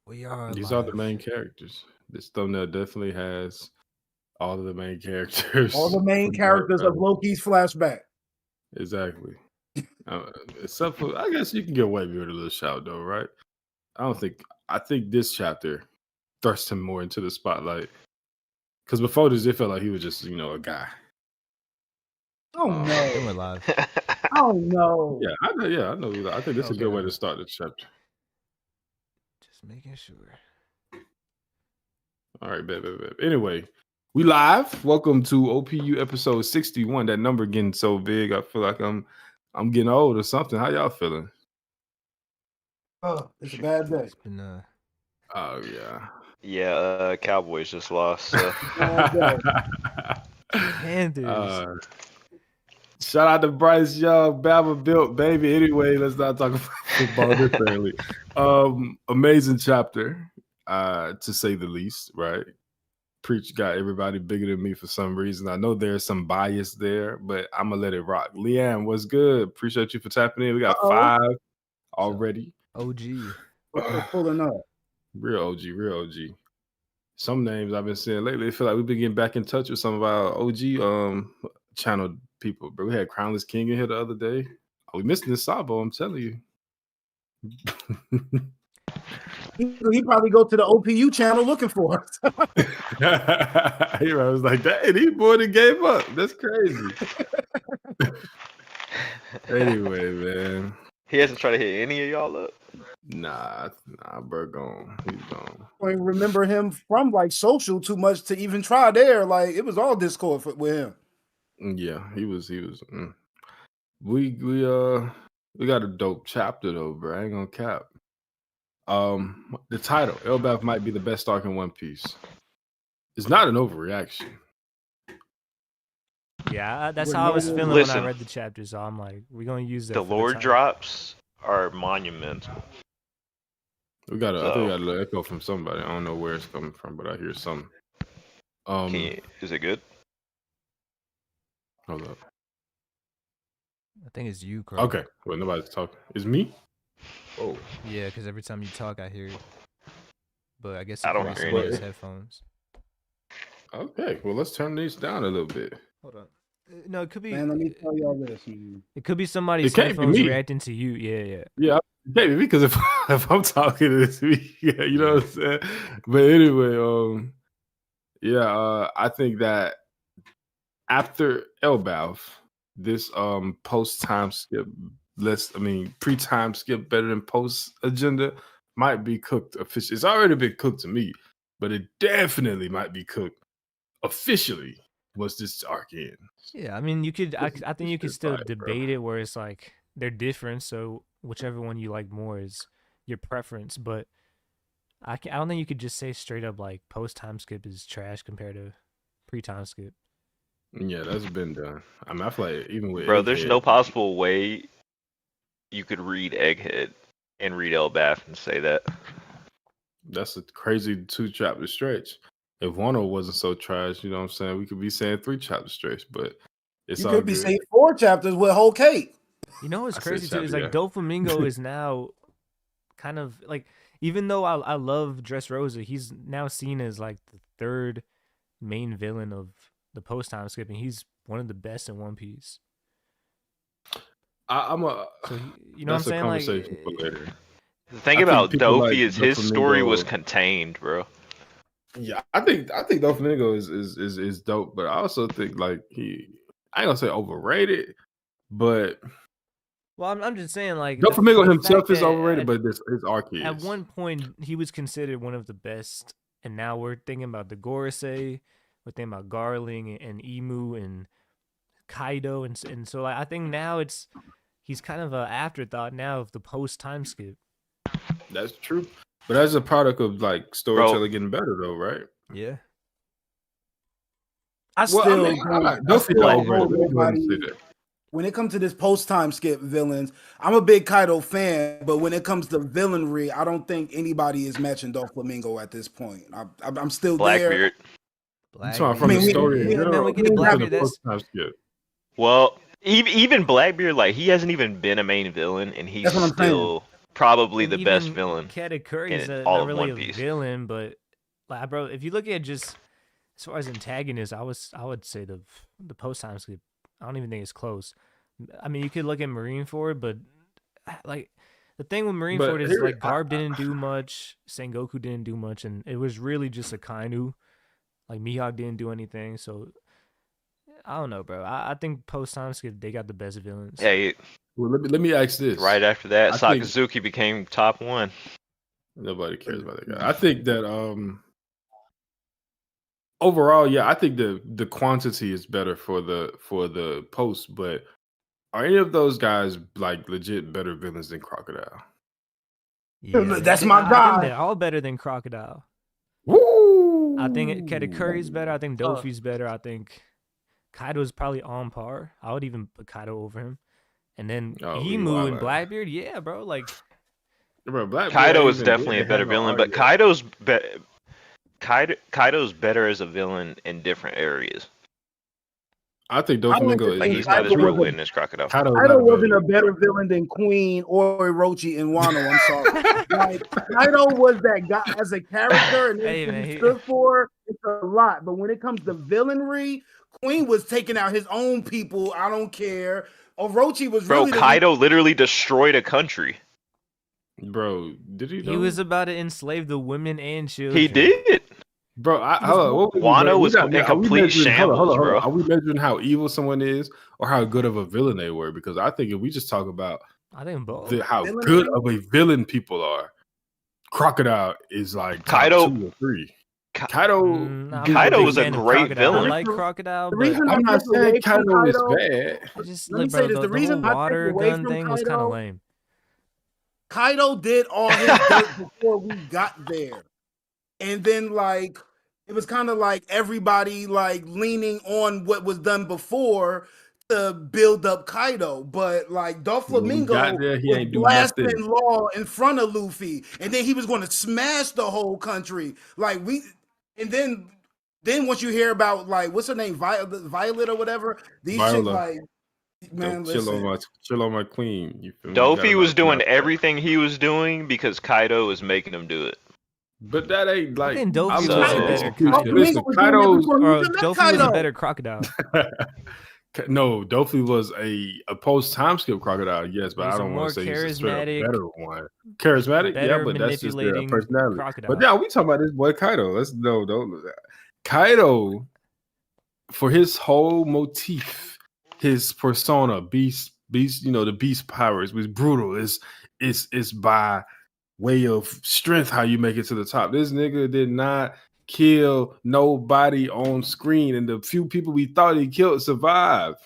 We are These live. are the main characters. This thumbnail definitely has all of the main characters. All the main characters of Loki's flashback. Exactly. Except for, I guess you can get away with a little shout though, right? I think this chapter thrust him more into the spotlight. Because before this, it felt like he was just, a guy. Oh no. Then we're live. Oh no. Yeah, I know. I think this is a good way to start the chapter. Just making sure. All right, bet. Anyway, we live. Welcome to OPU episode 61. That number getting so big, I feel like I'm getting old or something. How y'all feeling? Oh, it's a bad day. It's been Oh yeah. Yeah, Cowboys just lost. So. Panthers. Shout out to Bryce Young, Bama built, baby. Anyway, let's not talk about football this early. Amazing chapter, to say the least, right? Preach got everybody bigger than me for some reason. I know there's some bias there, but I'm going to let it rock. Leanne, what's good? Appreciate you for tapping in. We got 5 already. OG. Pulling up. Real OG. Some names I've been seeing lately, I feel like we've been getting back in touch with some of our OG channel people. But we had Crownless King in here the other day. Oh, we missed this Sabo, I'm telling you. He probably go to the OPU channel looking for us. I was like, dang, he more than gave up. That's crazy. Anyway, man. He hasn't tried to hit any of y'all up. Nah, bro, gone. He's gone. I remember him from like social too much to even try there. Like it was all Discord with him. Yeah, he was. We got a dope chapter though, bro. I ain't gonna cap. The title, Elbaf might be the best arc in One Piece. It's not an overreaction. Yeah, that's how I was feeling when I read the chapter. So I'm like, we're gonna use that. The lore drops are monumental. I think we got a little echo from somebody. I don't know where it's coming from, but I hear something. Is it good? Hold up. I think it's you, Krow. Okay. Well, nobody's talking. It's me? Oh. Yeah, because every time you talk, I hear it. But I guess I don't hear his headphones. Okay. Well, let's turn these down a little bit. Hold on. No, it could be. Man, let me tell y'all this. It could be somebody's headphones reacting to you. Yeah. Yeah, maybe because if I'm talking, it's me. Yeah, you know what I'm saying. But anyway, I think that after Elbaf, this post time skip pre-time skip better than post agenda might be cooked officially. It's already been cooked to me, but it definitely might be cooked officially once this arc ends. Yeah, I mean, you could. I think you could still debate it where it's like they're different, so whichever one you like more is your preference. But I don't think you could just say straight up like post time skip is trash compared to pre time skip. Yeah, that's been done. I mean, I feel like even with there's no possible way you could read Egghead and read Elbaf and say that. That's a crazy 2-chapter stretch. If Wano wasn't so trash, you know what I'm saying, we could be saying 3-chapter stretch, but it's you all could be good. saying 4 chapters with whole cake. You know what's crazy too is like Doflamingo is now kind of like, even though I love Dressrosa, he's now seen as like the 3rd main villain of the post time skip, and he's one of the best in One Piece. You know what I'm saying? Like, for later. The thing about Dofi is his story was contained, bro. Yeah, I think Doflamingo is dope, but I also think like I ain't gonna say overrated, but I'm just saying like Doflamingo himself is overrated, but his arc is. At one point, he was considered one of the best, and now we're thinking about the Gorosei, we're thinking about Garling and Emu and Kaido, and so like I think now he's kind of an afterthought now of the post time skip. That's true. But that's a product of like storytelling getting better, though, right? Yeah. When it comes to this post-time skip villains, I'm a big Kaido fan, but when it comes to villainry, I don't think anybody is matching Doflamingo at this point. I'm still Blackbeard. Blackbeard. From the story, we get to Blackbeard. Well, even Blackbeard, like he hasn't even been a main villain, and he's still probably And the best even villain Katakuri's in all not of really One a Piece. villain, but like, bro, if you look at just as far as antagonists, I would say the post time skip. I don't even think it's close. I mean, you could look at Marineford, but like the thing with But Marineford is here, like Garb didn't do much, Sengoku didn't do much, and it was really just a Kainu. Like Mihawk didn't do anything, so I don't know, bro. I think post time skip they got the best villains. Hey, well, let me ask this. right after that, I think Sakazuki became top 1. nobody cares about that guy. I think that overall, yeah, I think the quantity is better for the post, but are any of those guys like legit better villains than Crocodile? Yeah, That's they, my I think guy. they're all better than Crocodile. Woo! I think Katakuri's better. I think Dofi's better. I think Kaido's probably on par. I would even put Kaido over him. And then Oh, you Emu and wild. Blackbeard, yeah, bro. Like, Bro, Blackbeard Kaido ain't is even definitely a had better no villain, arc but yet. Kaido's better as a villain in different areas. I think I don't Doflamingo think Like is he's not Kaido as real was witness Crocodile. Kaido's Kaido not a wasn't a villain. better villain than Queen or Orochi in Wano. I'm sorry. Like Kaido was that guy as a character and Hey, everything man, he he- stood for. It's a lot, but when it comes to villainry, Queen was taking out his own people. I don't care. Orochi was Bro, really Kaido literally destroyed a country. Bro, did he? he was about to enslave the women and children. He did. Bro, hold on. What Wano was are in complete measuring, shambles, bro. Are we measuring how evil someone is or how good of a villain they were? Because I think if we just talk about I think both. how Villainy? good of a villain people are, Crocodile is like top Kaido- 2 or 3. Ka- Kaido, I'm not Kaido a big was a fan of great Crocodile. villain. I like Crocodile, The but reason I'm I not took away saying from Kaido is Kaido, bad. I just let me like, say bro, this, the the reason whole I take water away gun from thing was kind of Kaido, lame. Kaido did all his dirt before we got there. And then like it was kind of like everybody like leaning on what was done before to build up Kaido. But like When we got Doflamingo there, he was ain't do blasting nothing. law in front of Luffy, and then he was going to smash the whole country. Like and then once you hear about like what's her name, Violet or whatever, these chicks Viola, like, man, chill on my queen. You feel me? You Dofi gotta was knock doing that. everything he was doing because Kaido was making him do it. But that ain't I like think Dofi I'm was saying, a better listen, Kaido. listen, Doflamingo was doing it Kaido's before he Or even met Dofi was Kaido. a better Crocodile. no, Dofi was a post time skip Crocodile, yes, but He was I a don't more want to say he's a straight up charismatic, better one. Charismatic, yeah, better but that's just their manipulating personality. Crocodile. But now we talking about this boy Kaido. Let's don't Kaido for his whole motif, his persona, beast, the beast powers was brutal. It's by way of strength how you make it to the top. This nigga did not kill nobody on screen, and the few people we thought he killed survived.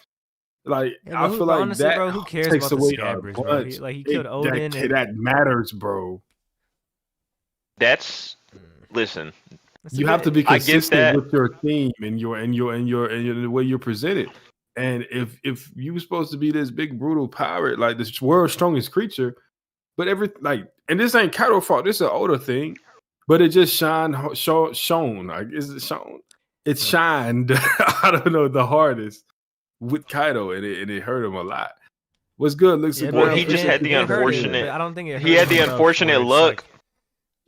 Like Yeah, I feel like honestly, that bro, who cares takes about the away a Scabbers, bro? bunch. He killed Odin, and That matters, bro. That's listen. You have to be I get consistent that. with your theme and the way you're presented. And if you were supposed to be this big brutal pirate, like this world's strongest creature, but and this ain't Kaido fault. This is an older thing, but it just shone. Like is it shown? It shined. I don't know the hardest with Kaido, and it hurt him a lot. What's good? Looks yeah, good. Well, but he just had the it hurt him, unfortunate- but I don't think it hurt he had him the enough unfortunate where it's luck. like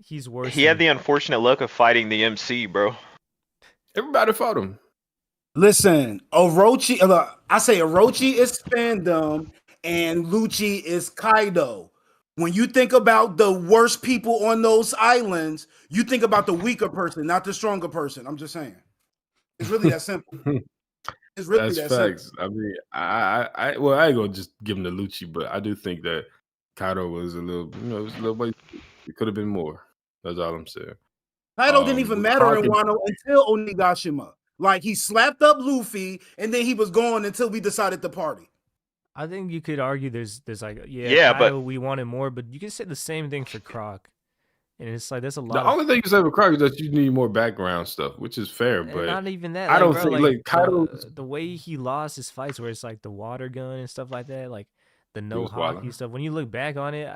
he's worse. He had than- the unfortunate luck of fighting the MC, bro. Everybody fought him. Listen, Orochi. I say Orochi is fandom and Lucci is Kaido. When you think about the worst people on those islands, you think about the weaker person, not the stronger person. I'm just saying. It's really that simple. It's really That's that facts. I mean, I ain't gonna just give him the Lucci, but I do think that Kaido was a little, it was a little bit. It could have been more. That's all I'm saying. Kaido didn't even with matter in Crockett- Wano until Onigashima. Like he slapped up Luffy and then he was gone until we decided to party. I think you could argue there's like Yeah, Kaido, but- we wanted more, but you could say the same thing for Croc, and it's like there's a lot. The only thing you said with Crockett is that you need more background stuff, which is fair, And but not even that. I Like, don't bro, think like, like Kaido's the way he lost his fights, where it's like the water gun and stuff like that, like the no was hockey wildin'. stuff. When you look back on it,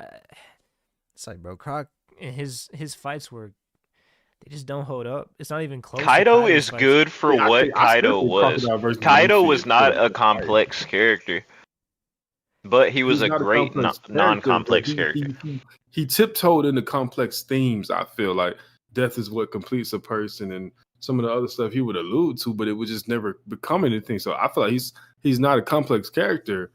it's like, bro, Croc and his fights they just don't hold up. It's not even close. to Kaido Kaido's is fights. good for what I still Kaido think was. Crocodile versus Kaido Luffy was is not still a complex character. But he was He's a not a great complex character, but non-complex character. he tiptoed into complex themes. I feel like death is what completes a person, and some of the other stuff he would allude to, but it would just never become anything. So I feel like he's not a complex character,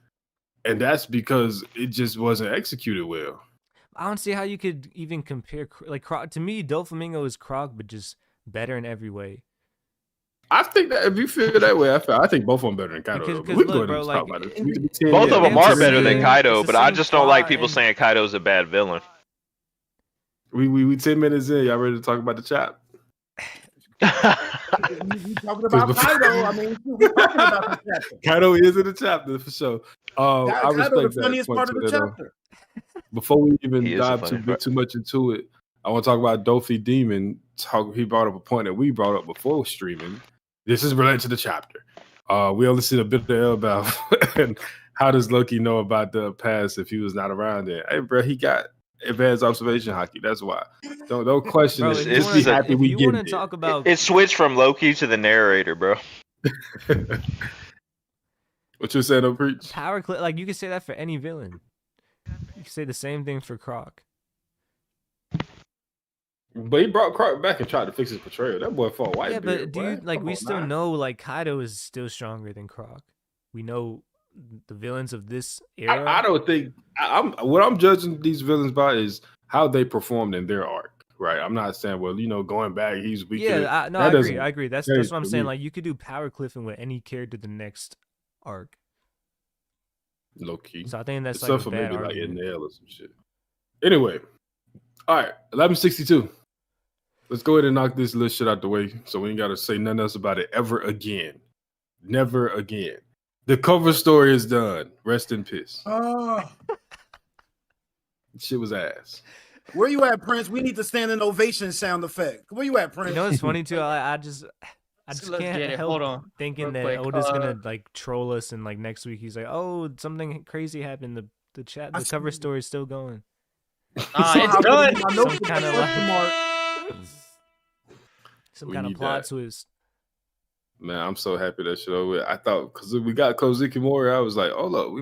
and that's because it just wasn't executed well. I don't see how you could even compare. Like Croc, to me, Doflamingo is Croc, but just better in every way. I think that if you feel that way, I think both of them better than Kaido. Because Though. But we can go look, ahead bro, and like talk about it. We could be 10 Both minutes. of they them have are the better than same- Kaido, it's the but I same just don't like plot people and- saying Kaido's a bad villain. We 10 minutes in. Y'all ready to talk about the chap? We talking about Kaido. I mean, we talking about the chapter. Kaido is in the chapter for sure. I Kaido, respect the funniest that part of the point to it, though. chapter. Before we He even is the dive funniest too part. too much into it, I want to talk about Dofi Demon. He brought up a point that we brought up before streaming. This is related to the chapter. We only see a bit of Elbaf, and how does Loki know about the past if he was not around there? Hey, bro, he got advanced observation hockey. That's why. Don't question Bro, it. if Just you be wanna- happy if we you get want to it. talk about, It switched from Loki to the narrator, bro. What you saying, preach? power clip, like you can say that for any villain. You can say the same thing for Croc. But he brought Clark back and tried to fix his portrayal. That boy fought white. Yeah, but do you like? We still know like Kaido is still stronger than Croc. We know the villains of this era. I don't think what I'm judging these villains by is how they performed in their arc. Right. I'm not saying, well, going back, he's weaker. Yeah, I agree. I agree. That's what I'm saying. Like you could do power cliffing with any character the next arc. Low key. So I think that's except like a for bad maybe like argument. NL or some shit. Anyway, all right, 1162. Let's go ahead and knock this little shit out the way, so we ain't gotta say nothing else about it ever again. Never again. The cover story is done. Rest in peace. Shit was ass. Where you at, Prince? We need the standing ovation sound effect. Where you at, Prince? You know what's funny too? I just Let's can't get it. help Hold on. thinking Real that quick. Oda's gonna like troll us, and like next week he's like, "Oh, something crazy happened. The cover story is still going." It's done. Some kind of like some kind of plot twist. Man, I'm so happy that shit over with. I thought because we got Kozuki Mori, I was like, oh look,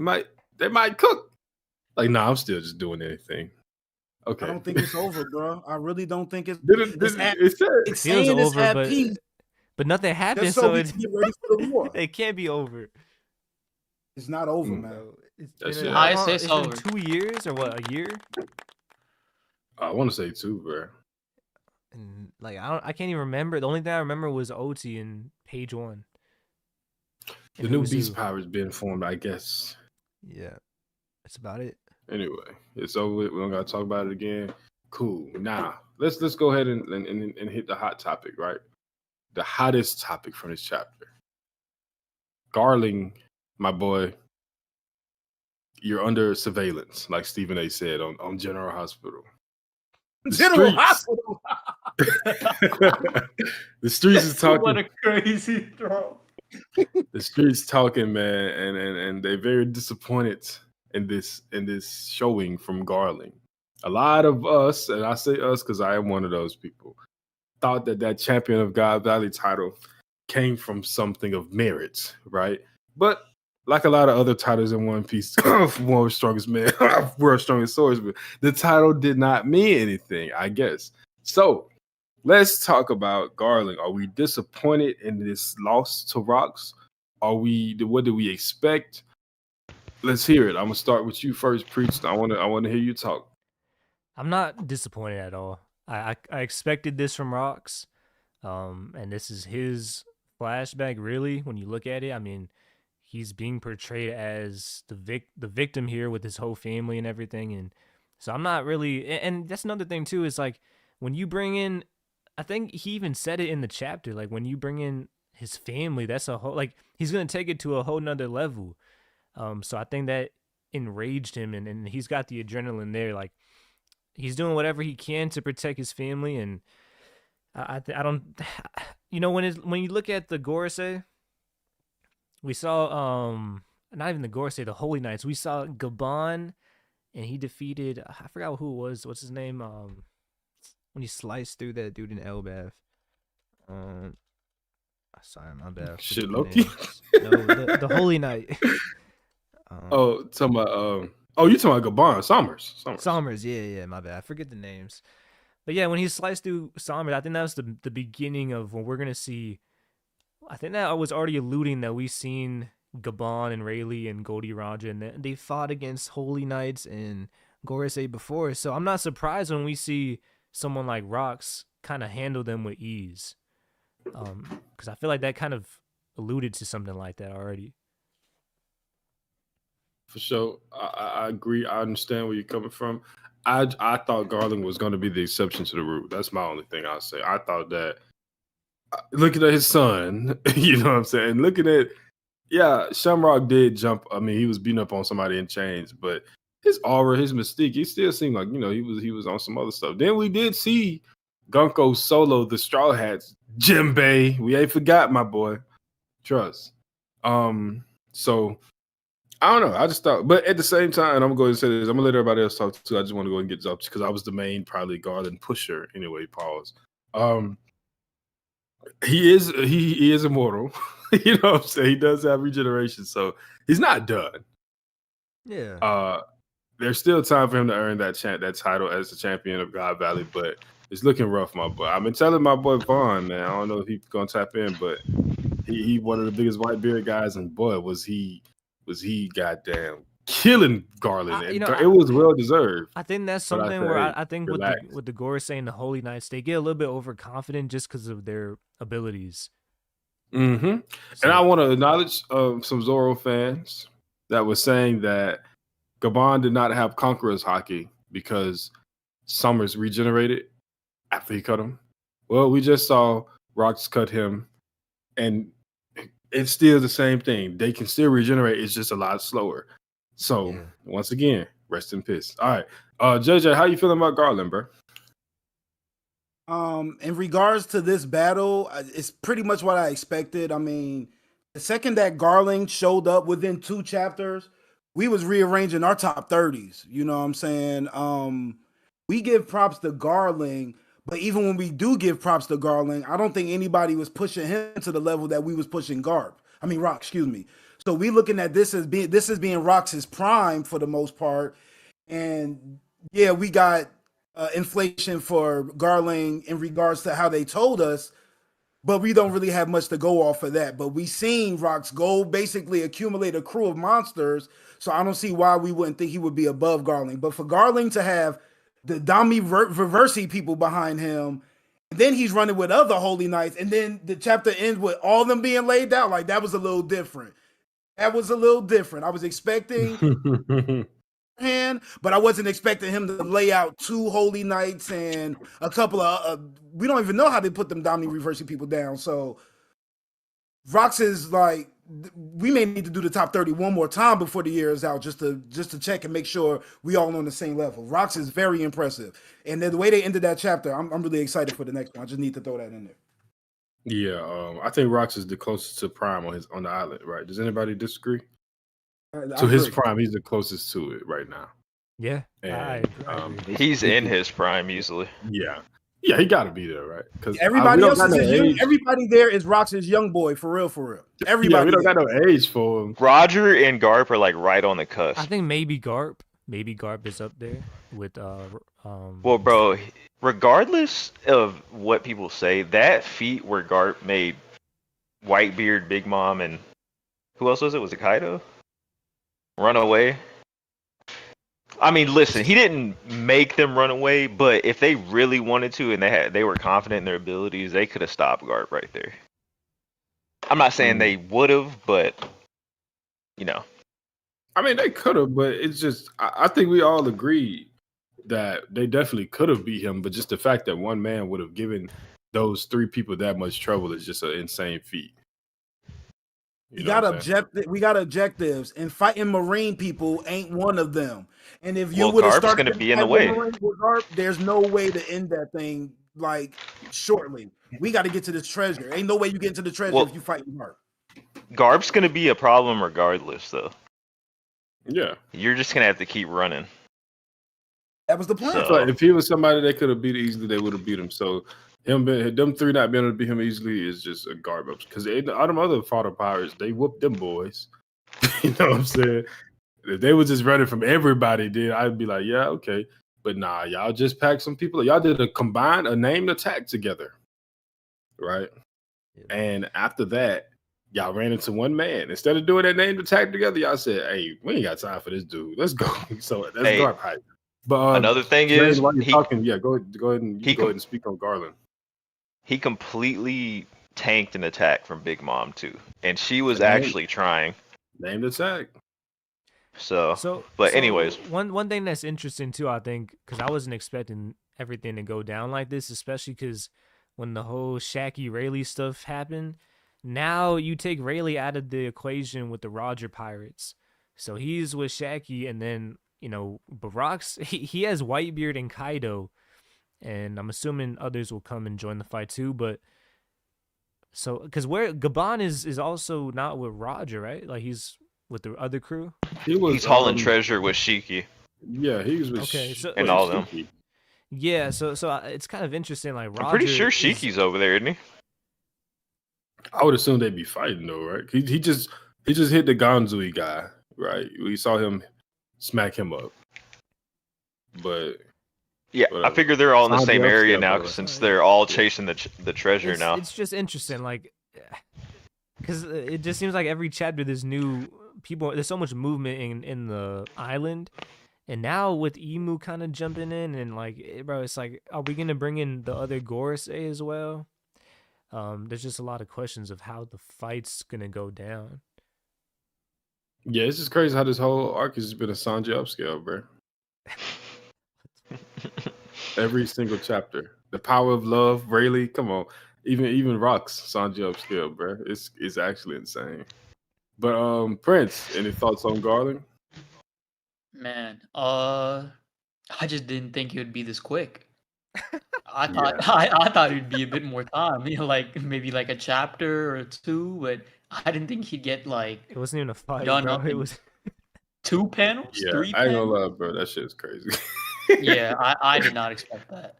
they might cook. Like, nah, I'm still just doing anything. Okay. I don't think it's over, bro. I really don't think it's. It feels over, but nothing happened, so it's get ready for the war. It can't be over. It's not over, man. It's been over 2 years or what? A year? I want to say 2, bro. And like I can't even remember. The only thing I remember was Oti in page 1. The new beast power has been formed, I guess. Yeah, that's about it. Anyway, it's over with. We don't gotta talk about it again. Cool. Nah, let's go ahead and hit the hot topic, right? The hottest topic from this chapter. Garling, my boy, you're under surveillance, like Stephen A. said on General Hospital. General Hospital. The streets is talking. What a crazy throw. The streets talking, man, and they're very disappointed in this showing from Garling. A lot of us, and I say us because I am one of those people, thought that Champion of God Valley title came from something of merit, right? But like a lot of other titles in One Piece, World's Strongest Man, World's Strongest Swordsman, the title did not mean anything, I guess. So let's talk about Garling. Are we disappointed in this loss to Rocks? What do we expect? Let's hear it. I'm gonna start with you first, Preach. I want to hear you talk. I'm not disappointed at all. I expected this from Rocks, and this is his flashback. Really, when you look at it, I mean, he's being portrayed as the victim here with his whole family and everything, and so I'm not really. And that's another thing too. Is like when you bring in, I think he even said it in the chapter. Like when you bring in his family, that's a whole like he's gonna take it to a whole nother level. So I think that enraged him, and he's got the adrenaline there. Like he's doing whatever he can to protect his family, and I don't, when you look at the Gorosei, we saw not even the Gorosei, the Holy Knights. We saw Gabon, and he defeated I forgot who it was. What's his name? When he sliced through that dude in Elbaf. Sorry, my bad. Shit, Loki. No, the Holy Knight. Oh, talking about you talking about Gabon Summers. Somers, yeah, my bad. I forget the names. But yeah, when he sliced through Somers, I think that was the beginning of when we're gonna see. I think that I was already alluding that we seen Gabon and Rayleigh and Goldie Raja, and they fought against Holy Knights and Gorosei before. So I'm not surprised when we see someone like Rox kind of handle them with ease. Because I feel like that kind of alluded to something like that already. For sure. I agree. I understand where you're coming from. I thought Garland was going to be the exception to the rule. That's my only thing I'll say. I thought that looking at his son, you know what I'm saying? Looking at, Shamrock did jump. I mean, he was beating up on somebody in chains, but his aura, his mystique, he still seemed like, he was on some other stuff. Then we did see Gunko solo the Straw Hats. Jimbei. We ain't forgot, my boy. Trust. So I don't know. I just thought, but at the same time, and I'm going to say this, I'm gonna let everybody else talk too. I just want to go and get up because I was the main probably Garland pusher anyway. Pause. He is immortal. You know what I'm saying? He does have regeneration, so he's not done. Yeah. There's still time for him to earn that title as the champion of God Valley, but it's looking rough, my boy. I've been telling my boy Vaughn, man. I don't know if he's gonna tap in, but he one of the biggest white beard guys, and boy, was he goddamn killing Garland. It was well deserved. I think that's something where I think relax. with the Gorosei and the Holy Knights, they get a little bit overconfident just because of their abilities. Mm-hmm. So, and I want to acknowledge some Zoro fans that was saying that Gabon did not have Conqueror's hockey because Summers regenerated after he cut him. Well, we just saw Rox cut him, and it's still the same thing. They can still regenerate. It's just a lot slower. So once again, rest in peace. All right, JJ, how you feeling about Garland, bro? In regards to this battle, it's pretty much what I expected. I mean, the second that Garland showed up within 2 chapters, we was rearranging our top 30s. You know what I'm saying? We give props to Garland, but even when we do give props to Garland, I don't think anybody was pushing him to the level that we was pushing Rock, excuse me. So we looking at this as being Rox's prime for the most part. And yeah, we got inflation for Garland in regards to how they told us, but we don't really have much to go off of that. But we seen Rox go basically accumulate a crew of monsters, so I don't see why we wouldn't think he would be above Garland. But for Garland to have the Dami Reversi people behind him, and then he's running with other Holy Knights, and then the chapter ends with all them being laid out, like that was a little different. I was expecting but I wasn't expecting him to lay out 2 Holy Knights and a couple of we don't even know how they put them Domini reversing people down. So Rox is like, we may need to do the top 30 one more time before the year is out just to check and make sure we all on the same level. Rox is very impressive, and then the way they ended that chapter, I'm really excited for the next one. I just need to throw that in there. Yeah, I think Rox is the closest to prime on the island, right? Does anybody disagree? I To his agree. prime, he's the closest to it right now. Yeah, And he's in his prime easily. Yeah, he got to be there, right? Because everybody else is young. Everybody there is Rox's young boy, for real. Everybody. Yeah, we don't got no age for him. Roger and Garp are like right on the cusp. I think maybe Garp is up there with Well, bro, regardless of what people say, that feat where Garp made Whitebeard, Big Mom, and who else was it? Was it Kaido? Run away. I mean, listen, he didn't make them run away, but if they really wanted to and they were confident in their abilities, they could have stopped Garp right there. I'm not saying they would have, but I mean, they could have, but it's just I think we all agree that they definitely could have beat him, but just the fact that one man would have given those 3 people that much trouble is just an insane feat. We got objectives, and fighting Marine people ain't one of them. And if you would have started going to be in the way, there's no way to end that thing like shortly. We got to get to this treasure. Ain't no way you get into the treasure if you fight Garp. Garp's going to be a problem regardless, though. Yeah, you're just going to have to keep running. That was the plan. So if he was somebody they could have beat easily, they would have beat him. So them 3 not being able to beat him easily is just a garbage. Because all them other fodder pirates, they whooped them boys. You know what I'm saying? If they was just running from everybody, then I'd be like, yeah, okay. But nah, y'all just packed some people. Y'all did a named attack together, right? Yeah. And after that, y'all ran into one man. Instead of doing that named attack together, y'all said, "Hey, we ain't got time for this dude. Let's go." So that's Hey, Garp hype. But another thing Zane, is while you're he talking, yeah, go ahead and you he can go ahead com- and speak on Garland. he completely tanked an attack from Big Mom too, and she was And actually trying. named attack. So, But anyways, one thing that's interesting too, I think, because I wasn't expecting everything to go down like this, especially because when the whole Shaqy Rayleigh stuff happened, now you take Rayleigh out of the equation with the Roger Pirates, so he's with Shaqy, and then Barack's he has Whitebeard and Kaido, and I'm assuming others will come and join the fight too, but. So, because where Gabon is also not with Roger, right? Like he's with the other crew. he's hauling treasure with Shiki Yeah, he was with Okay, so and all them. yeah, so it's kind of interesting. Like Roger, I'm pretty sure Shiki's over there, isn't he? I would assume they'd be fighting though, right? He just hit the Ganzui guy, right? We saw him smack him up, but Yeah, whatever. I figure they're all in the Sanji same area upscale, now bro. since they're all chasing the treasure now. It's just interesting, like, because it just seems like every chapter there's new people. There's so much movement in the island, and now with Emu kind of jumping in and like, bro, it's like, are we gonna bring in the other Gorosei as well? There's just a lot of questions of how the fight's gonna go down. Yeah, it's just crazy how this whole arc has been a Sanji upscale, bro. Every single chapter, the power of love, Rayleigh. Come on, even Rocks Sanji upscale, bro. It's actually insane. But Prince, any thoughts on Garland? Man, I just didn't think it would be this quick. I thought Yeah. I thought it'd be a bit more time, like maybe like a chapter or two, but I didn't think he'd get like It wasn't even a fight, done bro. up It in was 2 panels, Yeah, 3 I ain't gonna panels. lie, bro. That shit's crazy. Yeah, I did not expect that.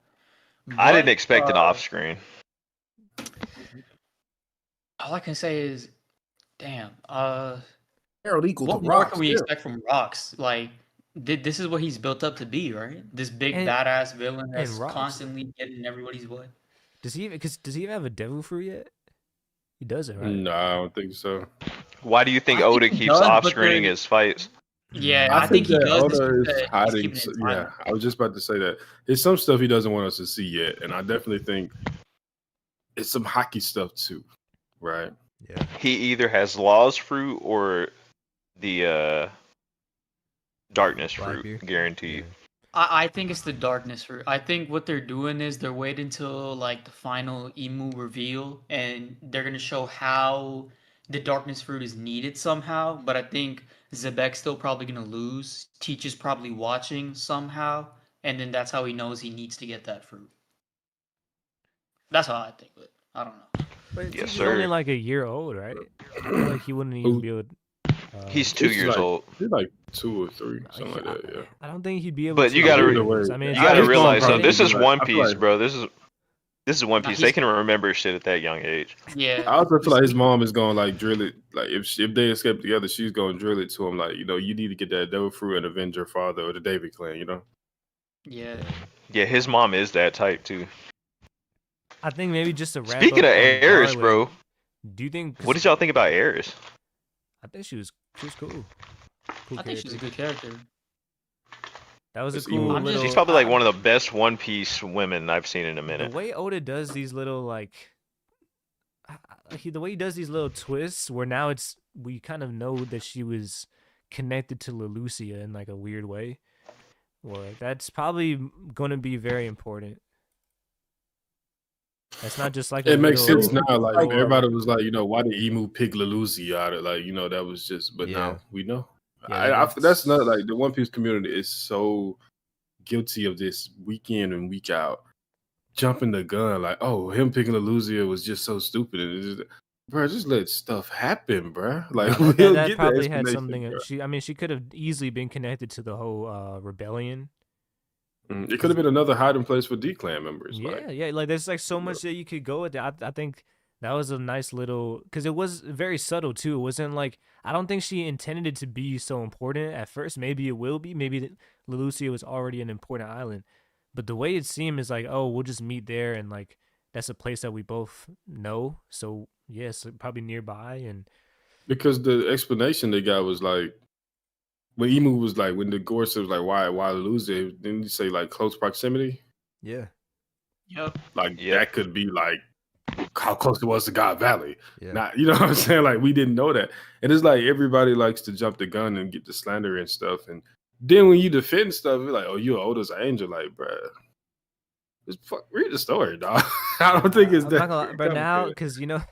I didn't But expect it off screen. all I can say is, damn. Harold equal What to more rocks. can we Yeah. expect from Rocks? Like, this is what he's built up to be, right? This big And- badass villain and that's Rocks- constantly getting everybody's way. does he even have a devil fruit yet? He doesn't, right? No, I don't think so. Why do you think I think Oda he keeps does, off but screening then- his fights? Yeah, I I think he that does. This Oda because is he's hiding. keeping it Yeah, silent. I was just about to say that. There's some stuff he doesn't want us to see yet, and I definitely think it's some hockey stuff too, right? Yeah. He either has Law's fruit or the darkness fruit, Blackbeard? guaranteed. Yeah. I think it's the darkness route. I think what they're doing is they're waiting until like the final Emu reveal, and they're gonna show how the darkness fruit is needed somehow. But I think Zebek's still probably gonna lose. Teach is probably watching somehow, and then that's how he knows he needs to get that fruit. That's how I think of it. I don't know. But Yes, he's only sir. like a year old, right? I feel like he wouldn't even be able. He's 2 years old. He's like 2 or 3, something like that. Yeah. I don't think he'd be able. But to you gotta Either way, I mean, You gotta He's realize gonna though, this probably is be like- One I feel Piece, like- bro. This is One Nah, Piece. he's- They can remember shit at that young age. Yeah. I also feel like his mom is going to like drill it. Like if they escape together, she's going to drill it to him. Like, you need to get that devil fruit and avenge your father or the David clan. Yeah. Yeah, his mom is that type too. I think maybe just to wrap Speaking up of on Eris, Garland, bro, do you think? what did y'all think about Eris? I think she was cool. Cool I think she's a character. good character. That was a It's cool emo. I'm just- little. She's probably like one of the best One Piece women I've seen in a The minute. way Oda does these little like, the way he does these little twists, where now we kind of know that she was connected to Leloucia in like a weird way. Well, that's probably going to be very important. That's not just like It makes little- sense now. Like little, everybody was like, why did Emu pick Lelouzi out of like, that was just. But Yeah. now we know. Yeah, That's not like the One Piece community is so guilty of this week in and week out, jumping the gun. Like, oh, him picking Lelouzi was just so stupid. And it's just, bro, just let stuff happen, bro. Like No, we'll that get the probably had explanation, something. bro. She could have easily been connected to the whole rebellion. It could have been another hiding place for D Clan members. Yeah, Like, yeah. Like there's like so much that you could go with. I think That was a nice little, because it was very subtle too. It wasn't like, I don't think she intended it to be so important at first. Maybe it will be. Maybe Lelucia was already an important island, but the way it seemed is like, oh, we'll just meet there, and like that's a place that we both know. So yes, probably nearby. And Because the explanation they got was like when Emu was like when the Gorse was like why lose it? Didn't you say like close proximity? yeah, Yep. Like Yep. that could be like how close it was to God Valley. yeah. Not, you know what I'm saying? Like we didn't know that. And it's like everybody likes to jump the gun and get the slander and stuff. And then when you defend stuff, you're like, oh, you're old as an angel. Like, bruh, just read the story, dog. I don't think it's I'm that. not gonna lie, but now, complicated. because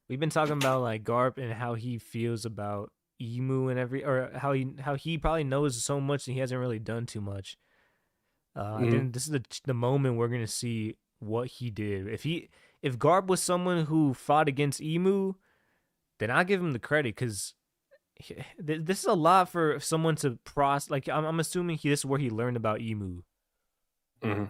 we've been talking about like Garp and how he feels about Emu and or how he probably knows so much and he hasn't really done too much. I think this is the moment we're gonna see what he did. If Garp was someone who fought against Emu, then I give him the credit, because this is a lot for someone to process. Like I'm assuming this is where he learned about Emu, Mhm.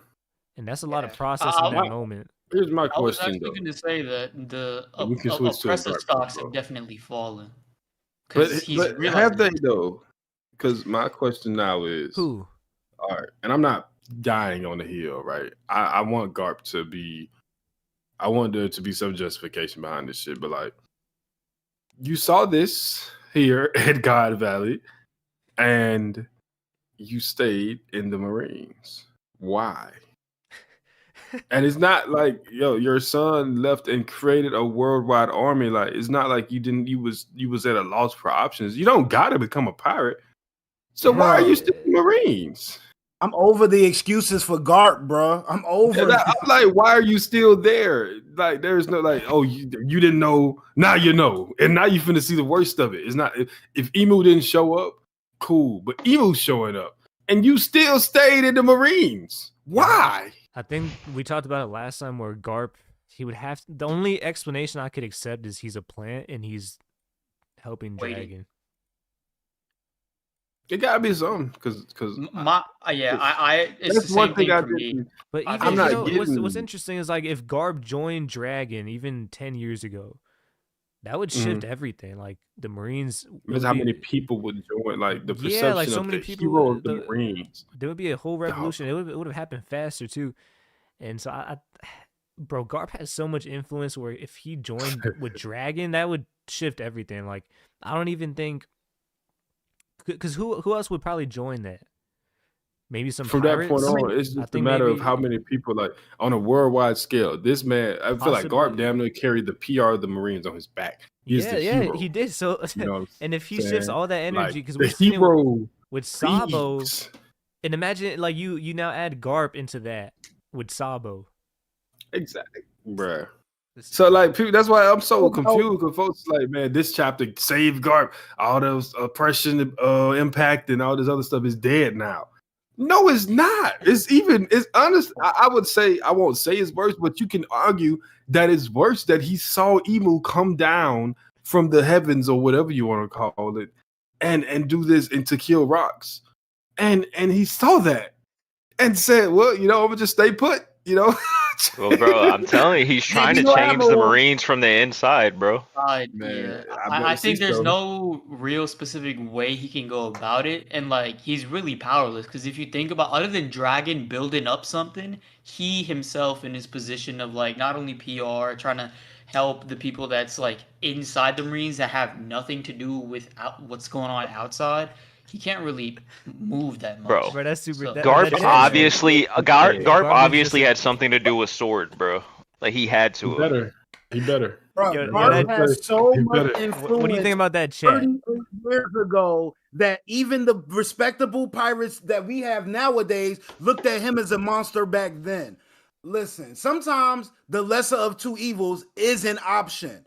and that's a lot of Yeah. processing that I- moment. Here's my I was question actually though. going to say that the We can switch to a oppressive dark stocks bro. have definitely fallen But because he's but have realizing they it. though? Because my question now is, Who? all right, and I'm not dying on the hill, right? I want Garp to be, I want there to be some justification behind this shit, but like, you saw this here at God Valley, and you stayed in the Marines. Why? And it's not like, yo, your son left and created a worldwide army. Like, it's not like you was at a loss for options. You don't gotta become a pirate. So why are you still in the Marines? I'm over the excuses for Garp, bro. I'm over And it. I'm like, why are you still there? Like, there's no like, oh, you didn't know, now you know, and now you finna see the worst of it. It's not if Emu didn't show up, cool, but Emu's showing up, and you still stayed in the Marines. Why? I think we talked about it last time where Garp, he would have the only explanation I could accept is he's a plant and he's helping Waiting. Dragon. It gotta be something, because It's that's the one same thing thing I for me. didn't. But I even I'm not what's getting. interesting is like if Garp joined Dragon even 10 years ago, that would shift everything. Like the Marines Imagine would how be, many people would join, like the yeah, like perception so of many the people. hero of the Marines. There would be a whole Dog. revolution. It would have happened faster too. And so bro, Garp has so much influence where if he joined with Dragon, that would shift everything. Like I don't even think, because who else would probably join that? Maybe some From pirates. that point on, it's I just a think matter of maybe how many people, like on a worldwide scale. This man, I feel like Garp possibly. damn near carried the PR of the Marines on his back. He's the Yeah, hero. he did. So, You know what I'm and if he saying? shifts all that Like, energy, because the we've seen it hero with Sabo, thieves. and imagine like you now add Garp into that with Sabo. Exactly, bruh. So like, people, that's why I'm so confused. Because folks like, man, this chapter saved Garp. All those oppression, impact, and all this other stuff is dead now. No, it's not. It's honest. I would say, I won't say it's worse, but you can argue that it's worse that he saw Emu come down from the heavens or whatever you want to call it, and do this and to kill rocks, and he saw that and said, well, I'm gonna just stay put. Well, bro, I'm telling you, he's trying to change the Marines from the inside, bro. Man, Yeah, I I think there's so. no real specific way he can go about it, and like he's really powerless. Because if you think about, other than Dragon building up something, he himself in his position of like not only PR trying to help the people that's like inside the Marines that have nothing to do with what's going on outside, he can't really move that much. Bro, that's super. So- Garp that obviously, Garp Garp obviously is had something to do with Sword, bro. Like he had He to. better. He better. Bro, Yo, Garp that- has so he much better. influence. What do you think about that chat? 38 years ago, that even the respectable pirates that we have nowadays looked at him as a monster back then. Listen, sometimes the lesser of two evils is an option.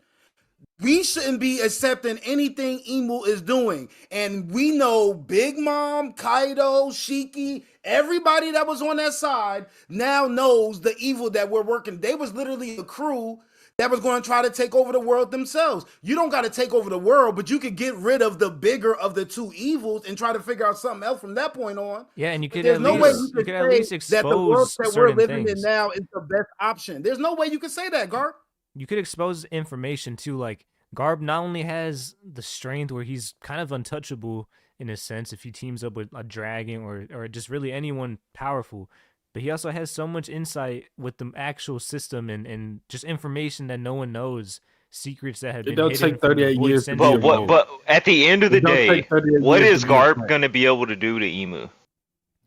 We shouldn't be accepting anything Emu is doing. And we know Big Mom, Kaido, Shiki, everybody that was on that side now knows the evil that we're working. They was literally a crew that was going to try to take over the world themselves. You don't got to take over the world, but you could get rid of the bigger of the two evils and try to figure out something else from that point on. Yeah, and you could There's at no least way you could say say that the world expose that we're certain living in things. now is the best option. There's no way you can say that, Garp. you could expose information too. Like Garb not only has the strength where he's kind of untouchable in a sense if he teams up with a dragon or just really anyone powerful, but he also has so much insight with the actual system and just information that no one knows, secrets that have It been don't hidden take from the 38 void years to be But a centuries. what? goat. But at the end of the It don't day, take 38 what years is to be a Garp tank. gonna be able to do to Emu?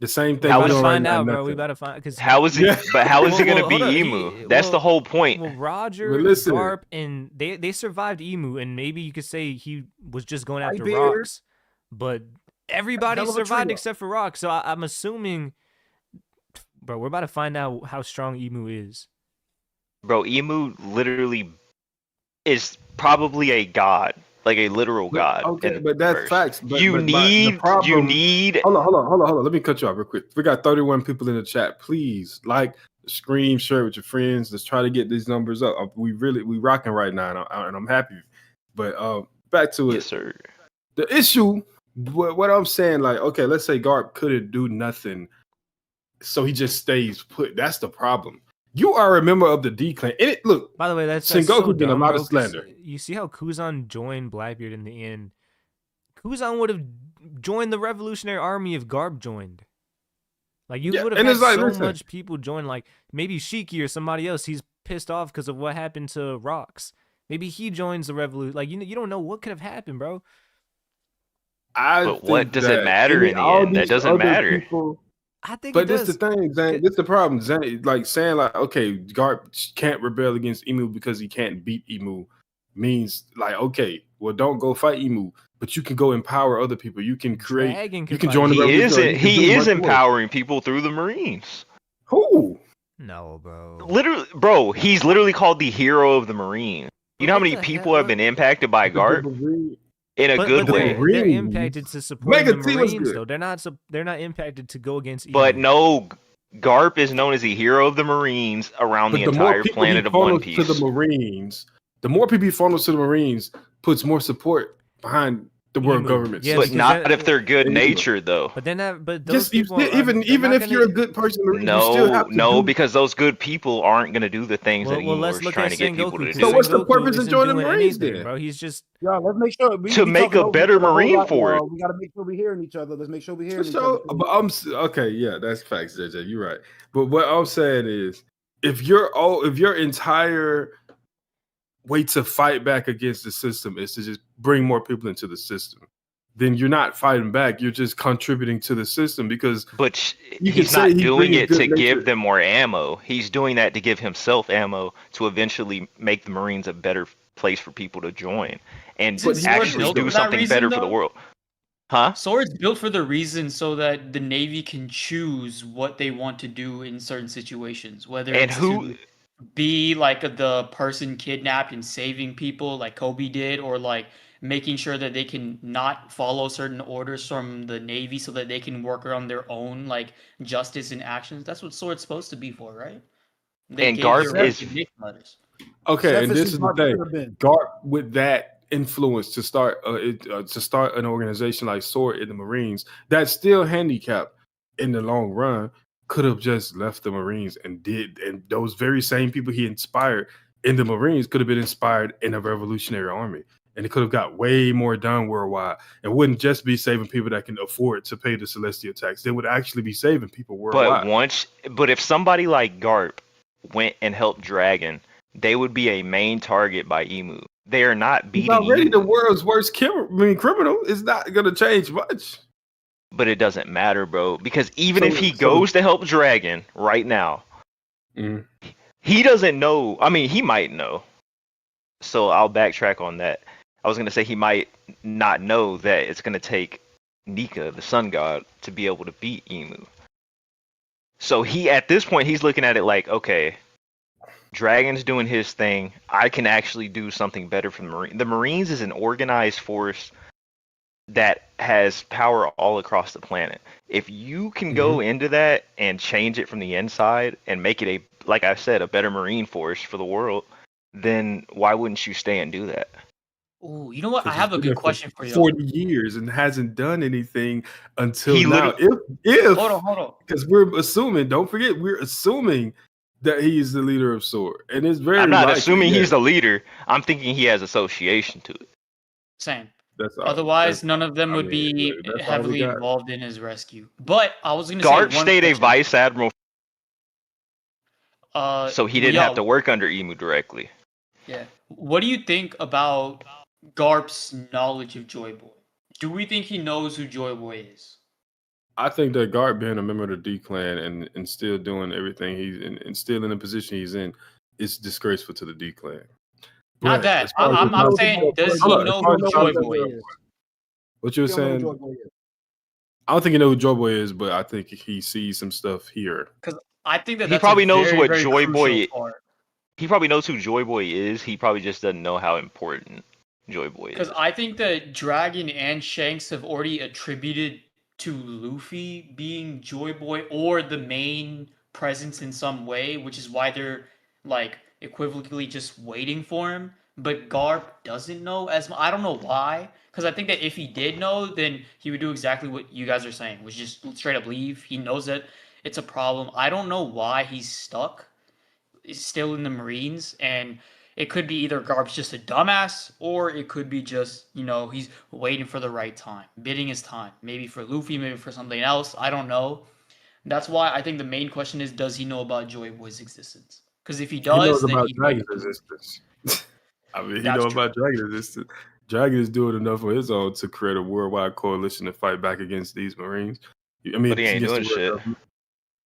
The same We thing How we're about is to doing right find now. out, bro. We Nothing. about to find because How is he? Yeah. But how is he gonna hold up. beat Emu? That's the whole point. Well, Roger, But listen. Garp, and they survived Emu, and maybe you could say he was just going after Whitebeard. rocks, but everybody Hell of a survived trio. except for rocks. So I'm assuming, bro, we're about to find out how strong Emu is. Bro, Emu literally is probably a god, like a literal god. Okay, in but that's verse. facts. But, You but need the problem. hold Hold on. Let me cut you off real quick. We got 31 people in the chat. Please scream, share it with your friends. Let's try to get these numbers up. We rocking right now, and I'm happy. But back to it. Yes, sir. The issue, what I'm saying, like, okay, let's say Garp couldn't do nothing, so he just stays put. That's the problem. You are a member of the D clan. And look, By the way, that's Sengoku so getting a dumb, lot bro, of 'cause slander. you see how Kuzan joined Blackbeard in the end. Kuzan would have joined the Revolutionary Army if Garb joined. Like you Yeah, would have and had it's like, so listen. much people join. Like maybe Shiki or somebody else. He's pissed off because of what happened to Rocks. Maybe he joins the revolution. Like you don't know what could have happened, bro. But what does it matter in the end? That doesn't matter. People, I think but it this does. the thing, Zane. This the problem. Zane, like saying like, okay, Garp can't rebel against Emu because he can't beat Emu means like, okay, well, don't go fight Emu, but you can go empower other people. You can create. Dragon You could can fight join the Emu. revolution. He is empowering people through the Marines. Who? No, bro. Literally, bro, he's literally called the hero of the Marines. You know how What many the people hell? have been impacted by Garp in a good but way? they're impacted to support Mega the T was Marines, good. though. They're not impacted to go against Emu. But no, Garp is known as the hero of the Marines around the But the more entire people he planet of One funnels Piece. to the Marines, the more people he funnels to the Marines puts more support behind the world Emu. government. Yeah, But because not that- if they're good natured, though. But then but those Just people even they're if not you're a gonna- good person, you still have to do. Because those good people aren't gonna do the things that well, Emu let's is look trying at to get people Sengoku. to 'Cause do. So what's the Sengoku purpose of isn't joining doing Marines anything, then? bro. He's just Y'all, let's make sure To make a better Marine force. We gotta make sure we're hearing each other. Let's make sure we're hearing For each sure, other. but okay, yeah, that's facts, JJ. You're right. But what I'm saying is, if your entire way to fight back against the system is to just bring more people into the system, then you're not fighting back. You're just contributing to the system because. But You can he's say not he's doing bringing it to good give nature. them more ammo. He's doing that to give himself ammo to eventually make the Marines a better place for people to join and Isn't Sword actually built do for that something reason, better for the though? world. Huh? Sword's built for the reason so that the Navy can choose what they want to do in certain situations, whether And it's who- to be like the person kidnapped and saving people like Kobe did, or like making sure that they can not follow certain orders from the Navy so that they can work around their own like justice and actions. That's what Sword's supposed to be for, right? They And gave Garp their is- resignation letters. Okay, and Selfish this as is the Garp thing. could have been. Garp with that influence to start an organization like Sword in the Marines that's still handicapped in the long run could have just left the Marines and those very same people he inspired in the Marines could have been inspired in a revolutionary army. And it could have got way more done worldwide. It wouldn't just be saving people that can afford to pay the celestial tax. They would actually be saving people worldwide. But if somebody like Garp went and helped Dragon, they would be a main target by Emu. They are not He's beating already Emu, the world's worst criminal. It's not going to change much. but it doesn't matter, bro. Because even So- if he so- goes to help Dragon right now, Mm. he doesn't know. I mean, he might know. So I'll backtrack on that. I was going to say he might not know that it's going to take Nika, the sun god, to be able to beat Emu. So at this point, he's looking at it like, okay, Dragon's doing his thing. I can actually do something better for the Marines. The Marines is an organized force that has power all across the planet. If you can go into that and change it from the inside and make it like I said, a better Marine force for the world, then why wouldn't you stay and do that? Oh, you know what? I Because have he's a been there good for question for you. 40 years and hasn't done anything until He now. literally- If Hold on. because we're assuming, don't forget, we're assuming that he is the leader of Sword, and it's very. I'm not likely, assuming he's the leader. I'm thinking he has association to it. Same. That's all. Otherwise, none of them I would mean, be look, that's all we heavily got. involved in his rescue. But I was gonna say Garp one stayed a question. vice admiral, So so he didn't have to work under Emu directly. Yeah. What do you think about Garp's knowledge of Joy Boy? Do we think he knows who Joy Boy is? I think that Garp being a member of the D Clan and still doing everything he's in, and still in the position he's in is disgraceful to the D Clan. Not But that. as far as I'm the- saying, does he Hold on, know as far who as Joy the- Boy is? What you were saying? I don't think he knows who Joy Boy is, but I think he sees some stuff here. Because I think that He that's probably a knows very, what very Joy Boy. crucial part. He probably knows who Joy Boy is. He probably just doesn't know how important Joy Boy is. Because I think that Dragon and Shanks have already attributed to Luffy being Joy Boy or the main presence in some way, which is why they're like equivocally just waiting for him. But Garp doesn't know as much. I don't know why. Because I think that if he did know, then he would do exactly what you guys are saying, which is just straight up leave. He knows that it's a problem. I don't know why he's stuck. He's still in the Marines, and it could be either Garp's just a dumbass, or it could be just, he's waiting for the right time, bidding his time. Maybe for Luffy, maybe for something else. I don't know. That's why I think the main question is, does he know about Joy Boy's existence? Because if he does, he knows then about he's Dragon's waiting. existence. I mean, he That's knows true. about Dragon's existence. Dragon is doing enough on his own to create a worldwide coalition to fight back against these Marines. I mean, But he ain't against doing the shit. government.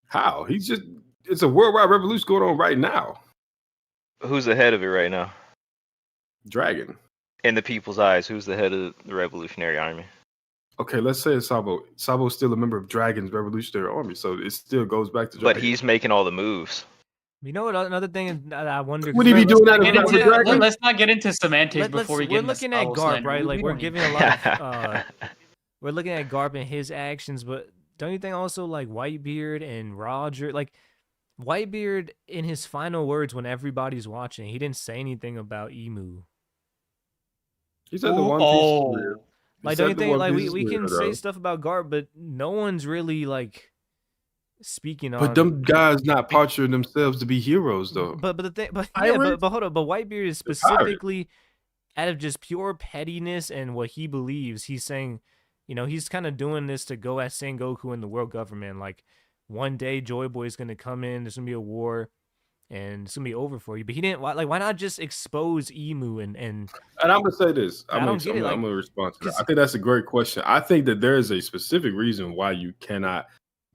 How? It's a worldwide revolution going on right now. Who's the head of it right now? Dragon. In the people's eyes, who's the head of the Revolutionary Army? Okay, let's say it's Sabo. Sabo's still a member of Dragon's Revolutionary Army, so it still goes back to Dragon. But he's making all the moves. You know what? Another thing that I wonder. Would he be doing that if Get not into- for Dragon? let's not get into semantics before we get We're into looking at Sabo Garp, slander. right? Like We we're don't giving need- a lot of we're looking at Garp and his actions, but don't you think also like Whitebeard and Roger, like Whitebeard in his final words when everybody's watching, he didn't say anything about Emu. He said the One Piece is real. He Like said don't you the think One like Piece we is can real, say though. stuff about Garp, but no one's really like speaking on. But them guys not posturing themselves to be heroes, though. But the thing, but Pirates? but hold on, but Whitebeard is specifically out of just pure pettiness and what he believes. He's saying, he's kind of doing this to go at Sengoku and the world government. Like one day, Joy Boy is gonna come in. There's gonna be a war, and it's gonna be over for you. But he didn't. Why not just expose Emu and And I'm gonna say this. I'm gonna respond to that. I think that's a great question. I think that there is a specific reason why you cannot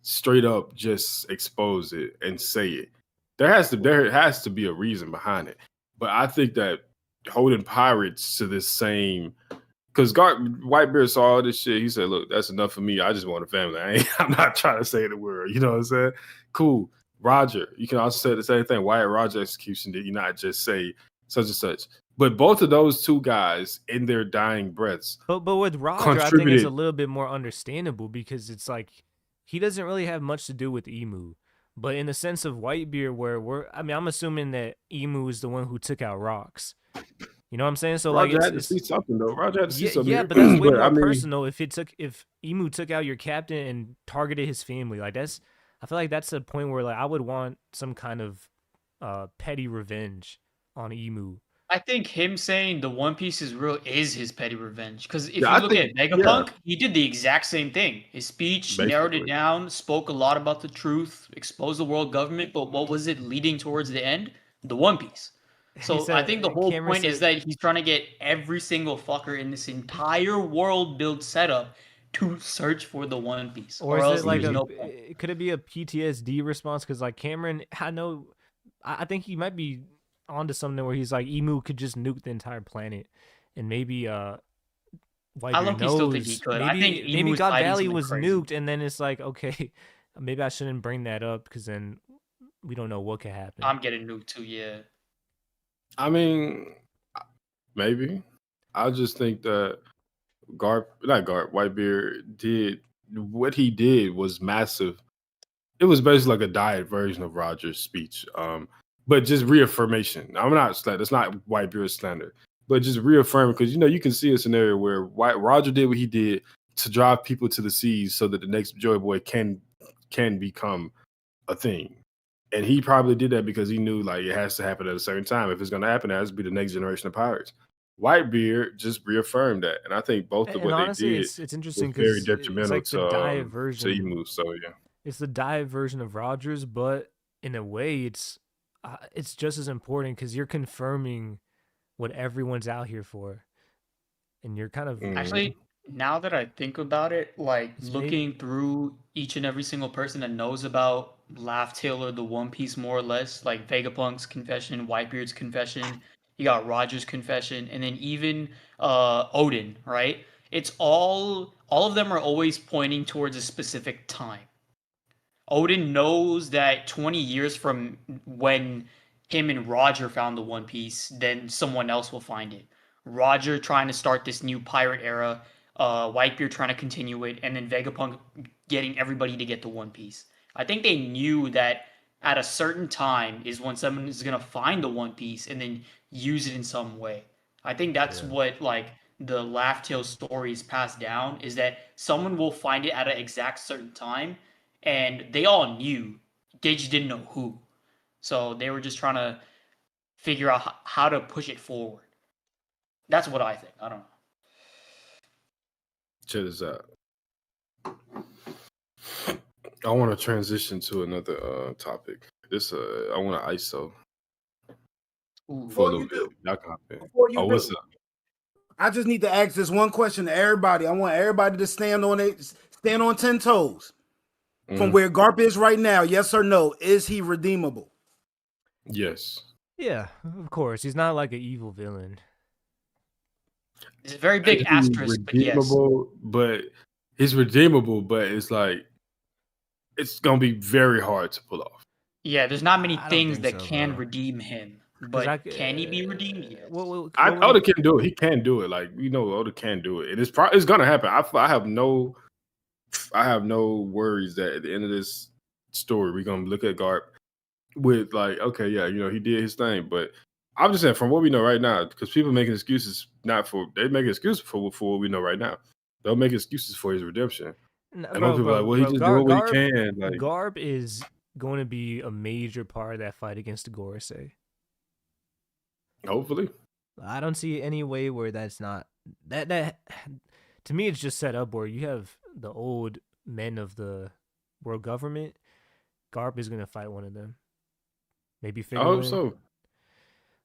straight up just expose it and say it. There has to be a reason behind it. But I think that holding pirates to this same, because Whitebeard saw all this shit. He said, "Look, that's enough for me. I just want a family. I'm not trying to save the world." You know what I'm saying? Cool. Roger, you can also say the same thing. Why at Roger execution did you not just say such and such? But both of those two guys in their dying breaths. But with Roger, I think it's a little bit more understandable because it's like he doesn't really have much to do with Emu. But in the sense of Whitebeard, I'm assuming that Emu is the one who took out Rocks. You know what I'm saying? So Roger like had to see something though. Roger had to see something. Yeah, but that's way more personal. If Emu took out your captain and targeted his family, like I feel like that's a point where like I would want some kind of petty revenge on Emu. I think him saying the One Piece is real is his petty revenge. Because if you look at Vegapunk, he did the exact same thing. His speech narrowed it down, spoke a lot about the truth, exposed the world government, but what was it leading towards the end? The One Piece. So I think the whole point is that he's trying to get every single fucker in this entire world build setup to search for the One Piece. Or is it like could it be a PTSD response? Because like Cameron, I think he might be onto something where he's like Emu could just nuke the entire planet, and maybe Whitebeard knows. Still think he could. I think maybe God Valley was nuked, and then it's like, okay, maybe I shouldn't bring that up because then we don't know what could happen. I'm getting nuked too, yeah. I mean, maybe. I just think that Whitebeard did what he did was massive. It was basically like a diet version of Roger's speech. But just reaffirmation. That's not Whitebeard's standard, but just reaffirming because you can see a scenario where Roger did what he did to drive people to the seas so that the next Joy Boy can become a thing. And he probably did that because he knew like it has to happen at a certain time. If it's going to happen, it has to be the next generation of pirates. Whitebeard just reaffirmed that, and I think both of And what they honestly, did it's interesting was very because it's detrimental like the dive to version. Emu. So yeah, It's the dive version of Rogers, but in a way, it's just as important because you're confirming what everyone's out here for, and you're kind of Actually, now that I think about it, like It's looking through each and every single person that knows about Laugh Tale or the One Piece more or less, like Vegapunk's confession, Whitebeard's confession, you got Roger's confession, and then even Odin, right? It's all of them are always pointing towards a specific time. Odin knows that 20 years from when him and Roger found the One Piece, then someone else will find it. Roger trying to start this new pirate era, Whitebeard trying to continue it, and then Vegapunk getting everybody to get the One Piece. I think they knew that at a certain time is when someone is gonna find the One Piece and then use it in some way. I think that's what like the Laugh Tale stories passed down is that someone will find it at an exact certain time, and they all knew. They just didn't know who. So they were just trying to figure out how to push it forward. That's what I think. I don't know. check this out. I want to transition to another topic. This I want to ISO Ooh. for a Before little you bit. do, Y'all can hop in. before you Oh, what's do, up? I just need to ask this one question to everybody. I want everybody to stand on 10 toes. From where Garp is right now, yes or no? Is he redeemable? Yes. yeah, of course. He's not like an evil villain. It's a very big asterisk, but yes. Redeemable, but he's redeemable, but it's like it's gonna be very hard to pull off. Yeah, there's not many I don't things think that so, can bro. redeem him. But can he be redeemed? Yes. Oda can do it. He can do it. Like Oda can do it, and it's gonna happen. I have no worries that at the end of this story we're gonna look at Garp with like, okay, yeah, he did his thing, but I'm just saying from what we know right now, because people making excuses they make excuses for what we know right now. They'll make excuses for his redemption, and most people are like, well, he just doing what he can. Like Garp is going to be a major part of that fight against the Gorosei. Hopefully, I don't see any way where that's not that. To me, it's just set up where you have the old men of the world government. Garp is going to fight one of them. Maybe I hope so.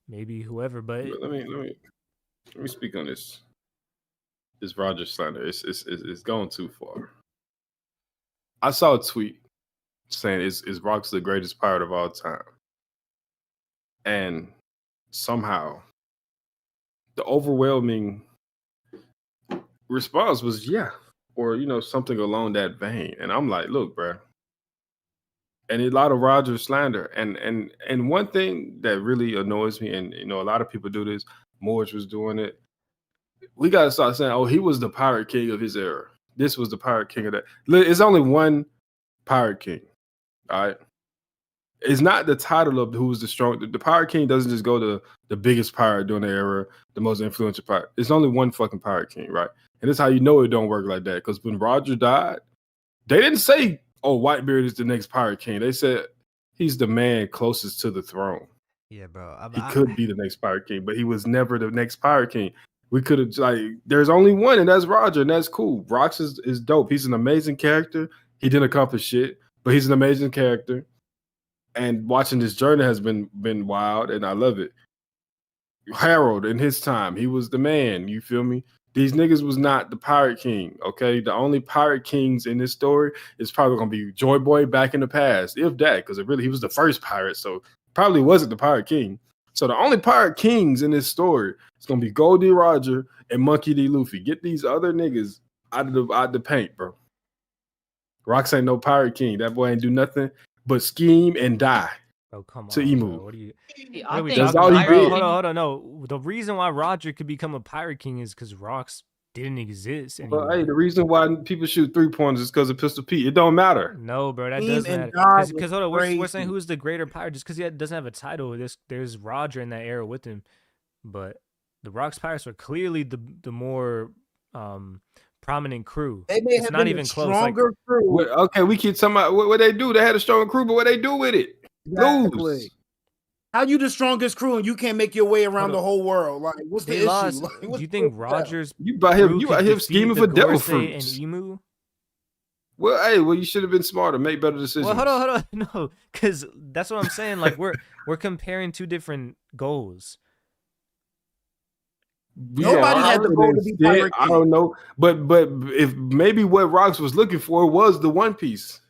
Maybe whoever, but let me speak on this. This Roger slander, it's going too far. I saw a tweet saying is Rock's the greatest pirate of all time, and somehow the overwhelming response was yeah, or something along that vein. And I'm like, look, bro. And a lot of Roger slander, and one thing that really annoys me, and a lot of people do this. Morge was doing it. We gotta start saying, "Oh, he was the pirate king of his era. This was the pirate king of that." It's only one pirate king, all right. It's not the title of who's the strong. The pirate king doesn't just go to the biggest pirate during the era, the most influential pirate. It's only one fucking pirate king, right? And that's how you know it don't work like that. Because when Roger died, they didn't say, "Oh, Whitebeard is the next pirate king." They said he's the man closest to the throne. Yeah, bro. He could be the next pirate king, but he was never the next pirate king. We could have there's only one, and that's Roger, and that's cool. Rox is dope. He's an amazing character. He didn't accomplish shit, but he's an amazing character. And watching this journey has been wild, and I love it. Harold, in his time, he was the man. You feel me? These niggas was not the pirate king, okay? The only pirate kings in this story is probably going to be Joy Boy back in the past, if that, because he was the first pirate, so probably wasn't the pirate king. So the only pirate kings in this story is going to be Goldie Roger and Monkey D. Luffy. Get these other niggas out of the paint, bro. Rox ain't no pirate king. That boy ain't do nothing but scheme and die. Oh, come to on, Emu. bro. What are we That's talking all he about? Bro, did. hold on. No, the reason why Roger could become a pirate king is because Rox didn't exist anymore. But hey, the reason why people shoot 3-pointers is because of Pistol Pete. It don't matter. No, bro, that Scheme does and matter. die Because was hold on, we're saying crazy. who's the greater pirate just because he doesn't have a title. There's Roger in that era with him, but the Rox pirates were clearly the more prominent crew. They may It's have not been even a close. Like, stronger crew. Okay, we keep talking about what they do. They had a stronger crew, but what they do with it? Exactly. Lose. How you the strongest crew and you can't make your way around the whole world? Like, what's the They issue? lost. Like, Do what's you think the- Rogers You out here, crew you could out here defeat scheming the for devil Gorsei and fruits. Emu? Well, hey, you should have been smarter, make better decisions. Well, hold on, no, because that's what I'm saying. Like we're comparing two different goals. Nobody had the goal to be Pirate I King. don't know, but if maybe what Rox was looking for was the One Piece.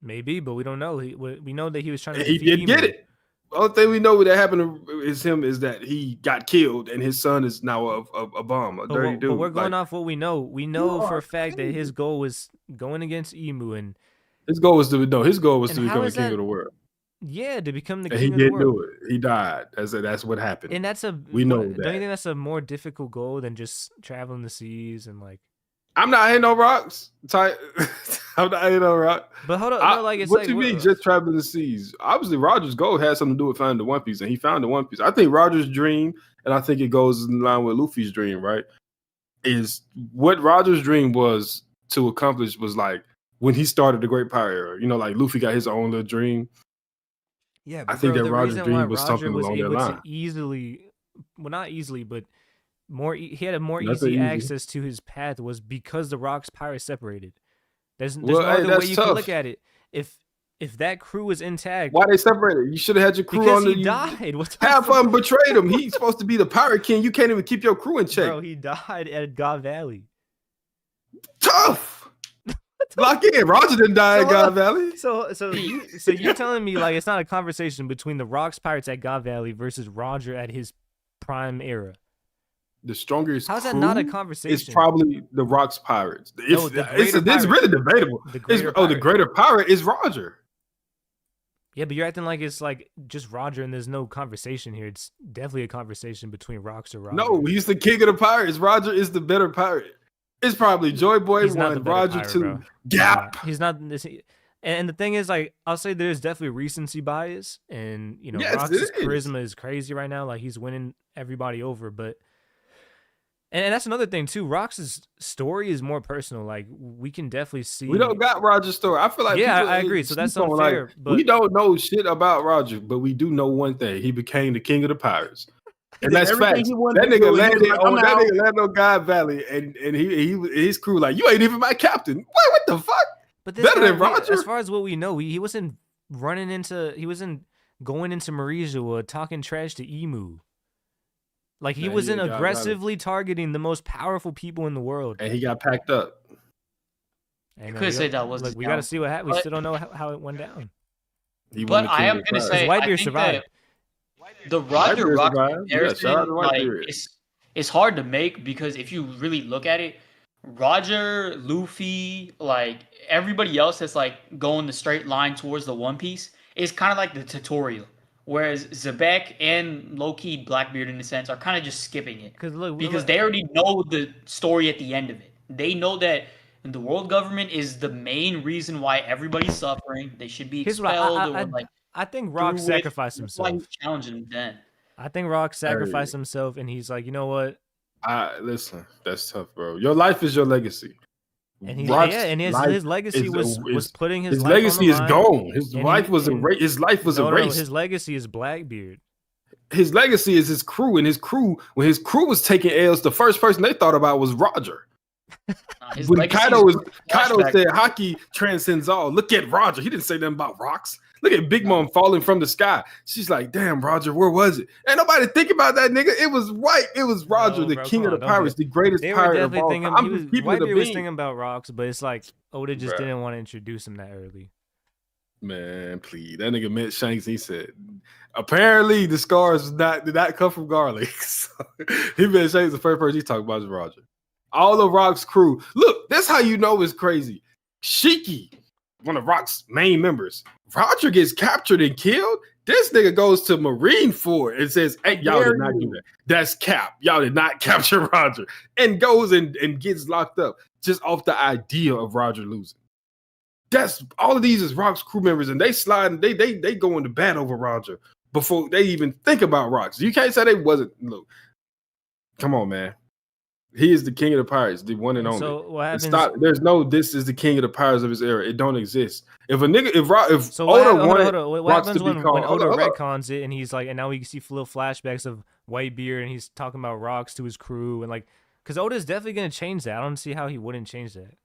Maybe, but we don't know. We know that he was trying to He defeat did get Emu. it. The only thing we know that happened is that he got killed and his son is now a bum, a dirty dude. But we're going Like, off what we know. We know for a fact that his goal was going against Emu, and his goal was to become the king that- of the world. yeah, to become the And king he of the didn't world. do it. He died. That's what happened. And that's We know Don't you that. think that's a more difficult goal than just traveling the seas and like? I'm not hitting no rocks. I'm not hitting no rock. But hold on, no, like it's what like you mean just traveling the seas? Obviously, Roger's goal had something to do with finding the One Piece, and he found the One Piece. I think Roger's dream, and I think it goes in line with Luffy's dream, right? Is what Roger's dream was to accomplish was like when he started the Great Pirate Era. You know, like Luffy got his own little dream. Yeah, I think that the Roger's reason why dream was Roger something was along that able line. to easily, well, not easily, but he had a more That's easy easy. access to his path was because the Rocks Pirates separated. There's Well, no hey, other way that's you tough. can look at it. If that crew was intact, Why they separated? You should have had your crew because on the. he died. What the Half fuck? of them betrayed him. He's supposed to be the pirate king. You can't even keep your crew in check. Bro, he died at God Valley. Tough. Lock in. Roger didn't die So at God what? Valley. So you're telling me like it's not a conversation between the Rocks Pirates at God Valley versus Roger at his prime era. The strongest How's that crew not a is conversation? probably the Rocks Pirates. No, the greater It's pirate. really debatable. The greater The pirate. greater pirate is Roger. Yeah, but you're acting like it's like just Roger and there's no conversation here. It's definitely a conversation between Rocks or Roger. No, he's the king of the pirates. Roger is the better pirate. It's probably Joy Boy He's not the 1, better Roger pirate, 2, bro. Gap. He's not this. And the thing is, like, I'll say there's definitely recency bias, and you know, Yes, Rocks' it is. charisma is crazy right now. Like he's winning everybody over, but. And that's another thing too. Rocks' story is more personal. Like we can definitely see. We don't got Roger's story. I feel like I agree. So that's sleep on, unfair. like, but we don't know shit about Roger, but we do know one thing: he became the king of the pirates, and that's everything facts. he wanted That to do, nigga and he landed was like, on "I'm that out." nigga landed on God Valley, and his crew like, you ain't even my captain. What the fuck? But this Better guy, than Roger. as far as what we know, he wasn't he wasn't going into Maresia or talking trash to Emu. Like he Man, wasn't yeah, God, aggressively targeting the most powerful people in the world. And he got packed up. And, could say that was Look, his we got to see what happened. We But- still don't know how it went down. He But won the I king am of the gonna pirates. say, Whitebeard I think survived. that the Roger Whitebeard Rock survived. Yeah, shout out comparison, to like, Whitebeard. it's hard to make because if you really look at it, Roger, Luffy, like everybody else that's like going the straight line towards the One Piece is kind of like the tutorial. Whereas Zebek and low-key Blackbeard in a sense are kind of just skipping it. Because they already know the story at the end of it. They know that the world government is the main reason why everybody's suffering. They should be Here's what expelled or like I think Rock through sacrificed That's why himself. he's challenging them then. I think Rock sacrificed himself, and he's like, you know what? Listen, that's tough, bro. Your life is your legacy. And he, Rock's yeah, and his life legacy was putting his his life legacy on the is line. gone. His And life he- was and- erased. His life was No, erased. his legacy is Blackbeard. His legacy is his crew, and his crew. When his crew was taking L's, the first person they thought about was Roger. His When legacy Kaido is flashback. said hockey transcends all. Look at Roger. He didn't say nothing about rocks. Look at Big Mom falling from the sky. She's like, damn, Roger, where was it? Ain't nobody think about that nigga. It was White. It was Roger, No, the bro, king come of on, the don't do pirates, that. the greatest They were pirate of definitely all thinking. time. I'm He was, just keeping it a Whitebeard was bean. thinking about Rocks, but it's like Oda just Bruh. didn't want to introduce him that early. Man, please. That nigga met Shanks. He said, apparently the scars did not come from garlic. So, he met Shanks. The first person he talked about is Roger. All of Rock's crew. Look, that's how you know it's crazy. Shiki, one of Rock's main members. Roger gets captured and killed. This nigga goes to Marine Ford and says, hey, y'all did not do that. That's Cap. Y'all did not capture Roger. And goes and gets locked up just off the idea of Roger losing. That's all of these is Rock's crew members, and they slide and they go into bat over Roger before they even think about Rocks. You can't say they wasn't. Look, come on, man. He is the king of the pirates, the one and only. So what happens? Stop. There's no. This is the king of the pirates of his era. It don't exist. If a nigga, if So Oda hold wanted on. What Rocks happens to be when called, Oda hold up. retcons it and he's like, and now we see little flashbacks of Whitebeard and he's talking about rocks to his crew and like, because Oda's definitely gonna change that. I don't see how he wouldn't change that.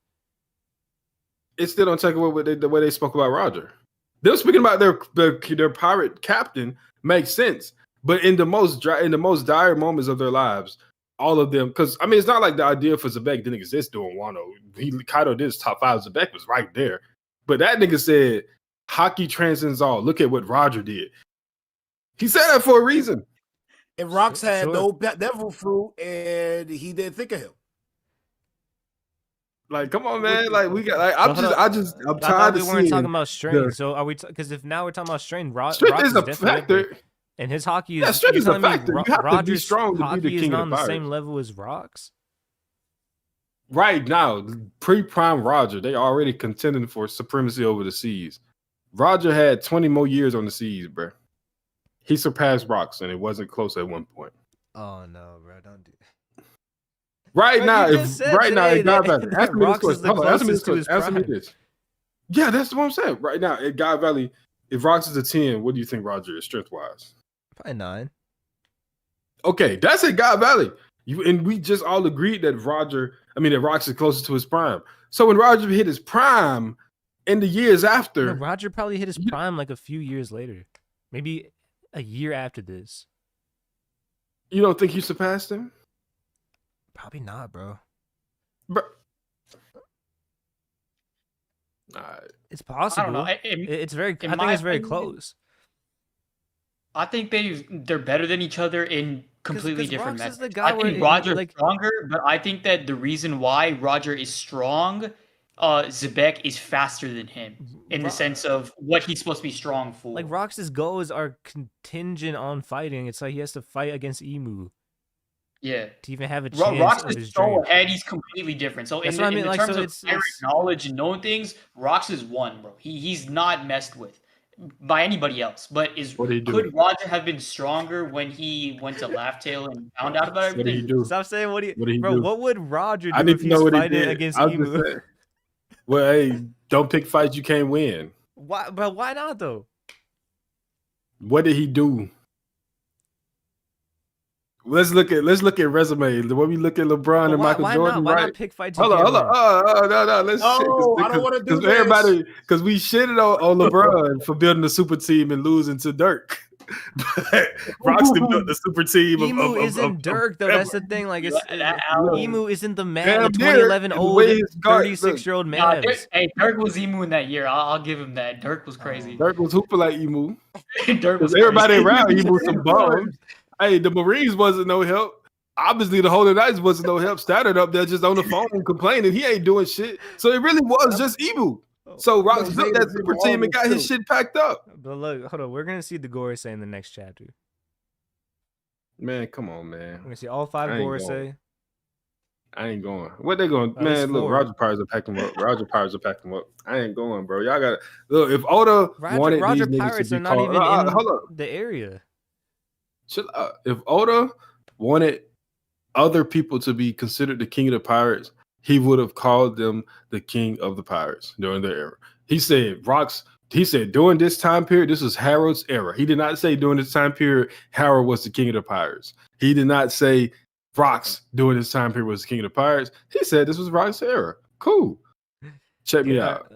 It still don't take away the way they spoke about Roger. Them speaking about their pirate captain makes sense, but in the most dire moments of their lives, all of them, because I mean, it's not like the idea for Zebek didn't exist during Wano. Kaido did his top 5. Zebek was right there, but that nigga said, "Hockey transcends all." Look at what Roger did. He said that for a reason. If Rocks had no devil fruit, and he didn't think of him. Like, come on, man. Like, we got. Like, I'm tired of we weren't seeing talking about strain. So are we? Because if now we're talking about strain, Rocks is a definitely factor. And his hockey is strength is a telling me factor. You have to be Roger's strong to be hockey the is king not of on the the pirates. same level as Rocks. Right now, pre-prime Roger, they already contending for supremacy over the seas. Roger had 20 more years on the seas, bro. He surpassed Rocks, and it wasn't close at one point. Oh no, bro! Don't do. Right Bro, now, you just said today that answer me this Rocks is question. the Hold on, answer me this closest to his question. Answer me prime. this. Yeah, that's what I'm saying. Right now, at God Valley, if Rocks is a 10, what do you think Roger is strength-wise? Probably 9. Okay, that's at God Valley. And we just all agreed that that Rocks is closer to his prime. So when Roger hit his prime in the years after, No, Roger probably hit his prime like a few years later, maybe a year after this. You don't think he surpassed him? Probably not, bro. Bro. It's possible. I don't know. It's very. I think it's very close. I think they're better than each other in completely different Rocks is methods. the guy I think where, Roger's like- stronger, but I think that the reason why Roger is strong, Zebek is faster than him in the sense of what he's supposed to be strong for. Like Rox's goals are contingent on fighting. It's like he has to fight against Emu. Yeah. To even have a chance Rox of is his so dream. ahead, he's completely different. So That's in what I mean, the like, terms so of it's- pirate knowledge and knowing things, Rox is one, bro. He's not messed with by anybody else. But could Roger have been stronger when he went to Laugh Tale and found out about everything? What did he do? Stop saying what did he do? what would Roger I do need if to know he's what he fighting did. against I'm Emu? just saying. Well, hey, don't pick fights you can't win. Why, bro? Why not though? What did he do? Let's look at resume. When we look at LeBron and Michael Jordan, why right? not pick fights you Hold can't on. win? No. Let's No, I don't want to do this. Everybody, because we shitted on LeBron for building a super team and losing to Dirk. But Roxton built the super team. Emu isn't Dirk though. That's the thing. Like, Emu isn't the man. The 2011 old 36-year-old man. Hey, Dirk was Emu in that year. I'll give him that. Dirk was crazy. Dirk was hooping like Emu. Dirk was everybody crazy. around Emu some bombs. Hey, the Marines wasn't no help. Obviously, the Holy Knights wasn't no help. Standard up there just on the phone complaining. He ain't doing shit. So it really was just Emu. So Rox built that super team and got his shit packed up. But look, hold on. We're going to see the Gorosei in the next chapter. Man, come on, man. We're going to see all 5 Gorosei. I ain't going. What they going? Man, look, Roger Pirates are packing up. I ain't going, bro. Y'all got to look. If Oda wanted Roger these Pirates to are be not called, even in the area. Chill out. If Oda wanted other people to be considered the king of the pirates, he would have called them the king of the pirates during their era. He said during this time period, this was Harold's era. He did not say during this time period, Harold was the king of the pirates. He did not say Rox during this time period was the king of the pirates. He said this was Rox's era. Cool. Check me out.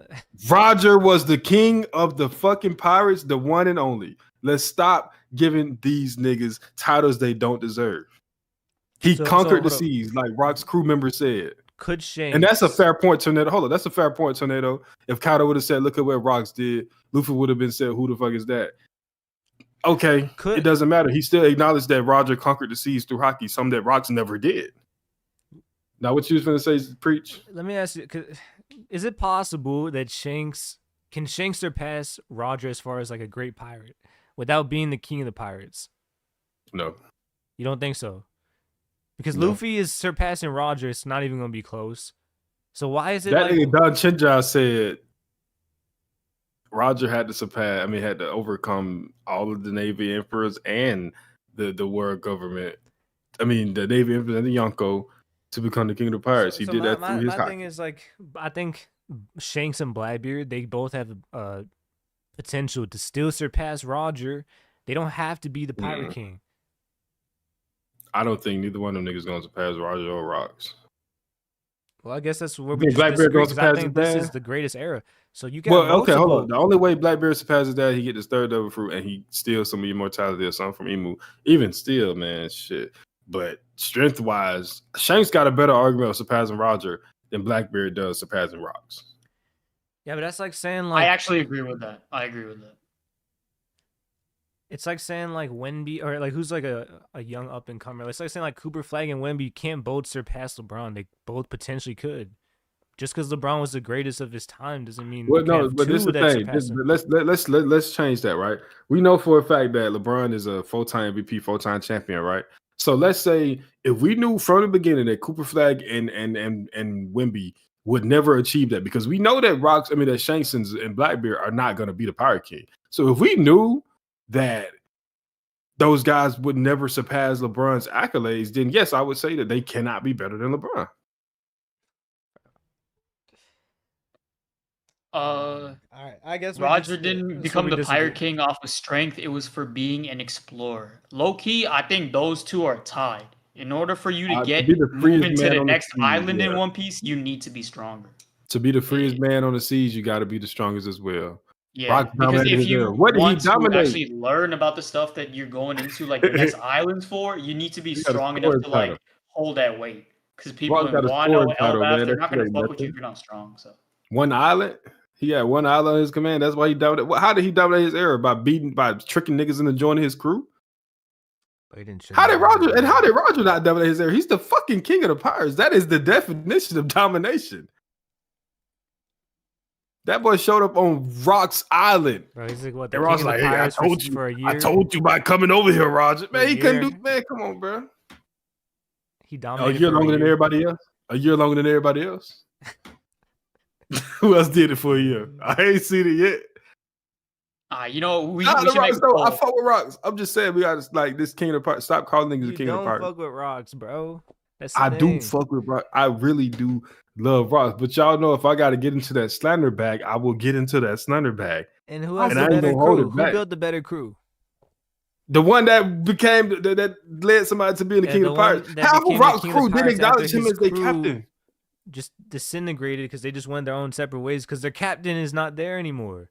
Roger was the king of the fucking pirates, the one and only. Let's stop giving these niggas titles they don't deserve. He conquered the seas, like Rock's crew member said. Could Shanks, and that's a fair point, Tornado. Hold on, that's a fair point, Tornado. If Kaido would have said, "Look at what Rocks did," Luffy would have been said, "Who the fuck is that?" Okay, it doesn't matter. He still acknowledged that Roger conquered the seas through hockey, something that Rocks never did. Now, what you was gonna say, Preach? Let me ask you: is it possible that Shanks surpass Roger as far as like a great pirate without being the king of the pirates? No, you don't think so? Because Luffy is surpassing Roger, it's not even going to be close. So why is it that nigga Don Chinja said Roger had to overcome all of the Navy emperors and the world government. I mean, the Navy emperors and the Yonko to become the king of the pirates. He So did that through his my hockey. thing is like, I think Shanks and Blackbeard, they both have potential to still surpass Roger. They don't have to be the Pirate King. I don't think neither one of them niggas gonna surpass Roger or Rocks. Well, I guess that's where You we think just Blackbeard disagree, gonna 'cause I surpass think his this dad? is the greatest era. So you got Well, okay, hold multiple. on. The only way Blackbeard surpasses that, he get this third devil fruit and he steals some immortality or something from Emu. Even still, man, shit. But strength wise, Shanks got a better argument of surpassing Roger than Blackbeard does surpassing Rocks. Yeah, but that's like saying I like actually agree with that. I agree with that. it's like saying like Wemby, or like who's like a young up and comer. It's like saying like Cooper Flag and Wemby can't both surpass LeBron. They both potentially could. Just because LeBron was the greatest of his time doesn't mean Well, you can no, have but this is two the that thing. surpass him. Let's change that, right? We know for a fact that LeBron is a full-time MVP, full-time champion, right? So let's say if we knew from the beginning that Cooper Flag and Wemby would never achieve that, because we know that that Shanks and Blackbeard are not going to be the Pirate King. So if we knew that those guys would never surpass LeBron's accolades, then yes, I would say that they cannot be better than LeBron. All right, I guess Roger didn't become the Pirate King off of strength. It was for being an explorer. Low key, I think those two are tied. In order for you to get be the move freest into man the on the next sea, island in yeah. One Piece, you need to be stronger. To be the freest man on the seas, you got to be the strongest as well. Yeah, Rock because dominated if his you era. What did he want to dominate? actually learn about the stuff that you're going into, like the next islands for, you need to be He got a strong enough scoring to title. like hold that weight. Because people Rock in got a Wano scoring and title, Elbaf, man. they're That not shit gonna ain't fuck with you nothing. if you're not strong. So One island. He had one island in his command. That's why he dominated. How did he dominate his era? By tricking niggas into joining his crew? How did Roger not dominate his era? He's the fucking king of the pirates. That is the definition of domination. That boy showed up on Rock's Island. Bro, he's like, what, the And king Rock's of the like, hey, I pirates told you. for a year? I told you by coming over here, Roger. Man, he couldn't year? do. Man, come on, bro. He A dominated year for longer a than year. everybody else. A year longer than everybody else. Who else did it for a year? I ain't seen it yet. you know, we Nah, should make Rocks, though. I fuck with Rocks. I'm just saying we gotta like this king of the pirates. Stop calling niggas the king of the pirates. You don't fuck with Rocks, bro. That's the I thing. do fuck with Rocks. I really do love Rocks. But y'all know if I gotta get into that slander bag, I will get into that slander bag. And who has And the I ain't better gonna hold crew? it Who back. built the better crew? The one that became that led somebody to being the king of the pirates. Half of Rock's crew didn't acknowledge him as their captain. Just disintegrated because they just went their own separate ways because their captain is not there anymore.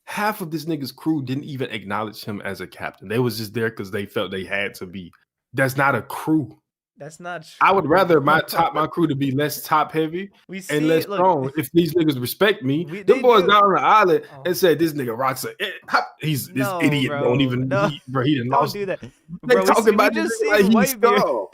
Half of this nigga's crew didn't even acknowledge him as a captain. They was just there because they felt they had to be. That's not a crew. That's not true. I would rather my crew to be less top heavy and less strong. If these niggas respect me, them boys got on the island and said this nigga Rocks. He's this idiot. Bro, Don't even. He didn't don't lost. do that. They Bro, talking about we this just like seen he's Whitebeard. strong.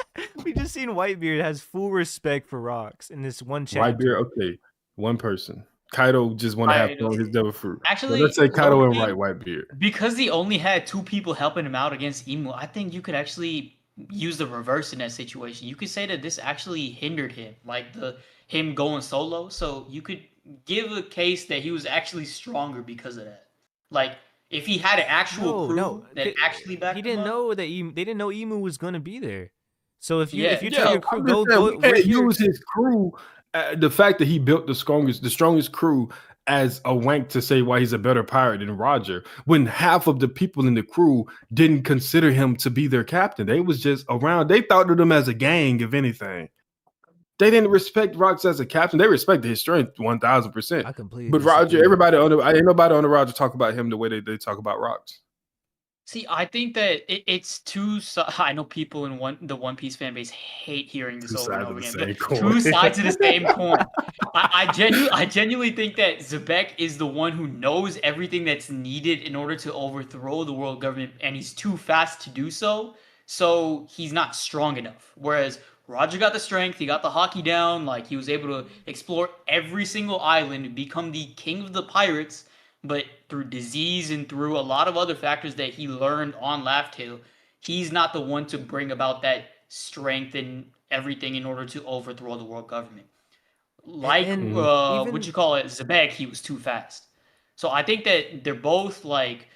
We just seen Whitebeard has full respect for Rocks in this one chapter. Whitebeard, okay, one person. Kaido just want to have fun with his devil fruit. Actually, so let's say Kaido and Whitebeard. Because he only had two people helping him out against Emu, I think you could actually use the reverse in that situation. You could say that this actually hindered him, like him going solo. So you could give a case that he was actually stronger because of that. Like if he had an actual crew that actually backed him up, know that they didn't know Emu was gonna be there. So if you tell your crew we can't use his crew. The fact that he built the strongest crew as a wank to say why he's a better pirate than Roger, when half of the people in the crew didn't consider him to be their captain. They was just around. They thought of them as a gang, if anything. They didn't respect Rocks as a captain. They respected his strength 1,000%. I completely. But Roger, ain't nobody on the Roger talk about him the way they talk about Rocks. See, I think that it's two. I know people in the One Piece fan base hate hearing this over and over again. But two sides of the same coin. I genuinely think that Zebek is the one who knows everything that's needed in order to overthrow the world government, and he's too fast to do so. So he's not strong enough. Whereas Roger got the strength, he got the hockey down. Like he was able to explore every single island and become the king of the pirates. But through disease and through a lot of other factors that he learned on Laugh-Tale, he's not the one to bring about that strength and everything in order to overthrow the world government. Like, Zebek, he was too fast. So I think that they're both like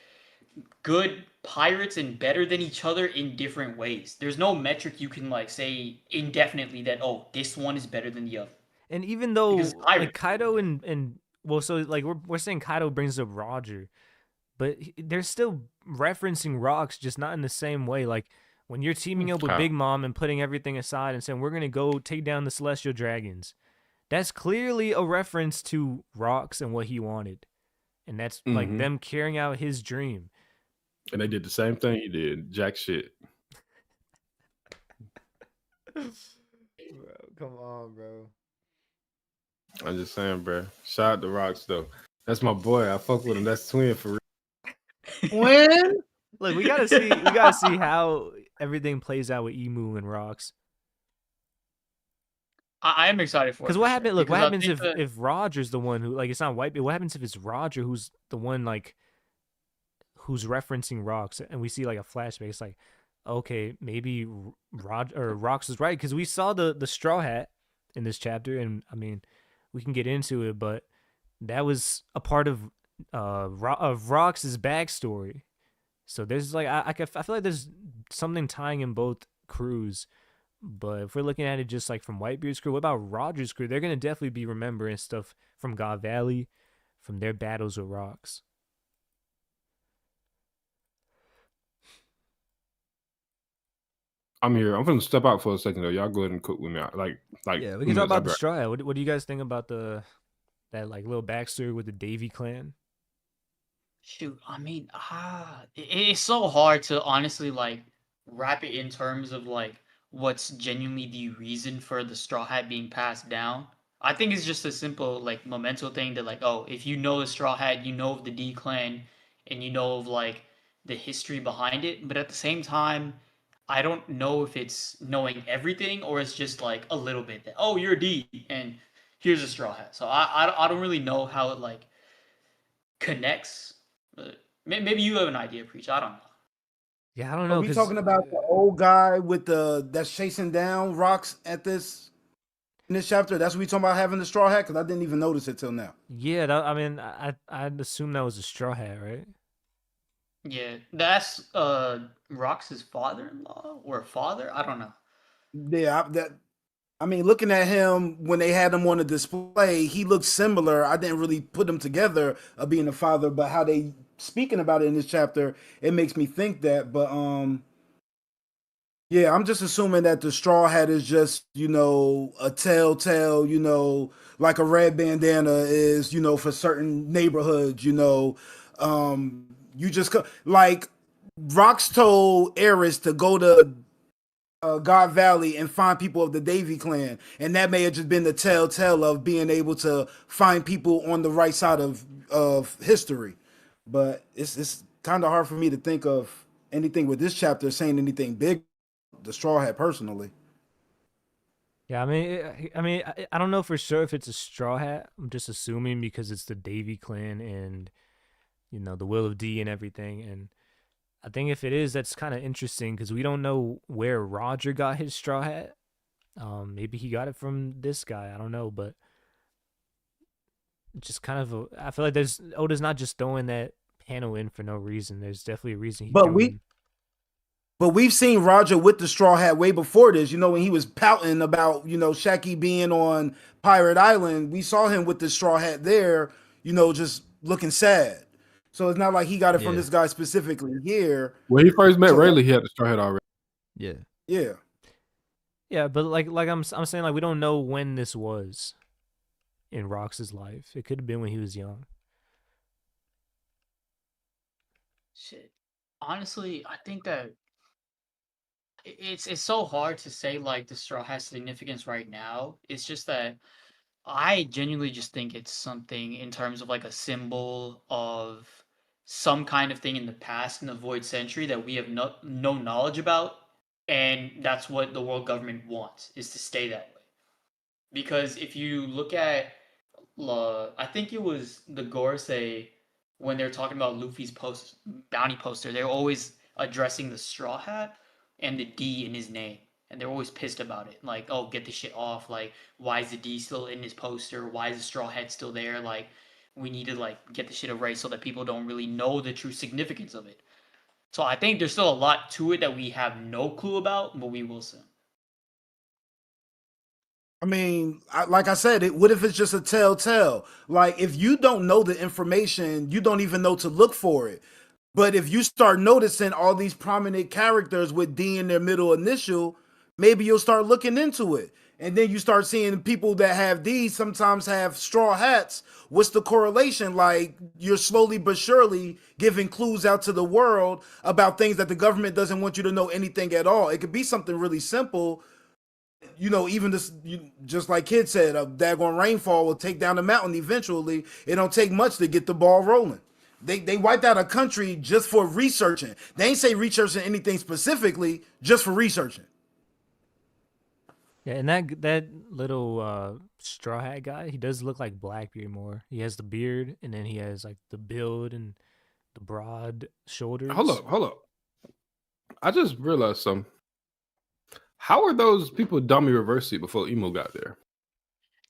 good pirates and better than each other in different ways. There's no metric you can like say indefinitely that oh this one is better than the other And even because though like pirates. Kaido and well, so like we're saying Kaido brings up Roger, but they're still referencing rocks, just not in the same way. Like when you're teaming up with How? Big Mom and putting everything aside and saying we're gonna go take down the Celestial Dragons, that's clearly a reference to rocks and what he wanted, and that's like Mm-hmm. them carrying out his dream. And they did the same thing he did. Jack shit. Bro, come on, bro. I'm just saying, bro. Shout out to Rocks though. That's my boy. I fuck with him. That's twin for real. When Look, we gotta see how everything plays out with Emu and rocks. I am excited for it. Because what happened? Look, what because I happens think that- if Roger's the one who like it's not Whitebeard? What happens if it's Roger who's the one like who's referencing rocks, and we see like a flashback? It's like, okay, maybe Roger or Rocks is right because we saw the straw hat in this chapter, and I mean, we can get into it, but that was a part of Rocks' backstory. So there's like I feel like there's something tying in both crews. But if we're looking at it just like from Whitebeard's crew, what about Roger's crew? They're gonna definitely be remembering stuff from God Valley, from their battles with rocks. I'm here. I'm gonna step out for a second though. Y'all go ahead and cook with me. Like Yeah, we 2 can talk minutes, I'll about be the right- straw hat. What do you guys think about that like little backstory with the Davy clan? shoot, I mean, it's so hard to honestly like wrap it in terms of like what's genuinely the reason for the straw hat being passed down. I think it's just a simple like memento thing that like, oh, if you know the straw hat, you know of the D clan, and you know of like the history behind it. But at the same time, I don't know if it's knowing everything or it's just like a little bit that oh, you're a D and here's a straw hat. So I don't really know how it like connects. Maybe you have an idea, Preach. I don't know. Yeah, I don't are know we because talking about the old guy with the that's chasing down rocks at this in this chapter? That's what we talking about having the straw hat because I didn't even notice it till now. yeah, I mean I'd assume that was a straw hat, right? Yeah, that's Rox's father-in-law or father. I don't know. Yeah, I mean, looking at him when they had him on the display, he looked similar. I didn't really put them together of being a father, but how they speaking about it in this chapter, it makes me think that. But yeah, I'm just assuming that the straw hat is just, a telltale, like a red bandana is, for certain neighborhoods, you just like Rox told Eris to go to God Valley and find people of the Davy clan, and that may have just been the telltale of being able to find people on the right side of history. But it's kind of hard for me to think of anything with this chapter saying anything big. The Straw Hat personally. Yeah, I don't know for sure if it's a straw hat. I'm just assuming because it's the Davy clan and the Will of D and everything. And I think if it is, that's kind of interesting because we don't know where Roger got his straw hat. Maybe he got it from this guy. I don't know, but just kind of I feel like there's Oda's not just throwing that panel in for no reason. There's definitely a reason he But threw it in. But we've seen Roger with the straw hat way before this. When he was pouting about, Shaggy being on Pirate Island, we saw him with the straw hat there, just looking sad. So it's not like he got it from Yeah. this guy specifically here. When he first met So- Rayleigh, he had the straw hat already. Yeah. Yeah. Yeah, but like I'm saying like we don't know when this was in Rox's life. It could have been when he was young. Shit. Honestly, I think that it's so hard to say like the straw has significance right now. It's just that I genuinely just think it's something in terms of like a symbol of some kind of thing in the past in the void century that we have no knowledge about, and that's what the world government wants is to stay that way. Because if you look at I think it was the Gorosei when they're talking about Luffy's bounty poster, they're always addressing the straw hat and the D in his name. And they're always pissed about it. Like, oh, get the shit off. Like, why is the D still in his poster? Why is the straw hat still there? Like, we need to like get the shit erased so that people don't really know the true significance of it. So I think there's still a lot to it that we have no clue about, but we will soon. I mean, like I said, what if it's just a telltale? Like, if you don't know the information, you don't even know to look for it. But if you start noticing all these prominent characters with D in their middle initial, maybe you'll start looking into it. And then you start seeing people that have D sometimes have straw hats. What's the correlation? Like, you're slowly but surely giving clues out to the world about things that the government doesn't want you to know anything at all. It could be something really simple, even this, just like Kid said, a daggone rainfall will take down the mountain eventually. It don't take much to get the ball rolling. They wiped out a country just for researching. They ain't say researching anything specifically, just for researching. Yeah, and that little straw hat guy, he does look like Blackbeard more. He has the beard, and then he has like the build and the broad shoulders. Hold up. I just realized something. How are those people dummy reversing before Emo got there?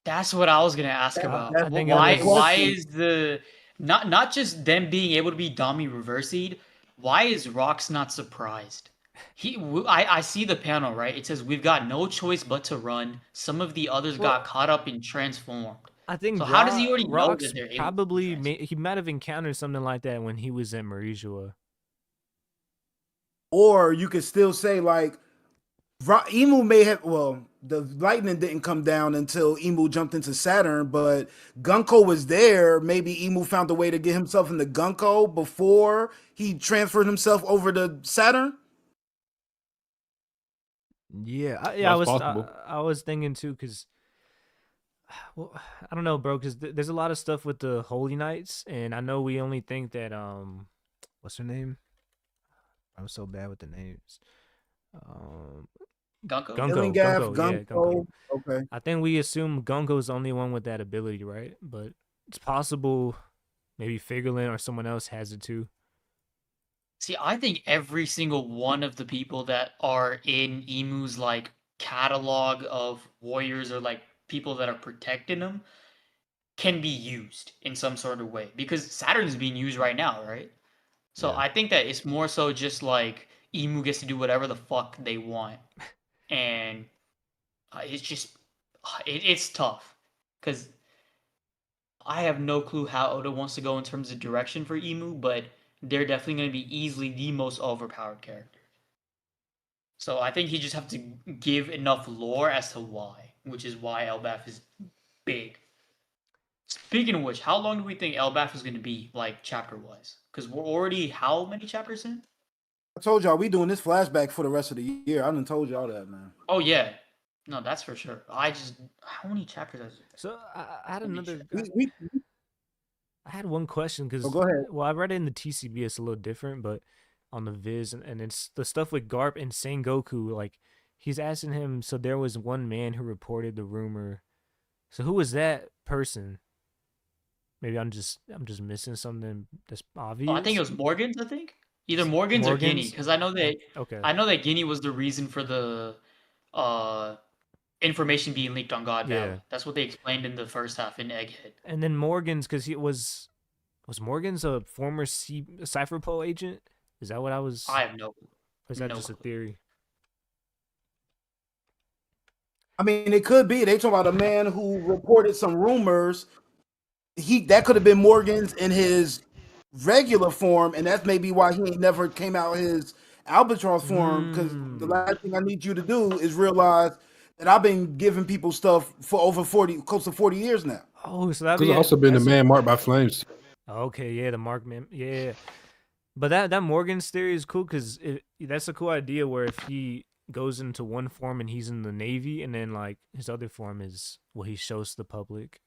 That's what I was gonna ask about. I think Why is the not just them being able to be dummy reversing? Why is Rox not surprised? I see the panel, right? It says we've got no choice but to run. Some of the others got caught up and transformed. I think So how does he already know Rox that they're able probably to he might have encountered something like that when he was at Marisua. Or you could still say, like, Emu may have, the lightning didn't come down until Emu jumped into Saturn, but Gunko was there. Maybe Emu found a way to get himself into Gunko before he transferred himself over to Saturn. Yeah, possible. I was thinking too, because well, I don't know, bro, because there's a lot of stuff with the Holy Knights, and I know we only think that what's her name? I'm so bad with the names. Gunko? Gunko. Okay. I think we assume Gunko's the only one with that ability, right? But it's possible maybe Figurlin or someone else has it too. See, I think every single one of the people that are in Emu's like catalog of warriors or like people that are protecting him can be used in some sort of way because Saturn is being used right now, right? So Yeah. I think that it's more so just like Emu gets to do whatever the fuck they want, and it's just it's tough because I have no clue how Oda wants to go in terms of direction for Emu, but they're definitely going to be easily the most overpowered character. So I think he just have to give enough lore as to why, which is why Elbaf is big. Speaking of which, how long do we think Elbaf is going to be, like, chapter-wise? Because we're already how many chapters in? I told y'all we doing this flashback for the rest of the year. I done told y'all that, man. Oh, yeah. No, that's for sure. How many chapters is it? So I had another. We I had one question because, go ahead. well, I read it in the TCB. It's a little different, but on the Viz, and it's the stuff with Garp and Sengoku. Like, he's asking him. So there was one man who reported the rumor. So who was that person? Maybe I'm just missing something that's obvious. Oh, I think it was Morgan's. I think either Morgan's or Guinea, because I know that Guinea was the reason for the information being leaked on God Valley. That's what they explained in the first half in Egghead. And then Morgan's, because he was Morgan's a former Cypherpole agent? Is that what I was? I have no clue. Or is that just a theory? I mean, it could be. They talking about a man who reported some rumors. That could have been Morgan's in his regular form, and that's maybe why he ain't never came out his albatross form. Because the last thing I need you to do is realize that I've been giving people stuff for over close to 40 years now. Oh, so that could also been the man marked by flames. Okay, yeah, the mark man, yeah. But that Morgan's theory is cool because that's a cool idea. Where if he goes into one form and he's in the Navy, and then like his other form is what he shows to the public.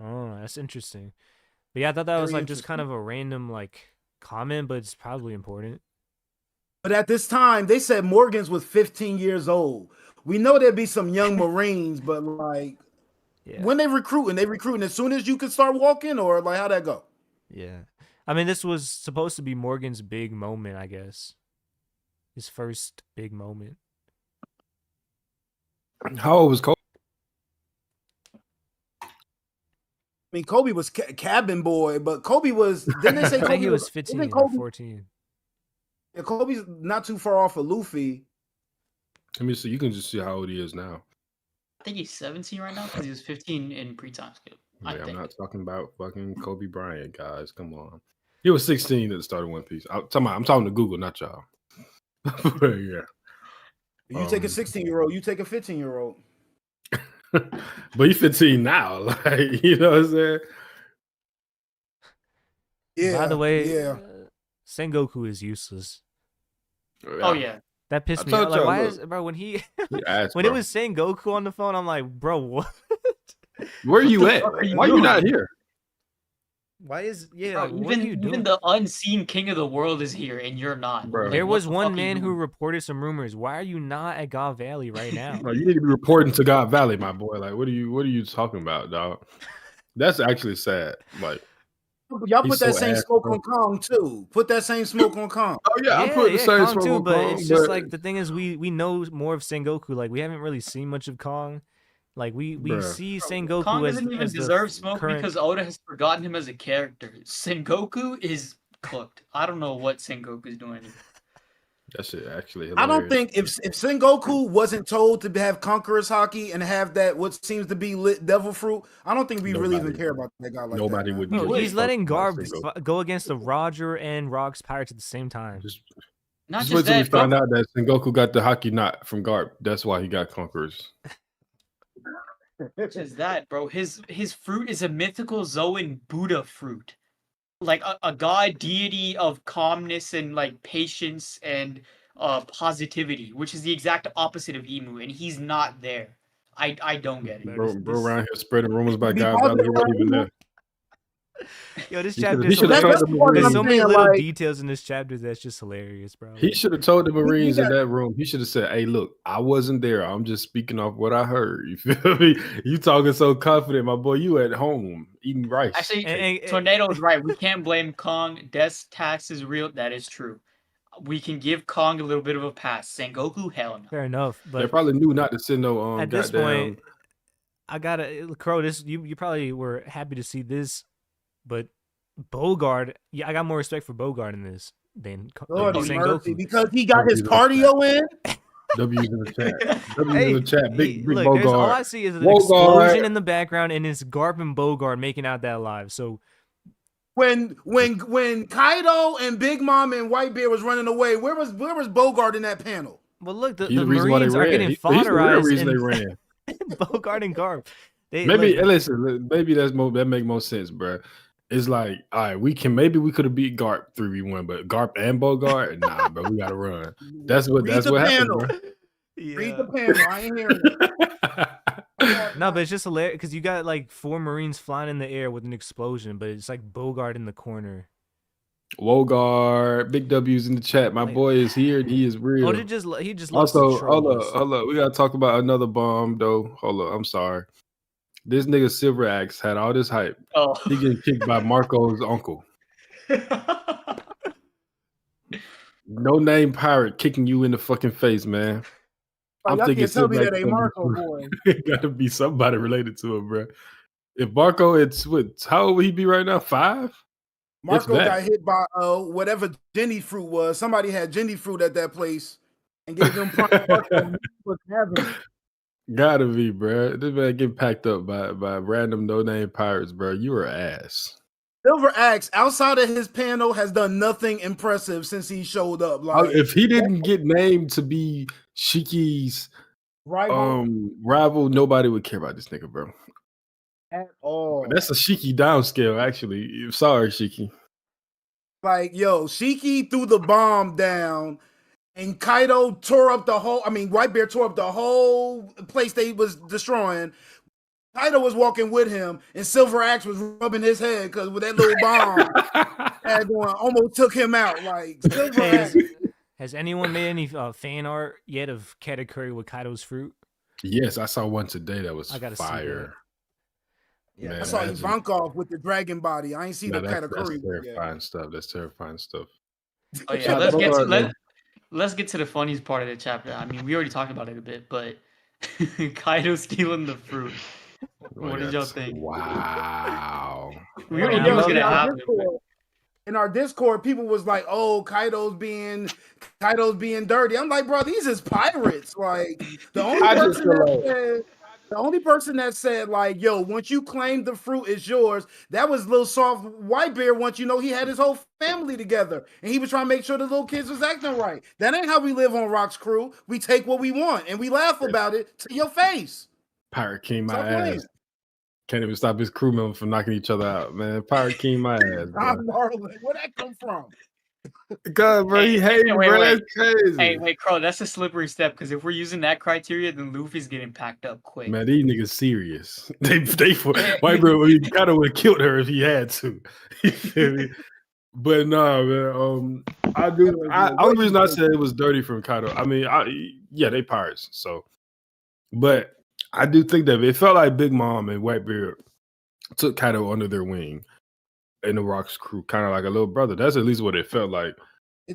Oh, that's interesting. But yeah, I thought that was like just kind of a random like comment, but it's probably important. But at this time, they said Morgan's was 15 years old. We know there'd be some young Marines, but like when they recruiting as soon as you can start walking, or like how'd that go? Yeah. I mean, this was supposed to be Morgan's big moment, I guess. His first big moment. How old was Cole? mean, Kobe was cabin boy, but Kobe was. Didn't they say I Kobe think he was 15 or Kobe, 14. yeah, Kobe's not too far off of Luffy. I mean, so you can just see how old he is now. I think he's 17 right now because he was 15 in pre-time skip. Yeah, I'm not talking about fucking Kobe Bryant, guys. Come on. He was 16 at the start of One Piece. I'm talking to Google, not y'all. But yeah. You take a 16-year-old, you take a 15-year-old. But he's 15 now. Like, you know what I'm saying? Yeah. By the way, yeah. Sengoku is useless. Oh yeah. That pissed me off. Like, why is bro when he asked, when bro. it was Sengoku on the phone, I'm like, bro, what? Where are you at? Why are you not here? Why is Bro, like, what are you doing? even the unseen king of the world is here, and you're not. Bro. Like, There what was the one fuck are you man who doing? reported some rumors. Why are you not at God Valley right now? Bro, you need to be reporting to God Valley, my boy. Like, what are you talking about, dog? That's actually sad. Like, y'all he's put that so same ass, smoke bro. on Kong too. Put that same smoke on Kong. Oh yeah, I put the same Kong smoke too, on but Kong, it's just but- like the thing is we know more of Sengoku. Like we haven't really seen much of Kong. Like we Bruh. see Sengoku Kong as doesn't even as the deserve smoke current. because Oda has forgotten him as a character. Sengoku is cooked. I don't know what Sengoku is doing. That shit actually hilarious. I don't think if Sengoku wasn't told to have Conqueror's Haki and have that what seems to be lit devil fruit, I don't think we really even care about that guy like nobody that. would. Bro, give a he's fuck letting about Garb Sengoku. go against the Roger and Rocks Pirates at the same time. Not Just wait just till we that, find out that Sengoku got the hockey knot from Garp. That's why he got Conquerors. not just that, bro. His fruit is a mythical Zoan Buddha fruit, like a god deity of calmness and like patience and positivity, which is the exact opposite of Emu, and he's not there. I don't get it. Bro, Bro around here spreading rumors about Be God Valley. He wasn't even there. Yo, this He chapter should've- is he should've hilarious. told the There's Marines. so many saying, little like- details in this chapter that's just hilarious, bro. He should have told the Marines got- in that room. He should have said, "Hey, look, I wasn't there. I'm just speaking off what I heard." You feel me? You talking so confident, my boy. You at home eating rice. Actually, Tornado's right. We can't blame Kong. Death tax is real. That is true. We can give Kong a little bit of a pass. Sengoku, hell no. Fair enough, they but probably knew not to send no at this goddamn. point, I gotta Crow. This you probably were happy to see this, but Bogard, yeah, I got more respect for Bogard in this than Lord have mercy, Sengoku. because he got his cardio in. W's in the chat. W's Hey, in the chat. Big look, Bogard. all I see is an Bogard. explosion in the background, and it's Garp and Bogard making out that live. So When Kaido and Big Mom and Whitebeard was running away, where was Bogart in that panel? well, look, the He's the reason why they Marines are ran. getting He's the real fodderized, reason they and ran. Bogard and Garp. Maybe look, listen. Maybe that make more sense, bro. It's like, all right, we could have beat Garp 3v1, but Garp and Bogart, nah, bro, we gotta run. That's what Read the happened, panel. bro. Read the panel. I ain't hearing it. No, but it's just hilarious because you got like 4 Marines flying in the air with an explosion, but it's like Bogart in the corner. Wogard, big W's in the chat. My boy is here. And he is real. Oh, he just lost Also, the trolls. hold up. We gotta talk about another bomb though. Hold up. I'm sorry. This nigga Silver Axe had all this hype. Oh. He getting kicked by Marco's uncle. No name pirate kicking you in the fucking face, man. I'm Y'all thinking can't tell me Silver that Axe ain't gonna Marco, be- boy. It gotta be somebody related to him, bro. If Marco, it's what? How old would he be right now? 5? Marco that. got hit by whatever Jenny fruit was. Somebody had Jenny fruit at that place and gave him prime for heaven. Gotta be, bro. This man getting packed up by random no name pirates, bro. You are ass. Silver Axe, outside of his panel, has done nothing impressive since he showed up. Like If he didn't get named to be Shiki's rival, nobody would care about this nigga, bro. At all. That's a Shiki downscale, actually. Sorry, Shiki. Like, yo, Shiki threw the bomb down, and Kaido tore up the whole. I mean, Whitebeard tore up the whole place they was destroying. Kaido was walking with him, and Silver Axe was rubbing his head because with that little bomb, had going, almost took him out. Like Silver Axe. Has anyone made any fan art yet of Katakuri with Kaido's fruit? Yes, I saw one today that was I gotta see fire. Yeah, Man, I saw that's- Ivankov with the dragon body. I ain't seen the that's Katakuri. terrifying stuff. That's terrifying stuff. Oh yeah, Shout out let's get to the funniest part of the chapter. I mean, we already talked about it a bit, but Kaido stealing the fruit. What did y'all think? Wow. We already Yeah, I knew it was love gonna it. happen. In our Discord, people was like, "Oh, Kaido's being dirty." I'm like, bro, these is pirates. Like the only I just person feel that like said, like, "Yo, once you claim the fruit, it's yours." That was little soft Whitebeard. Once you know, he had his whole family together, and he was trying to make sure the little kids was acting right. That ain't how we live on Rock's Crew. We take what we want and we laugh about it to your face. Pirate King my Stop playing. ass. Can't even stop his crew members from knocking each other out, man. Pirate King my ass, bro. Marlon, where that come from? God, bro, he hated me, wait, bro. wait. That's crazy. Hey, wait, Crow, that's a slippery step because if we're using that criteria, then Luffy's getting packed up quick. Man, these niggas serious. White bro, he kind of would have killed her if he had to. You feel me? But nah, man. Only reason I said it was dirty from Kaido. I mean, yeah, they pirates. So, but I do think that it felt like Big Mom and Whitebeard took Kaido under their wing in the Rock's crew, kind of like a little brother. That's at least what it felt like,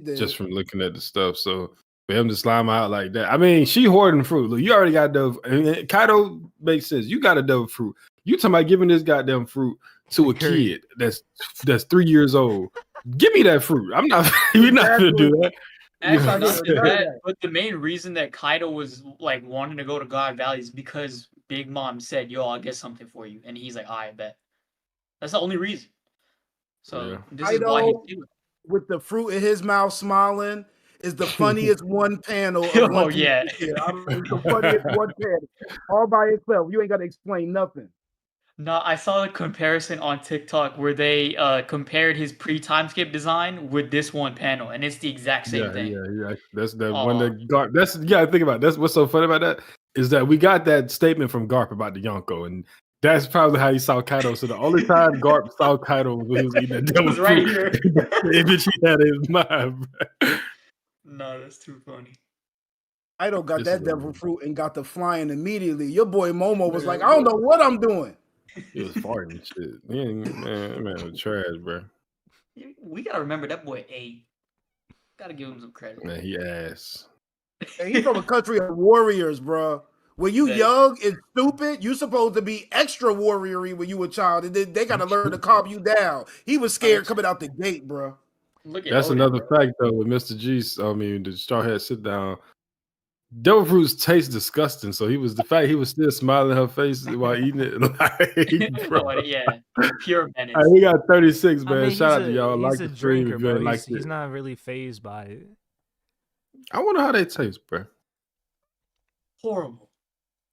just from looking at the stuff. So for him to slime out like that, I mean, she hoarding fruit. Look, you already got devil. And Kaido makes sense. You got a devil fruit. You talking about giving this goddamn fruit to a kid that's 3 years old? Give me that fruit. I'm not. We're not gonna do that. Actually, You know not what I'm just saying? that, but the main reason that Kaido was like wanting to go to God Valley is because Big Mom said, "Yo, I'll get something for you," and he's like, "I bet." That's the only reason. So Yeah. this is why he's Kaido, doing it. with the fruit in his mouth, smiling, is the funniest one panel of Oh, One Piece yeah. this year. It's the funniest one panel, all by itself. You ain't got to explain nothing. No, I saw a comparison on TikTok where they compared his pre-time skip design with this one panel, and it's the exact same thing. Yeah. That's the one that Garp. That's think about it. That's what's so funny about that is that we got that statement from Garp about the Yonko, and that's probably how he saw Kaido. So the only time Garp saw Kaido was when he was eating that devil was right fruit. here. The image he had in his mind. Bro. No, that's too funny. Kaido got This that is devil fruit and got the flying immediately. Your boy Momo was Man, like, I don't know what I'm doing. He was farting and shit. Man, was trash, bro. We gotta remember that boy ate. Gotta give him some credit. Man, he ass. And he's from a country of warriors, bro. When you young and stupid, you supposed to be extra warrior-y when you a child, and then they gotta learn to calm you down. He was scared coming out the gate, bro. That's another fact though with Mr. G. I mean, the Straw Hat sit down. Devil fruits taste disgusting, so he was still smiling in her face while eating it. Like, bro. Yeah, pure menace. All right, we got 36, man. I mean, Shout out to y'all. He's Like a the stream drinker, if you bro. ain't liked He's it. not really phased by it. I wonder how they taste, bro. Horrible.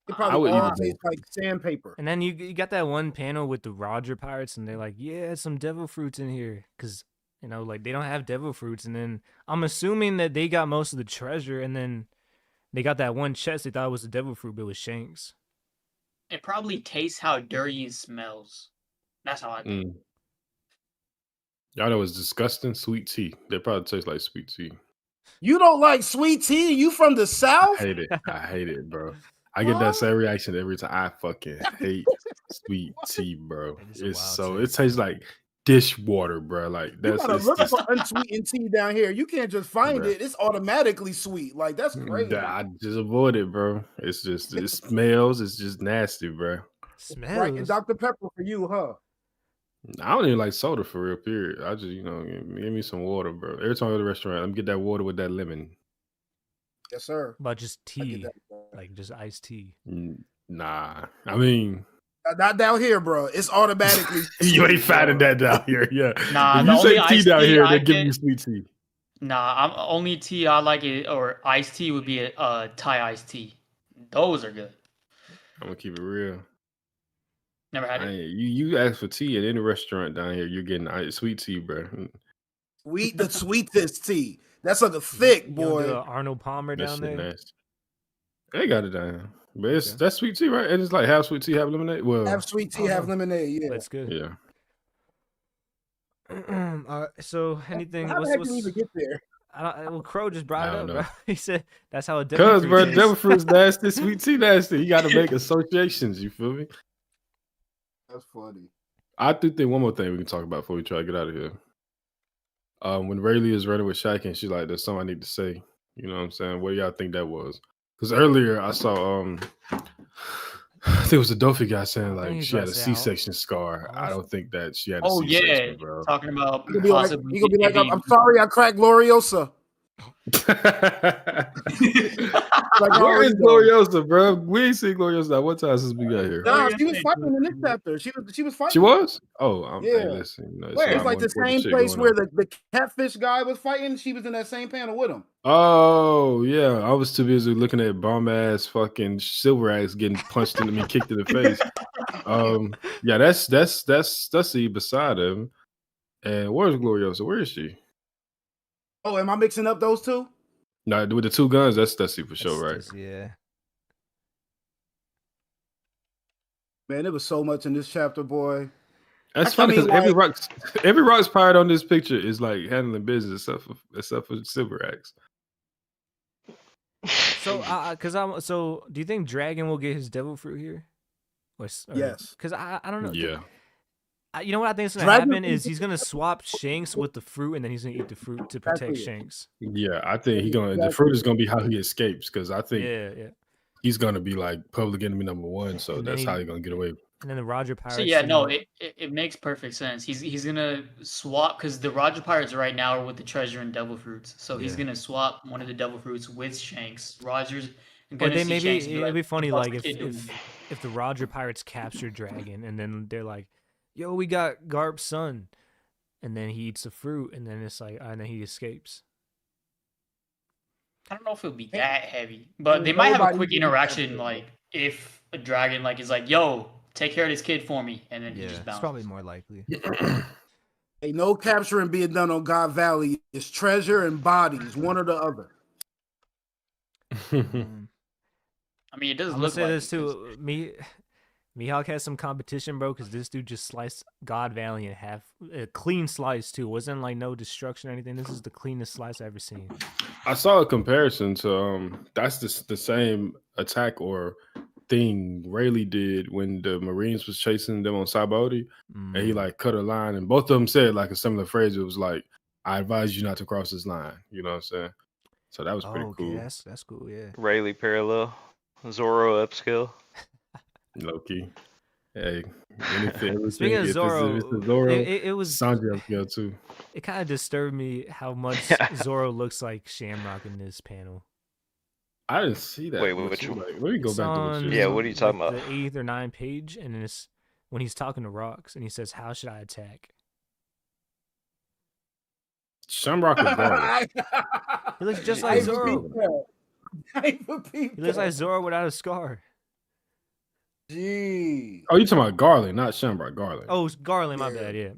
It I probably would all eat it. tastes like sandpaper. And then you got that one panel with the Roger pirates, and they're like, "Yeah, some devil fruits in here," because like they don't have devil fruits. And then I'm assuming that they got most of the treasure, and then they got that one chest they thought was a devil fruit, but it was Shanks. It probably tastes how dirty it smells. That's how I think. Y'all know it's disgusting. Sweet tea. They probably taste like sweet tea. You don't like sweet tea? You from the South? I hate it, bro. I get that same reaction every time. I fucking hate sweet tea, bro. It tastes like dishwater, bro. Like You that's gotta look for unsweetened tea down here. You can't just find it. It's automatically sweet. Like that's crazy. I just avoid it, bro. It smells. It's just nasty, bro. Smells. Right, and Dr. Pepper for you, huh? I don't even like soda for real, period. I just, give me some water, bro. Every time I go to the restaurant, I'm get that water with that lemon. Yes, sir. But just tea, like just iced tea. Nah, I mean, not down here, bro. It's automatically. You ain't finding that down here, yeah. Nah, if the you only say tea iced down tea here, I they give get- you sweet tea. Nah, only tea I like it, or iced tea would be a Thai iced tea. Those are good. I'm gonna keep it real. Never had it. You ask for tea at any restaurant down here, you're getting sweet tea, bro. The sweetest tea. That's like a thick boy. The Arnold Palmer That down shit there. nasty. They got it down here. But that's sweet tea, right? And it's like half sweet tea, half lemonade. Well, Have sweet tea, have lemonade. Yeah, that's good. Yeah. So anything? How the heck did we even get there? Crow just brought it up, bro. He said that's how a Cause bro, devil fruit's nasty, sweet tea nasty. You got to make associations. You feel me? That's funny. I do think one more thing we can talk about before we try to get out of here. When Rayleigh is running with Shaq and she's like, "There's something I need to say." You know what I'm saying? What do y'all think that was? Because earlier I saw I think it was the Dofi guy saying I think like he's she about had to a say C-section scar. I also. don't think that she had a Oh C-section, yeah, bro. talking about He gonna be like, possibly he gonna be like, giving. I'm sorry, I cracked Gloriosa. Like I Where already is know. Gloriosa, bro? We ain't seen Gloriosa that one time since we got here. Nah, Gloriosa she was ain't fighting in this good. chapter. She was fighting. She was? Oh, hey, Yeah. listen, you know, it's a Where? It's lot like more the important same shit place going where on. the catfish guy was fighting. She was in that same panel with him. Oh, yeah. I was too busy looking at bomb ass fucking silver axe getting punched into me, kicked in the face. Yeah, that's the beside him. And where's Gloriosa? Where is she? Oh, am I mixing up those two? No, with the two guns, that's Stussy for sure, right? Yeah. Man, there was so much in this chapter, boy. That's I funny mean, because every like, rock's pirate on this picture is like handling business except for silver axe. So, so do you think Dragon will get his devil fruit here? Or yes. because I don't know. Yeah. You know what I think is gonna Dragon happen fruit- is he's gonna swap Shanks with the fruit, and then he's gonna eat the fruit to Exactly protect it. Shanks. Yeah, I think the Exactly. fruit is gonna be how he escapes because I think Yeah. he's gonna be like public enemy number one, so And then that's how he's gonna get away. And then the Roger So Pirates. yeah, no, it makes perfect sense. He's gonna swap because the Roger Pirates right now are with the treasure and devil fruits. So he's Yeah. gonna swap one of the devil fruits with Shanks. Roger's Or gonna they see Shanks and be it'd like, be "What the funny fuck's like the kid doing?" if the Roger Pirates capture Dragon, and then they're like, "Yo, we got Garp's son," and then he eats the fruit, and then it's like, and then he escapes. I don't know if it'll be that heavy, but they might have a quick interaction. Like if a dragon like is like, "Yo, take care of this kid for me," and then he just It's bounces. probably more likely. Ain't no capturing being done on God Valley. It's treasure and bodies, one or the other. I mean, it does I'm gonna look say like this too. Mihawk has some competition, bro, because this dude just sliced God Valley in half. A clean slice, too. Wasn't like no destruction or anything. This is the cleanest slice I've ever seen. I saw a comparison to that's the same attack or thing Rayleigh did when the Marines was chasing them on Sabaody, and he like cut a line, and both of them said like a similar phrase. It was like, "I advise you not to cross this line." You know what I'm saying? So that was pretty cool. That's cool. Yeah. Rayleigh parallel, Zoro upskill. Low key. Hey, anything. Speaking of Zoro, if it's Zoro, it was Sanji upskill too. It kind of disturbed me how much Zoro looks like Shamrock in this panel. I didn't see that. Wait, Let which me go back to what you. Yeah, what are you talking about? The 8th or 9th page, and then it's when he's talking to Rocks, and he says, "How should I attack?" Shamrock is Zoro. He looks just like Zoro. He looks like Zoro without a scar. Gee. Oh, you talking about Garland, not Shamrock. Garland. Oh, Garland. My bad. Yeah,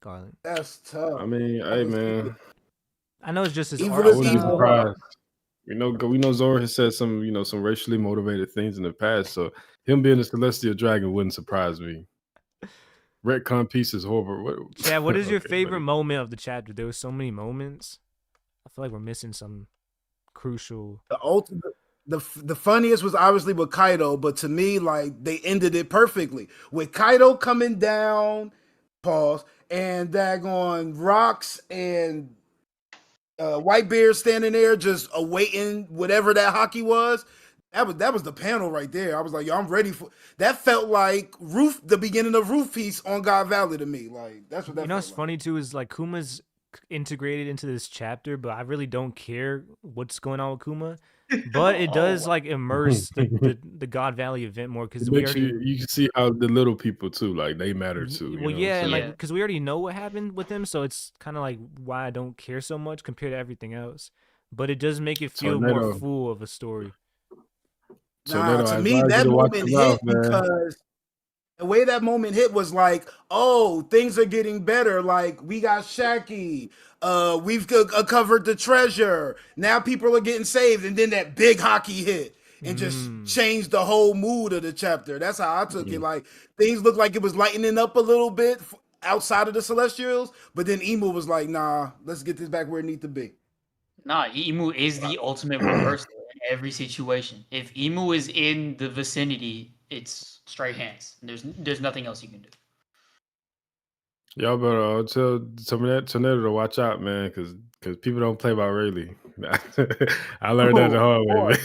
Garland. That's tough. I mean, hey man. I know it's just his Evil art is I wouldn't be evil. surprised. We know Zoro has said some some racially motivated things in the past, so him being a celestial dragon wouldn't surprise me. Retcon piece is horrible. Chad, what is your favorite moment of the chapter? There were so many moments. I feel like we're missing some crucial. The ultimate, the funniest was obviously with Kaido, but to me, like they ended it perfectly with Kaido coming down, pause, and daggone Rocks and Whitebeard standing there just awaiting whatever that hockey was. That was the panel right there. I was like, yo, I'm ready for that. Felt like the beginning of Roof Piece on God Valley to me. Like that's what that. You know what's funny too is like Kuma's integrated into this chapter, but I really don't care what's going on with Kuma. But it does like immerse the God Valley event more because we already you can see how the little people too, like they matter too. Well, yeah, and Yeah. like because we already know what happened with them, so it's kind of like why I don't care so much compared to everything else. But it does make it feel more full of a story. Nah, to me that moment hit because the way that moment hit was like, oh, things are getting better. Like we got Shaki, we've covered the treasure. Now people are getting saved, and then that big hockey hit and just changed the whole mood of the chapter. That's how I took it. Like things looked like it was lightening up a little bit outside of the Celestials, but then Emu was like, nah, let's get this back where it needs to be. Nah, Emu is the ultimate reversal in every situation. If Emu is in the vicinity, it's straight hands. There's nothing else you can do. Y'all better tell Tornado to watch out, man, because people don't play by Rayleigh. I learned that the hard way,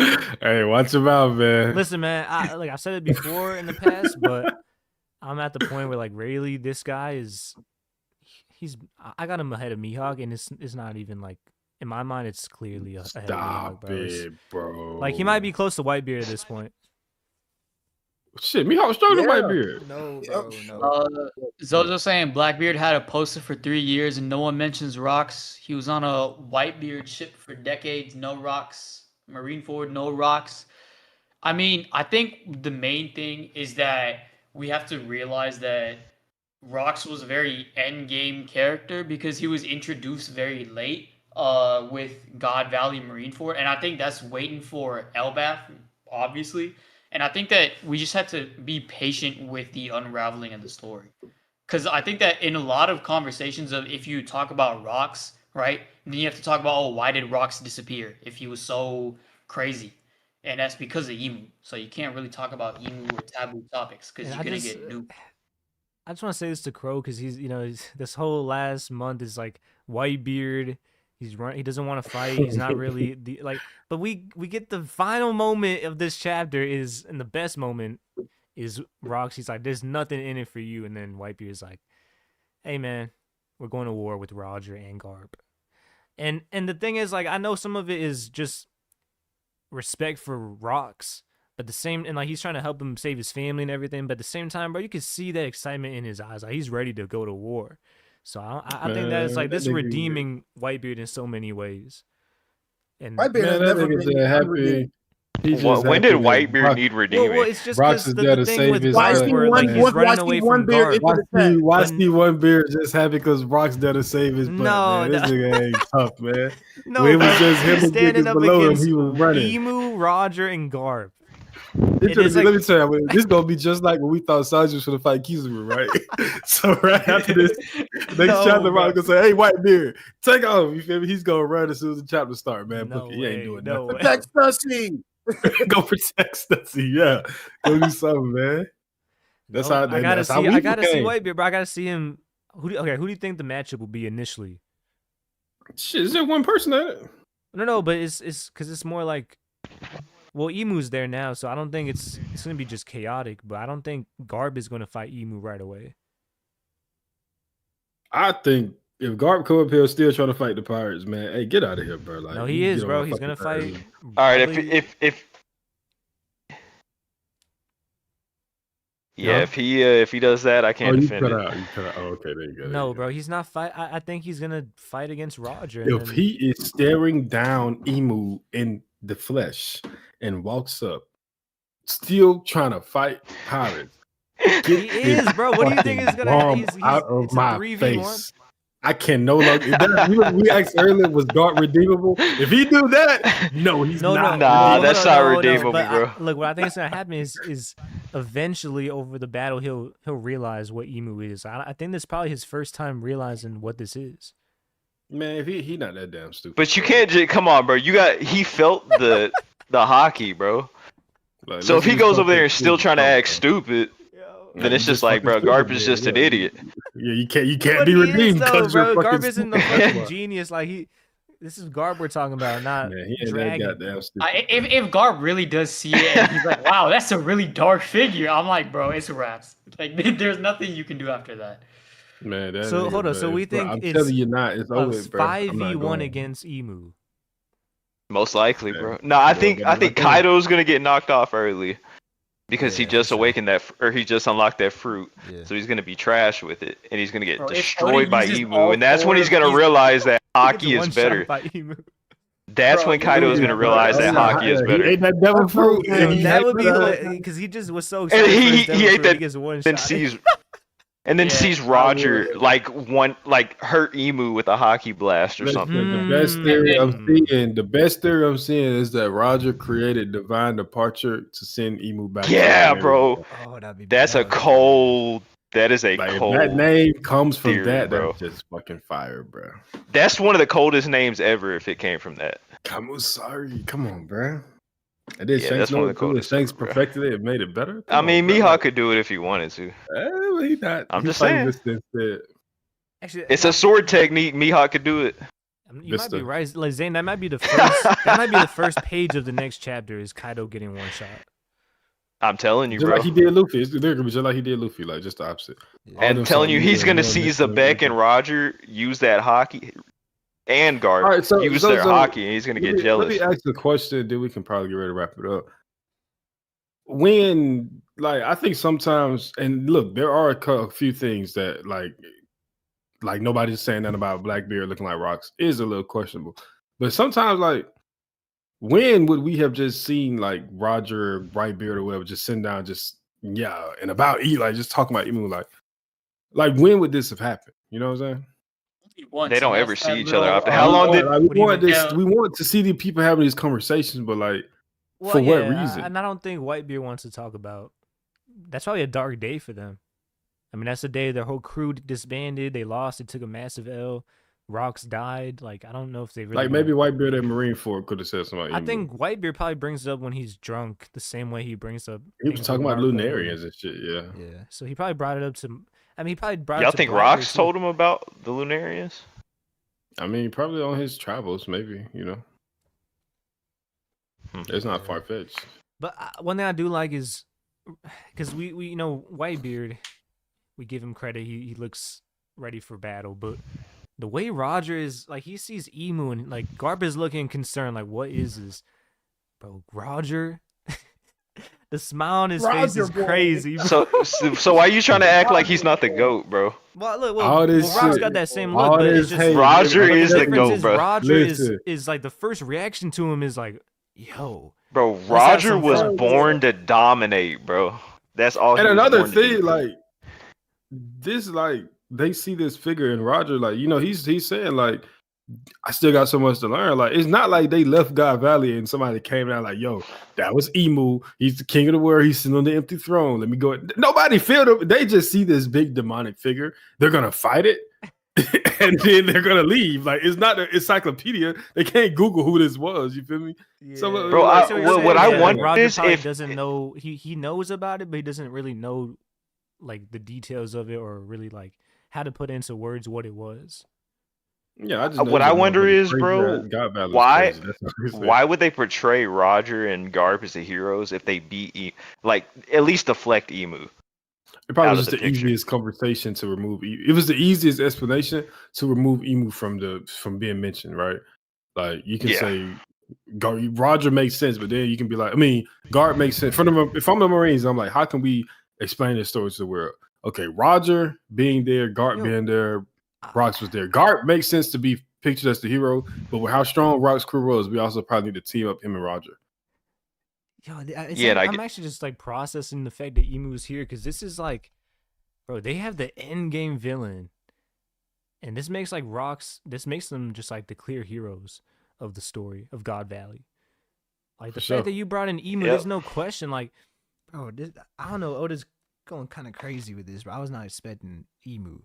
man. Hey, watch him out, man. Listen, man. I've said it before in the past, but I'm at the point where like really this guy is. I got him ahead of Mihawk, and it's not even like in my mind. It's clearly ahead of Mihawk, Stop bro. it, bro. Like he might be close to Whitebeard at this point. Shit, Mihawk stronger than Yeah. Whitebeard. No, bro, no. Zozo saying Blackbeard had a poster for 3 years and no one mentions rocks. He was on a Whitebeard ship for decades. No rocks. Marineford, no rocks. I mean, I think the main thing is that we have to realize that Rox was a very end game character because he was introduced very late with God Valley Marineford, and I think that's waiting for Elbaf, obviously. And I think that we just have to be patient with the unraveling of the story. Because I think that in a lot of conversations of if you talk about Rox, right, then you have to talk about, oh, why did Rox disappear if he was so crazy? And that's because of Emu. So you can't really talk about Emu or taboo topics because And you're going to get nuked. I just want to say this to Krow because he's this whole last month is like Whitebeard. He doesn't want to fight. He's not really but we get the final moment of this chapter and the best moment is Roxy's like, there's nothing in it for you, and then Whitebeard is like, hey man, we're going to war with Roger and Garb. And the thing is, like, I know some of it is just respect for Rox, but he's trying to help him save his family and everything, but at the same time, bro, you can see that excitement in his eyes. Like, he's ready to go to war. So I think that it's like this redeeming Whitebeard in so many ways. And Whitebeard has never been happy. When did Whitebeard need redeeming? well, it's just Rox is there to thing save with his Garb son. where like he's running away from Garb. Why see one beard just happy because Rock's there to save his butt, man. This nigga ain't tough, man. No, when it was bro, just him he's and standing niggas up below him, against he was running. Emu, Roger, and Garb. Let me tell you, this gonna be just like when we thought Sanji was gonna fight Kizaru, right? So right after this, next chapter, Rock gonna say, "Hey, Whitebeard, take off." You feel me? He's gonna run as soon as the chapter start, man. No Bookie, he ain't doing no nothing. Protect Stussy. Go protect Stussy, yeah. Go do something, man. That's how I gotta see Whitebeard, bro. I gotta see him. Who do you think the matchup will be initially? Shit, is there one person at it? No, but it's because it's more like, well, Emu's there now, so I don't think it's gonna be just chaotic. But I don't think Garb is gonna fight Emu right away. I think if Garb come up here still trying to fight the pirates, man, hey, get out of here, bro. Like, No, he is, bro. He's gonna fight. All right, if he does that, I can't defend it. You cut out. Oh, okay, there you go. No, bro, he's not fight. I think he's gonna fight against Roger. If he is staring down Emu in the flesh and walks up, still trying to fight pirates, he is, bro. What do you think is gonna happen? He's out of it's my a 3v1. face. I can no longer. We asked earlier, was Garb redeemable? If he do that, no, he's not. Nah, that's not redeemable, bro. Look, what I think is gonna happen is eventually over the battle he'll realize what Emu is. I think this is probably his first time realizing what this is. Man, if he not that damn stupid. But you can't just come on, bro. He felt the hockey, bro. Like, so if he goes over there and still trying to act stupid, then it's just like, bro, Garb is just an idiot. Yeah, you can't be redeemed, though, bro. Garb fucking isn't the fucking genius. Like this is Garb we're talking about, not Dragon. If Garb really does see it and he's like, wow, that's a really dark figure, I'm like, bro, it's wraps. Like, there's nothing you can do after that. Man, so hold on. So we think I'm it's telling you not. It's over, bro. 5v1 against Emu. Most likely, bro. No, I think Kaido's gonna get knocked off early. Because he just awakened he just unlocked that fruit. Yeah. So he's going to be trash with it. And he's going to get destroyed by Emu. And that's when he's going to realize that Haki is better. That's when Kaido is going to realize that Haki is better. He ate that devil fruit. That would be because he just was so excited. And he ate that. And then sees Roger hurt Emu with a hockey blast or something. The best theory I'm seeing is that Roger created divine departure to send Emu back. Yeah, bro. Oh, that's a cold. That is a cold. That name comes from theory, that. Bro. That's just fucking fire, bro. That's one of the coldest names ever. If it came from that. Kamusari, come on, bro. And then that's one of the coolest. Shanks perfected it and made it better. I mean, Mihawk could do it if he wanted to. He not. I'm just saying. Actually, it's a sword technique. Mihawk could do it. You might be Vista. right. Like Zane, that might be the first page of the next chapter is Kaido getting one shot. I'm telling you, Just bro. like he did Luffy. They're gonna be just like he did Luffy, like just the opposite. Yeah. All them And telling you, something he's good, gonna one see mixed with Zebek everything. and Roger use that hockey, and Garp All right, so use their hockey, and he's gonna get Let jealous. me ask the question, then we can probably get ready to wrap it up. When, like, I think sometimes, and look, there are a few things that, like nobody's saying that about Blackbeard looking like rocks is a little questionable. But sometimes, like, when would we have just seen like Roger, Brightbeard, or whatever, just sitting down, just and about like just talking about Emu, like when would this have happened? You know what I'm saying? Once, They don't and ever that's see that each other little, after. How long did? Like, we what do you want mean? this? Yeah. We want to see the people having these conversations, but like, Well, for what yeah, reason? and I don't think Whitebeard wants to talk about. That's probably a dark day for them. I mean, that's the day their whole crew disbanded. They lost. They took a massive L. Rocks died. Like, I don't know if they really Like maybe Whitebeard and Marineford could have said something. I Emu. think Whitebeard probably brings it up when he's drunk, the same way he brings up. He was talking about Lunarians and shit. Yeah. Yeah, so he probably brought it up to. I mean, he probably brought. Y'all it to think Blackbeard, Rocks too. told him about the Lunarians? I mean, probably on his travels, maybe. You know, it's not far fetched. But one thing I do like is because we Whitebeard, we give him credit. He looks ready for battle, but the way Roger is, like, he sees Emu and like Garp is looking concerned, like, what is this, bro? Roger, the smile on his face is Roger boy. crazy. So why are you trying to act like he's not the GOAT, bro? Well, look, All this Rock's shit, got that same all look, but this it's just hate, Roger nigga, is the difference GOAT, is bro. Roger Listen. is like the first reaction to him is like, yo. Bro, have Roger some was fun. born to dominate, bro. That's all. And he was another born to do. thing, like this, like they see this figure in Roger, like he's saying like, I still got so much to learn. Like it's not like they left God Valley and somebody came out like, yo, that was Emu. He's the king of the world. He's sitting on the empty throne. Let me go. Nobody feel it. They just see this big demonic figure. They're gonna fight it. And then they're gonna leave. Like it's not an encyclopedia. They can't Google who this was. You feel me? So, Bro, like, what I like, wonder Roger is probably if doesn't know, he knows about it, but he doesn't really know like the details of it or really like how to put into words what it was. yeah, I just know what he's I a wonder motherfucker. is, Crazy bro, ass God Valley is why crazy. That's what I'm saying. why would they portray Roger and Garp as the heroes if they beat like at least deflect Emu? It probably out was of just the the picture? easiest conversation to remove. It was the easiest explanation to remove Emu from being mentioned, right? Like you can Yeah. say Roger makes sense, but then you can be like, I mean, Garp makes sense. If I'm the Marines, I'm like, how can we explain this story to the world? Okay, Roger being there, Garp being there, Rocks was there. Garp makes sense to be pictured as the hero, but with how strong Rock's crew was, we also probably need to team up him and Roger. Yo, I'm actually just like processing the fact that Emu's here because this is like, bro, they have the end game villain, and this makes like Rocks. This makes them just like the clear heroes of the story of God Valley. Like the fact that you brought in Emu, there's no question. Like, bro, I don't know. Oda's going kind of crazy with this, but I was not expecting Emu.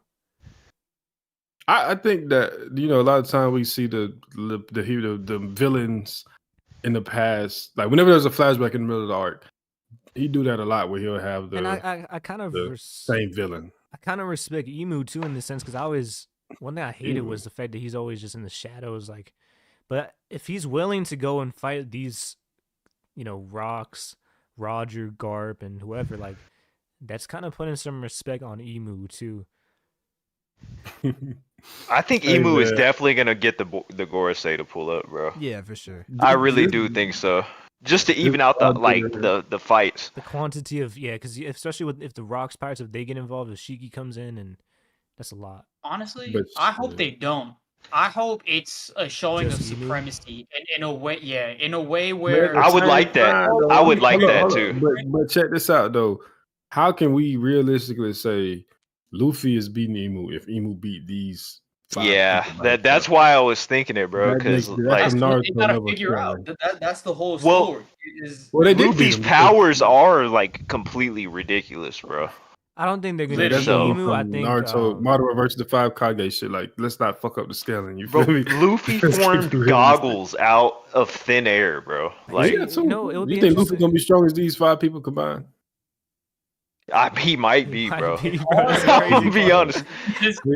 I think that a lot of time we see the villains in the past, like whenever there's a flashback in the middle of the arc, he do that a lot where he'll have and I kind of same villain. I kind of respect Emu too in the sense because one thing I hated was the fact that he's always just in the shadows. Like, but if he's willing to go and fight these, Rocks, Roger, Garp, and whoever, like, that's kind of putting some respect on Emu too. I think Emu is definitely gonna get the Gorosei to pull up, bro. Yeah, for sure. I really do think so. Just to even out the fights. The quantity of because especially if the Rocks pirates, if they get involved, if Shiki comes in, and that's a lot. Honestly, I hope they don't. I hope it's a showing Just of Emu? supremacy in a way. Yeah, in a way where I would like that. I would like that too. But check this out though. How can we realistically say Luffy is beating Emu if Emu beat these? That's why I was thinking it, bro. Because like they gotta figure out that's the whole story. Luffy's powers are like completely ridiculous, bro. I don't think they're gonna beat So- Emu. I think Naruto, Madara versus the 5 Kage shit. Like, let's not fuck up the scaling. You feel Bro, me? Luffy Let's keep formed it realistic. goggles out of thin air, bro. Like Yeah, too. it would be You think Luffy interesting. gonna be strong as these 5 people combined? he might be, bro. That's I'm crazy gonna be part. honest.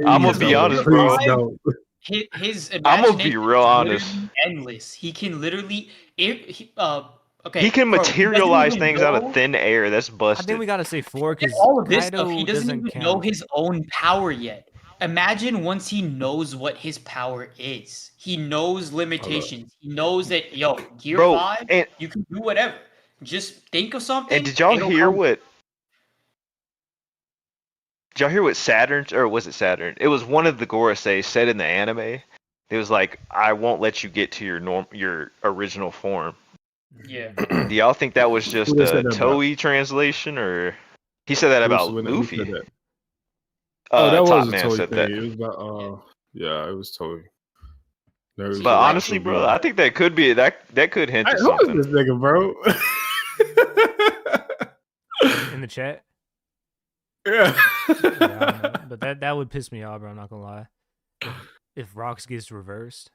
I'm gonna be honest, bro. Please don't. his I'm gonna be imagination real is honest. literally endless. He can literally okay. He can Crow, he doesn't materialize even things out of know thin air. That's I think we busted. gotta say 4 forget because all of this stuff. He Kaido doesn't doesn't even know count. his own power yet. Imagine once he knows what his power is. He knows limitations. He knows that gear Bro, 5, and you can do whatever. Just think of something did y'all and it'll hear come. what Saturn, or was it Saturn? It was one of the Gorosei said in the anime. It was like, I won't let you get to your original form. Yeah. Do y'all think that was just Who they a said that about? Toei translation, or he said that about Who said Luffy? that? Oh, that Top was a Man Toei said thing. that. It was about yeah, it was Toei. But honestly, bro, I think that could be that could hint to Who something. is this nigga, bro? In the chat. Yeah. Yeah, I don't know. But that would piss me off, bro. I'm not gonna lie. If Rocks gets reversed,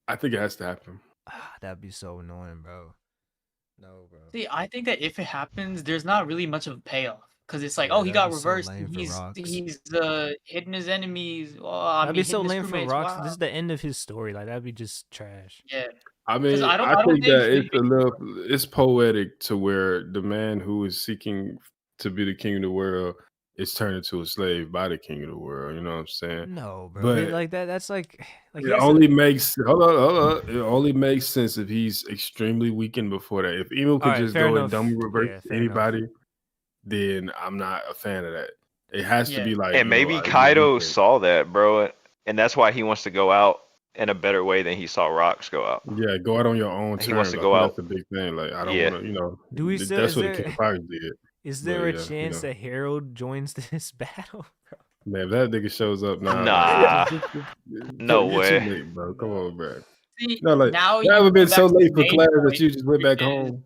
I think it has to happen. that'd be so annoying, bro. No, bro. See, I think that if it happens, there's not really much of a payoff. Because it's like, Yeah, he that'd got be so reversed. lame for He's Rocks. hidden his enemies. I That'd mean, be so hidden his lame for crewmates. Rocks. Wow. This is the end of his story. Like that'd be just trash. Yeah. I 'Cause mean, I don't think think that they- it's a little, it's poetic to where the man who is seeking to be the king of the world is turned into a slave by the king of the world. You know what I'm saying? No, bro. But Like that's like it he has only makes hold on. It only makes sense if he's extremely weakened before that. If Emo could Alright, just fair go and enough. dumb reverse Yeah, fair enough. anybody, then I'm not a fan of that. It has to be like, And maybe Kaido saw that, bro, and that's why he wants to go out in a better way than he saw Rocks go out. Yeah, go out on your own terms. He wants to I go think out. That's the big thing. Like, I don't Yeah. want to, Do we still? that's Is what there, the King of Fighters did. is there a But, yeah, chance that Harold joins this battle, bro? Man, if that nigga shows up, Nah. No you're way. too late, bro. Come on, bro. See, No, like, now you ever been come so back to the late for main class that point, you just went back which is- home?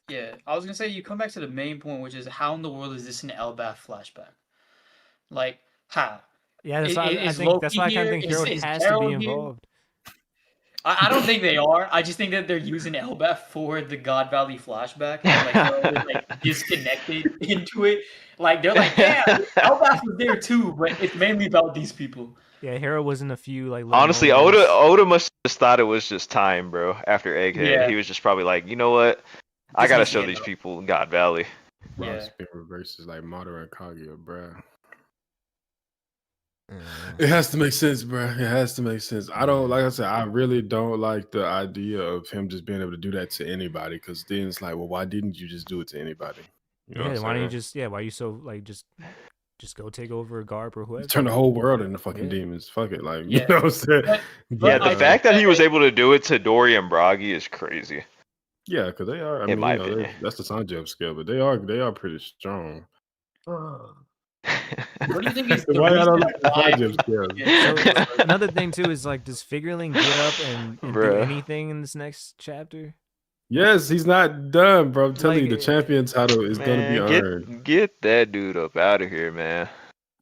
Yeah, I was gonna say you come back to the main point, which is how in the world is this an Elbaf flashback? Like, how? Yeah, that's why I Is think that's Loki why I kind of here? think Harold Is has to Carol be here? involved. I don't think they are. I just think that they're using Elbaf for the God Valley flashback. And like, Harold is like disconnected into it. Like they're like, yeah, Elbaf was there too, but it's mainly about these people. Yeah, Harold was in a few like. little Honestly, moments. Oda must have just thought it was just time, bro. After Egghead, Yeah. he was just probably like, you know what? I Just gotta needs to show get these out. people God Valley. Yeah. Rock's being reversed is like Madara and Kaguya, bro. Mm. It has to make sense, bro. It has to make sense. I don't, like I said, I really don't like the idea of him just being able to do that to anybody. Because then it's like, well, why didn't you just do it to anybody? You know Yeah, what I'm why don't you saying? just why are you so like just go take over Garp or whoever? Turn the whole world into fucking Yeah. demons. Fuck it, like Yeah. you know what I'm saying? But Yeah, I the fact that he was able to do it to Dory and Bragi is crazy. Yeah, because they are. I In mean, my you know, opinion. that's the Sanjay scale, but they are pretty strong. What do you think is the Why I don't reason like the why? Sanjay scale? Yeah. So another thing too is like, does Figureling get up and do Bruh. anything in this next chapter? Yes, he's not done, bro. I'm telling you, Like, the champion title is gonna be Man, earned. get that dude up out of here, man.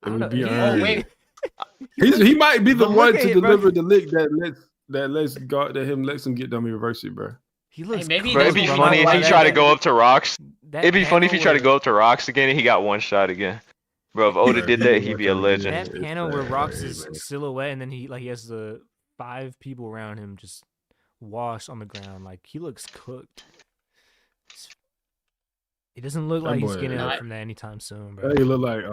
It would be he- earned. Oh, wait. He might be the But one look to at it, bro. deliver the lick that lets him get dummy reversal, bro. He looks. maybe Bro, it'd that's be what funny we if don't he like. tried to go up to Rocks. That It'd be funny if he panel tried to where- go up to Rocks again and he got one shot again. Bro, if Oda Bruh, did he that, was he'd not be a trying to do legend. that. That It's panel where bad, Rocks bro. is silhouette and then he has the 5 people around him just washed on the ground. Like he looks cooked. It doesn't look That like he's boy getting is- up from that anytime soon, bro. He look like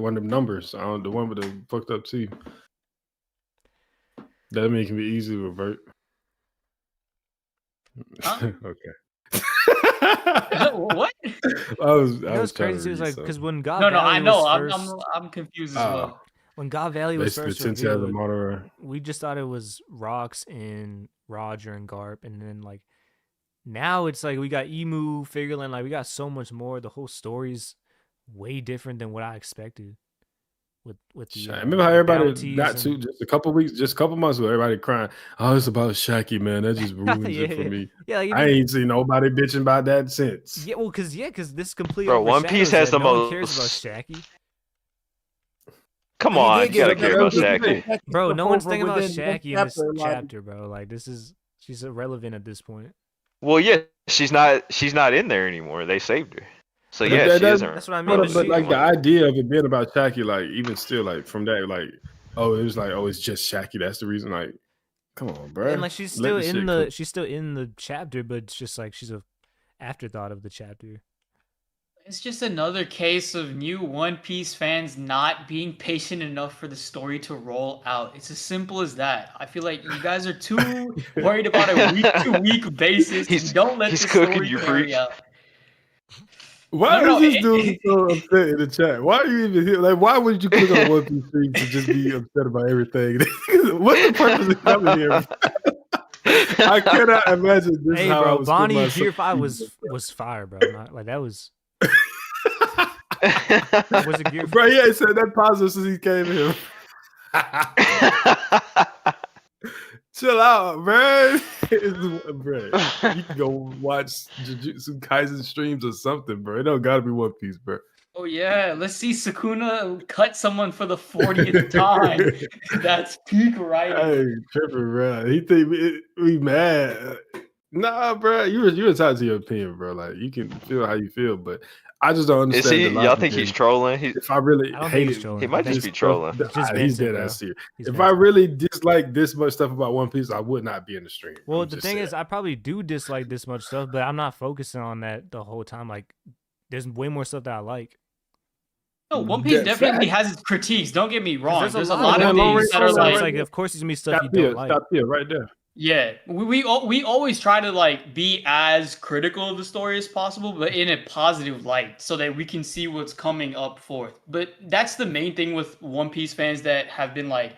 one of them numbers. The one with the fucked up teeth. That mean it can be easily revert. Huh? Okay. What? I You was know what's trying to crazy? It was read like because something. when God No, Valley I know. was first, I'm confused as well. when God Valley was Basically, first Tensei has a revealed, monitor. we just thought it was Rocks and Roger and Garp, and then like now it's like we got Emu, Figureland, like we got so much more. The whole story's way different than what I expected. With the I remember how everybody bounties and- just a couple months ago, everybody crying. Oh, it's about Shaggy, man. That just ruins it for Yeah. me. Yeah, like, I even- ain't seen nobody bitching about that since. Yeah, well, because this completely Bro, One Piece overshadows has that the no one cares about most- Shaggy. Come He on, did you get gotta a care better about representation. Shaggy. Bro, no Took one's over thinking about within one Shaggy in this chapter, like- chapter, bro. Like she's irrelevant at this point. Well, yeah, she's not in there anymore. They saved her. So But yeah, that- she that's- isn't. That's what I mean. But She- like the idea of it being about Shaggy, like even still, like from that, like Oh, it was like, oh, it's just Shaggy. That's the reason. Like, come on, bro. And like she's still in the chapter, but it's just like she's a afterthought of the chapter. It's just another case of new One Piece fans not being patient enough for the story to roll out. It's as simple as that. I feel like you guys are too worried about a week-to-week basis. You don't let the story carry out. Why is this dude so upset in the chat? Why are you even here? Like, why would you click on One Piece stream to just be upset about everything? What's the purpose of coming here? I cannot imagine this. Hey, bro, Bonnie Gear 5 was fire, bro. Like that was. Was it Gear 5? Bro, he ain't said that positive since he came here. Chill out, man. Bro, you can go watch Jujutsu Kaisen streams or something, bro. It don't gotta be One Piece, bro. Oh yeah, let's see Sukuna cut someone for the 40th time. That's peak writing. Hey, tripping, bro. He think we mad. Nah, bro. You entitled to your opinion, bro. Like you can feel how you feel, but I just don't understand. Is he? Y'all think he's trolling? If I really hate it, he might just be trolling. He's dead ass serious. If I really dislike this much stuff about One Piece, I would not be in the stream. Well, the thing is, I probably do dislike this much stuff, but I'm not focusing on that the whole time. Like, there's way more stuff that I like. No, One Piece definitely has its critiques. Don't get me wrong. There's a lot of things that are like, of course, there's gonna be stuff you don't like. Stop here, right there. Yeah, we always try to like be as critical of the story as possible, but in a positive light, so that we can see what's coming up forth. But that's the main thing with One Piece fans that have been like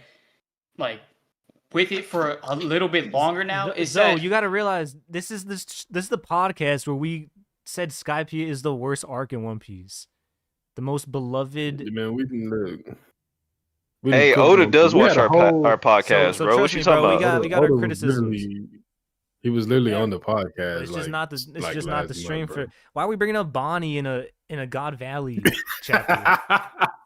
with it for a little bit longer now. So you got to realize this is the podcast where we said Skypiea is the worst arc in One Piece, the most beloved. Man, we can look. Hey, Oda does watch our podcast, bro. What you talking about? We got our criticisms. He was literally on the podcast. It's just not the stream for. Why are we bringing up Bonnie in a God Valley chapter?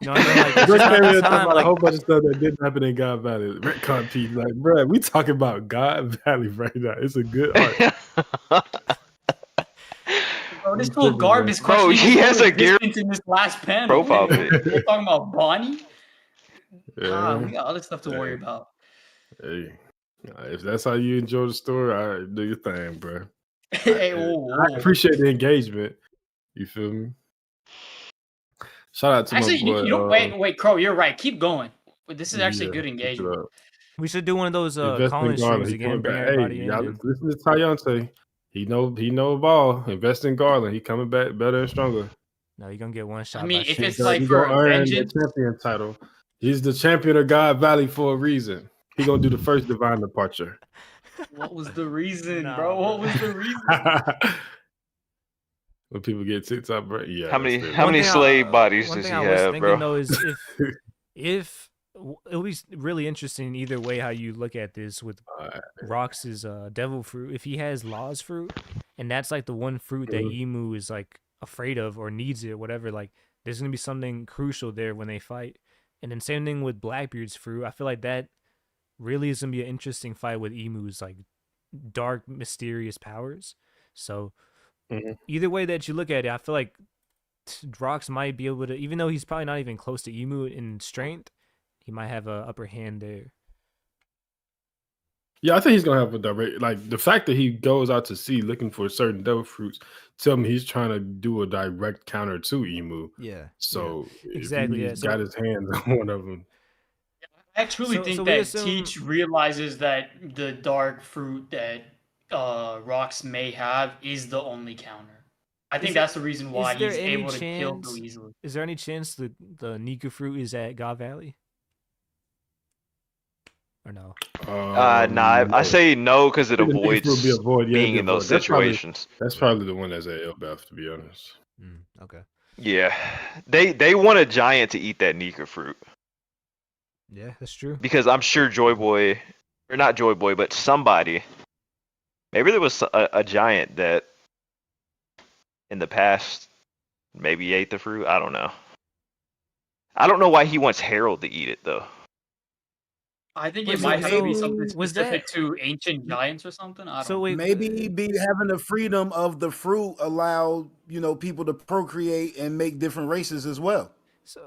You know what I mean? Like, talking about a whole bunch of stuff that didn't happen in God Valley. Retcon piece, like, bro, we talking about God Valley right now. It's a good arc. Bro, this whole garbage question. Bro, he has a gear in this last panel. Profile pic. We're talking about Bonnie. Yeah. We got other stuff to worry about. Hey, if that's how you enjoy the story, all right, do your thing, bro. Hey, I appreciate the engagement. You feel me? Shout out to my boy. Wait, Krow, you're right. Keep going. This is actually good engagement. We should do one of those call-in streams again. Bring everybody in. Y'all listen to Tayante. He know ball. Invest in Garland. He coming back better and stronger. No, you're gonna get one shot. I mean, if it's he like for vengeance, the champion title. He's the champion of God Valley for a reason. He gonna do the first divine departure. What was the reason, bro? What was the reason? When people get TikTok, bro. Yeah. How many slave bodies does he have, bro? Though, is if it'll be really interesting either way how you look at this with Rox's devil fruit. If he has Law's fruit, and that's like the one fruit that Emu is like afraid of or needs it or whatever, like there's gonna be something crucial there when they fight. And then same thing with Blackbeard's fruit. I feel like that really is gonna be an interesting fight with Emu's like dark, mysterious powers. So either way that you look at it, I feel like Rox might be able to, even though he's probably not even close to Emu in strength, he might have an upper hand there. Yeah, I think he's gonna have a direct, like the fact that he goes out to sea looking for certain devil fruits tell me he's trying to do a direct counter to Emu. Yeah. So exactly, he's got his hands on one of them. I truly think that Teach realizes that the dark fruit that Rox may have is the only counter. I think that's the reason why he's able to kill so easily. Is there any chance the Nika fruit is at God Valley? Or no? Nah, I say no because it avoids being in those situations. That's probably the one that's at Elbaf, to be honest. Okay. Yeah, they want a giant to eat that Nika fruit. Yeah, that's true. Because I'm sure Joy Boy, or not Joy Boy, but somebody, maybe there was a giant that in the past maybe ate the fruit. I don't know. I don't know why he wants Harold to eat it though. I think it might have to be something specific to ancient giants or something. I don't know. Maybe having the freedom of the fruit allow people to procreate and make different races as well. So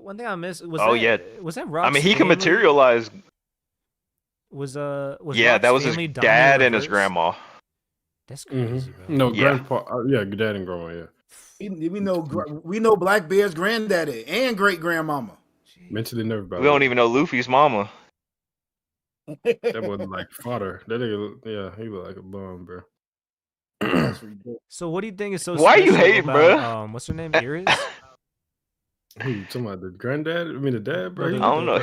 One thing I missed was Oh, that, yeah. was that I Rock's mean, he can family? materialize. Was Yeah, Rock's that was his family dying in dad and his reverse? grandma. That's Mhm. crazy, bro. No, Yeah. grandpa. Yeah, dad and grandma. Yeah, We know Blackbeard's granddaddy and great grandmama. mentally nerve about We don't even know Luffy's mama. That wasn't like fodder. That nigga, yeah, he looked like a bum, bro. That's ridiculous. So what do you think is so Why you special hating, about bruh? what's her name? Iris? Who you talking about? The granddad? I mean, the dad, bro. No, He the- I look don't know. like-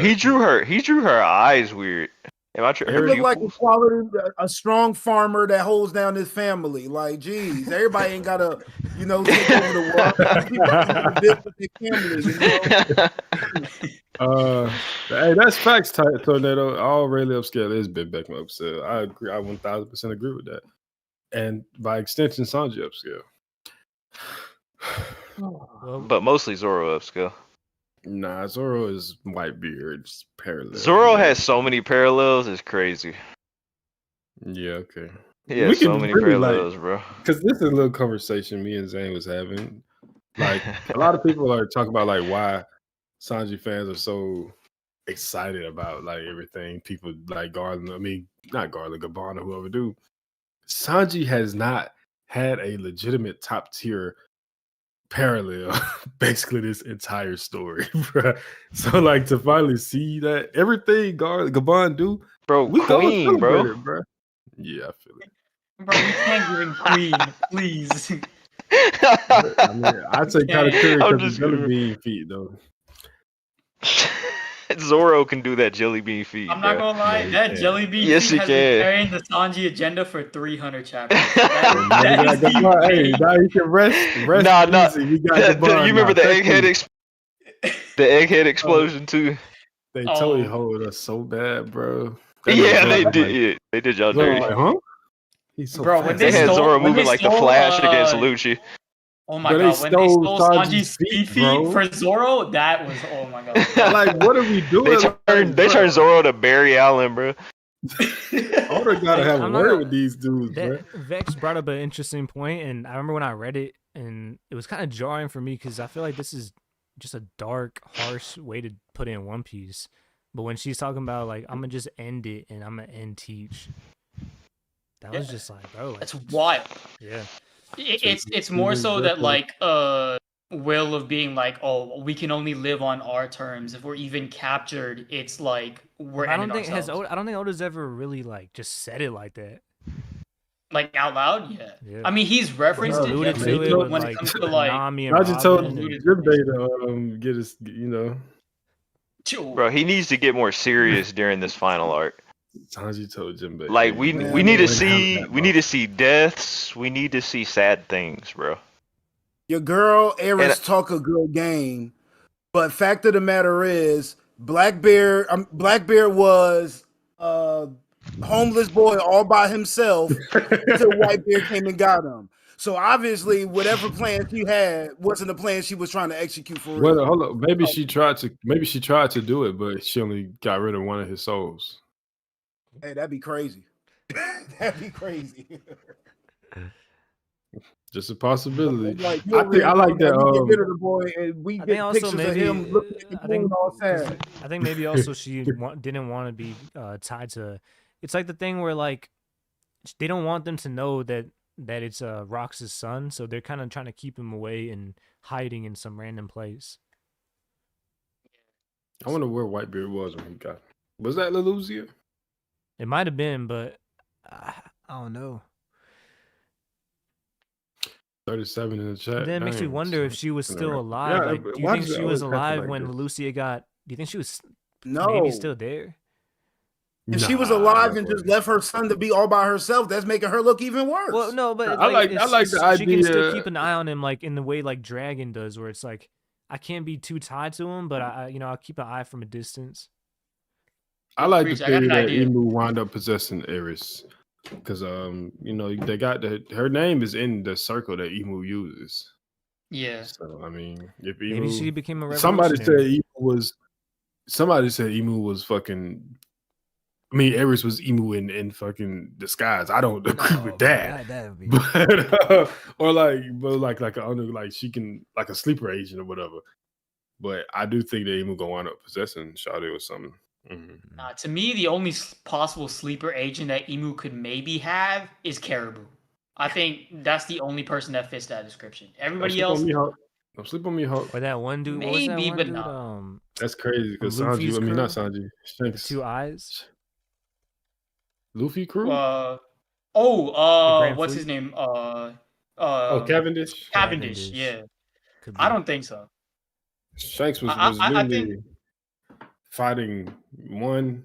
He drew her eyes weird. Am I He her look like a pupils? quality, a strong farmer that holds down his family. Like, geez, everybody ain't gotta, take over the world. Some people can live with their family, Hey, that's facts, Tornado. All Rayleigh upscale is Big Beckman upscale. I agree. I 1000% agree with that. And by extension, Sanji upscale. Well, But mostly Zoro upscale. Nah, Zoro is Whitebeard's parallel. Zoro has so many parallels. It's crazy. Yeah, okay. He has so many really, parallels, bro. because this is a little conversation me and Zane was having. Like, a lot of people are talking about like why Sanji fans are so excited about like everything. People like Garland, I mean, not Garland, Gabbana, whoever do. Sanji has not had a legitimate top tier parallel basically this entire story, bro. So like to finally see that everything Gabon do, Bro, we go and Queen, celebrate bro. it, bro. Yeah, I feel it. Bro, we can't give him Queen, please. I mean, I'd say kind of curious I'm because just the jelly kidding. bean feet though. Zoro can do that jelly bean feet, I'm not bro. gonna lie, No, he that can't. jelly bean Yes, feat he has been can. carrying the Sanji agenda for 300 chapters. Now we That got is the Gabon. Hey, main- now you can rest Nah. easy. We got Gabon. You remember now. the Thank you. the egghead explosion too? They totally Oh. hold us so bad, bro. That nigga Yeah, Zoro they was did. like- Yeah, they did y'all Zoro dirty. like, huh? He's so Bro, fast. when They they had stole- Zoro when moving they like the stole, Flash against Lucci. Oh my But they god, when they stole stole Sanji's Sanji's feet, feet bro. for Zoro, that was, oh my god. Like, what are we doing? They turned Zoro to Barry Allen, bro. Oda gotta have a I'm not word gonna- with these dudes, bro. that Vex brought up an interesting point, and I remember when I read it, and it was kind of jarring for me because I feel like this is just a dark, harsh way to put in One Piece. But when she's talking about like, I'm gonna just end it and I'm gonna end Teach, that was just like, bro, like, That's wild. yeah. It's more so that like will of being like, oh, we can only live on our terms. If we're even captured, it's like we're I don't ending think ourselves. I don't think Oda's ever really like just said it like that. Like out loud, yeah. Yeah. I mean, he's referenced it Alluded to definitely, it but with when like it comes to like, Nami and I just told Robin. Robin Jim and- Day to get us, Bro, he needs to get more serious during this final arc. Sanji told Jim Day. Like hey, we man, need to ain't having see that, we bro. need to see deaths. We need to see sad things, bro. Your girl Eris talk a good game, but fact of the matter is, Blackbeard was a homeless boy all by himself until Whitebeard came and got him. So obviously, whatever plan she had wasn't the plan she was trying to execute for real. Well, hold on. Maybe she tried to do it, but she only got rid of one of his souls. Hey, that'd be crazy. That'd be crazy. Just a possibility. Like, I think I like that. We get rid of the boy, and we I get think also pictures maybe of him looking at the I think moon all 'cause sad. I think maybe also she didn't want to be tied to. It's like the thing where like they don't want them to know that it's Rox's son, so they're kind of trying to keep him away and hiding in some random place. I wonder where Whitebeard was when he got. Was that Leluzia? It might have been, but I don't know. 37 in the chat. Then it makes me Dang, wonder if so- she was in still the- alive. Yeah, Like, do you why think does it she was always happen alive like when this? Lucia got? Do you think she was No, maybe still there? if she was Nah, alive that and just wasn't. left her son to be all by herself, that's making her look even worse. Well, no, but I like the she can still idea- keep an eye on him, like in the way like Dragon does, where it's like I can't be too tied to him, but I'll keep an eye from a distance. I like Preach, the I got theory an that idea. Emu wound up possessing Eris, because they got her name is in the circle that Emu uses. yeah. So I mean, if Maybe she Emu, became a somebody revolutionary. said Emu was fucking. I mean, Eris was Emu in fucking disguise. I don't agree with that. That would be. But like a under, like she can like a sleeper agent or whatever. But I do think that Emu gonna wind up possessing Shawty or something. Mm-hmm. To me, the only possible sleeper agent that Emu could maybe have is Caribou. I think that's the only person that fits that description. Don't Everybody sleep else, on Mihawk. Don't sleep on Mihawk. Or that one dude. What was that maybe, one but dude? not. That's crazy from because Luffy's Sanji. I mean, not crew? Sanji. The Shanks. 2 eyes. Luffy crew. The Grand What's his Fleet? name? Cavendish. Cavendish. Yeah, Could I be. don't think so. Shanks was I literally think fighting one.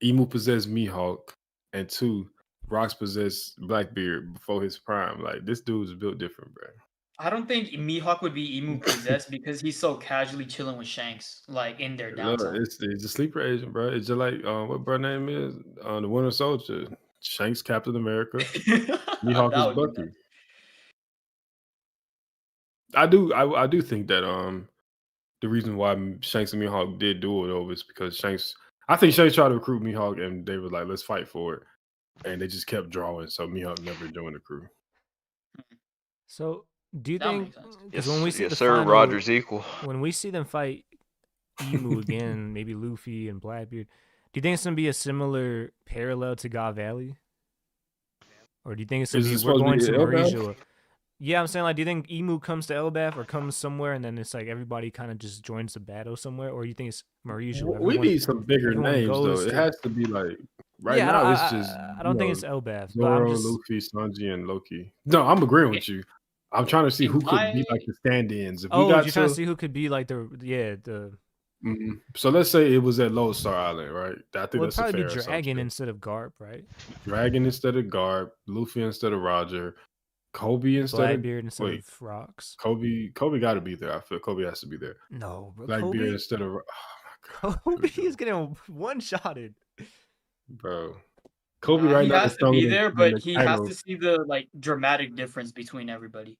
Emu possessed Mihawk, and 2 Rocks possessed Blackbeard before his prime. Like this dude is built different, bro. I don't think Mihawk would be Emu possessed because he's so casually chilling with Shanks, like in their Look, downtime. it's a sleeper agent, bro. It's just like what bro name is the Winter Soldier. Shanks Captain America. Mihawk is That would be Bucky. nuts. I do think that the reason why Shanks and Mihawk did do it over is because I think Shanks tried to recruit Mihawk and they were like, let's fight for it. And they just kept drawing, so Mihawk never joined the crew. So, do you That think? makes sense. Because when we see the sir, final, Roger's equal. when we see them fight Emu again, maybe Luffy and Blackbeard, do you think it's gonna be a similar parallel to God Valley, or do you think it's gonna Is be it we're supposed to going be to Elbaf? Mauritia? Yeah, I'm saying like, do you think Emu comes to Elbaf or comes somewhere and then it's like everybody kind of just joins the battle somewhere, or you think it's Mauritia? We need some bigger everyone names though. goes It to- has to be like right Yeah, now. It's just I don't think it's Elbaf, but Zoro, I'm just Luffy, Sanji, and Loki. No, I'm agreeing with you. I'm trying to see In who could be my- like the stand-ins. If we oh, got you're trying to see who could be like the Mhm. So let's say it was at Lodestar Island, right? I think well, it'd that's a probably fair be Dragon assumption. instead of Garp, right? Dragon instead of Garb, Luffy instead of Roger, Kobe instead Blackbeard of instead of Rocks. Kobe got to be there. I feel Kobe has to be there. No, bro. Blackbeard Kobe, instead of oh my god, Kobe is getting one-shotted. bro. Kobe Nah, right he now has is to be stronger there, than but the he has Kaido. to see the like dramatic difference between everybody.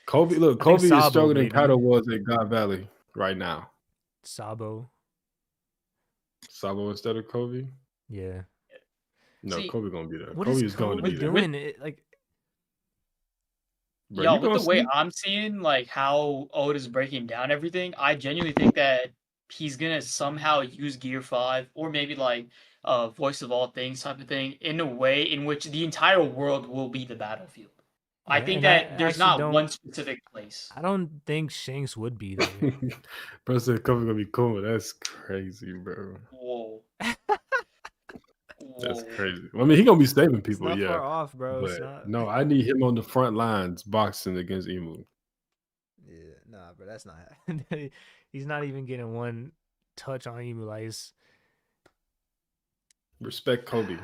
Kobe, look, I think Kobe is Sabo, stronger than maybe. Kaido was at God Valley right now. Sabo. Sabo instead of Kobe? Yeah. No, See, Kobe gonna be there. What Kobe is is going to Kobe be there. doing? Like, Bro, Yo, you with gonna the way sleep? I'm seeing like how Oda's breaking down everything, I genuinely think that he's gonna somehow use Gear 5 or maybe like Voice of All Things type of thing in a way in which the entire world will be the battlefield. I yeah, think and I that there's actually not one don't. specific place. I don't think Shanks would be there. Bro said Kobe gonna be cool. That's crazy, bro. Whoa. That's Whoa. crazy. I mean, he gonna be saving It's people, not yeah. far off, bro. It's But not. no, I need him on the front lines boxing against Emu. Yeah, nah, bro. That's not. He's not even getting one touch on Emu. Like, it's, Respect Kobe.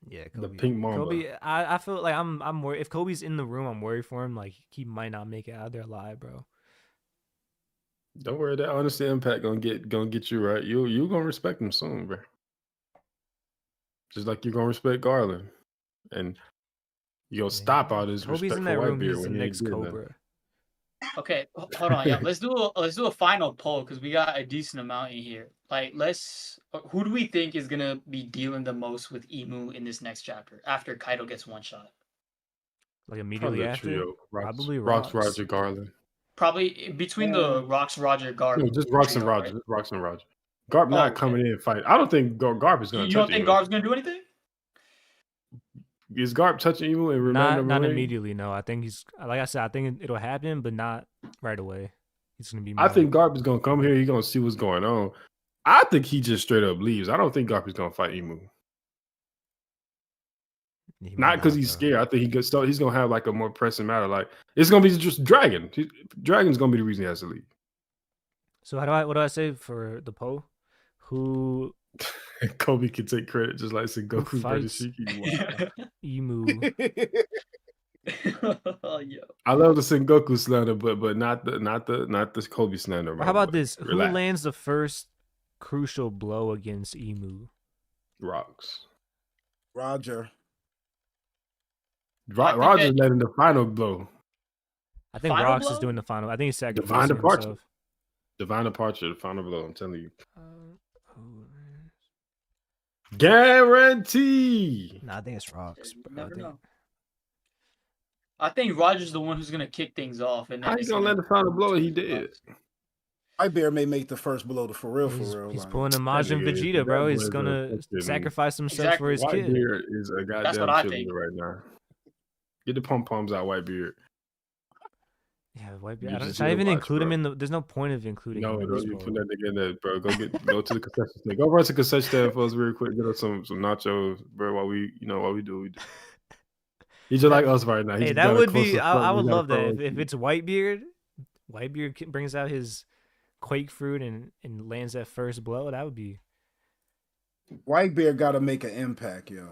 yeah, The Kobe. pink mamba. Kobe. I feel like I'm worried. If Kobe's in the room, I'm worried for him. Like, he might not make it out there alive, bro. Don't worry, that honesty impact gonna get you right. You gonna respect him soon, bro. Just like you're gonna respect Garland, and you gonna stop all this Kobe's respect in for that room. Whitebeard He's the when he ain't next doing nothing. Cobra. Okay, hold on, yeah. Let's do a final poll because we got a decent amount in here. Like, who do we think is gonna be dealing the most with Emu in this next chapter after Kaido gets one shot? Like immediately Probably a after. trio. Probably Rocks, Rocks. Roger, Garland. Probably between the Rocks, Roger, Garp. No, just Rocks and trio, Roger. right? Just Rocks and Roger. Garp not okay. coming in and fight. I don't think Garp is gonna You touch don't think Emu. Garb's gonna do anything? Is Garp touching Emu and remember Not immediately. No, I think he's like I said. I think it'll happen, but not right away. He's gonna be. More, I think Garp is gonna come here. He's gonna see what's going on. I think he just straight up leaves. I don't think Garp is gonna fight Emu. Not because he's scared. I think he's gonna have like a more pressing matter. Like it's gonna be just Dragon. Dragon's gonna be the reason he has to leave. So what do I say for the poll? Who Kobe can take credit just like Sengoku versus fights? Shiki. Wow. Emu? Yo. I love the Sengoku slander, but not the Kobe slander. Or how about boy. this? Relax. Who lands the first crucial blow against Emu? Rocks. Roger. Roger's letting the final blow. I think Final Rocks blow? is doing the final. I think he's Divine sacrificing departure. himself. Divine departure, the final blow. I'm telling you. Who- Guarantee. Nah, I think it's Rocks. You Bro. never know. I think Roger's the one who's gonna kick things off, and then How you it's gonna let the final blow? He did. Whitebeard may make the first blow to for real. He's like. pulling a That Majin nigga is Vegeta, bro. He's a gonna fucking sacrifice himself for Exactly. his kid. Whitebeard is a what goddamn I cheerleader think. right now. Get the pom poms out, Whitebeard. Yeah, Whitebeard. You just Should I need to even watch, include him bro. in the? There's no point of including him No, in don't this you put poll. that nigga in there, bro. Go to the concession stand. Go run to the concession stand for us real quick. Get us some nachos, bro. While we do what we do. He's just like us right now. He's Hey, got that a would be. closer front, I he would got a love that front if seat. it's Whitebeard. Whitebeard brings out his quake fruit and lands that first blow. That would be. Whitebeard got to make an impact, yo.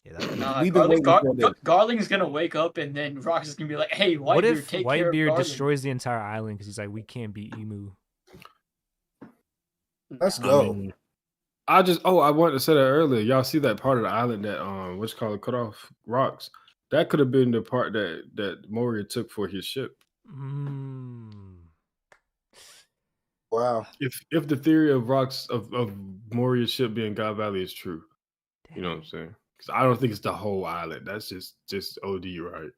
Yeah, that would be. Nah, We've been waiting for this. Garling's gonna wake up and then Rox is gonna be like, "Hey, What Whitebeard, if take care of Whitebeard Garling." destroys the entire island because he's like, we can't beat Emu? Let's I go. mean, I wanted to say that earlier. Y'all see that part of the island that what's called cut off rocks? That could have been the part that Moria took for his ship. Wow. If the theory of rocks of Moria's ship being God Valley is true, you know what I'm saying? Because I don't think it's the whole island. That's just OD, right?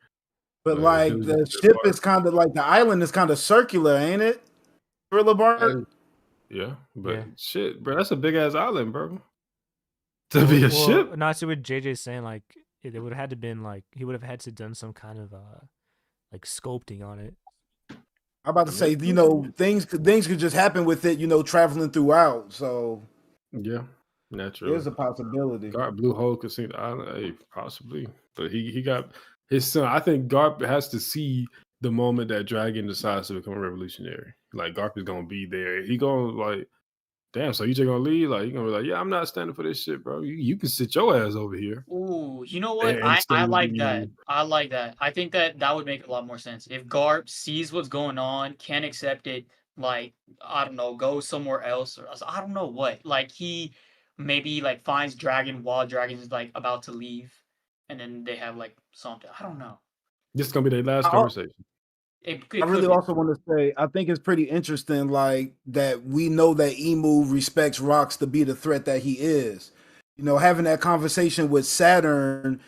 But if like it was the just ship part- is kind of like the island is kind of circular, ain't it? Thriller Bart? Yeah, but Yeah. shit, bro, that's a big ass island, bro. To be a ship. No, I see what JJ's saying. Like, it would have had to been like he would have had to done some kind of like sculpting on it. I'm about to say, things could just happen with it, traveling throughout. So Yeah, naturally. there's a possibility. Garp Blue Hole could see the island, hey, possibly. But he got his son. I think Garp has to see the moment that Dragon decides to become a revolutionary. Like Garp is gonna be there. He gonna like, damn. So you just gonna leave? Like you gonna be like, yeah, I'm not standing for this shit, bro. You can sit your ass over here. Ooh, you know what? And I stay like with that. you. I like that. I think that would make a lot more sense. If Garp sees what's going on, can't accept it, like, I don't know, go somewhere else, or I don't know what. Like, he maybe, like, finds Dragon while Dragon is, like, about to leave, and then they have, like, something. I don't know. This is gonna be their last I- conversation. It I really also want to say, I think it's pretty interesting, like that we know that Emu respects Rox to be the threat that he is. Having that conversation with Saturn,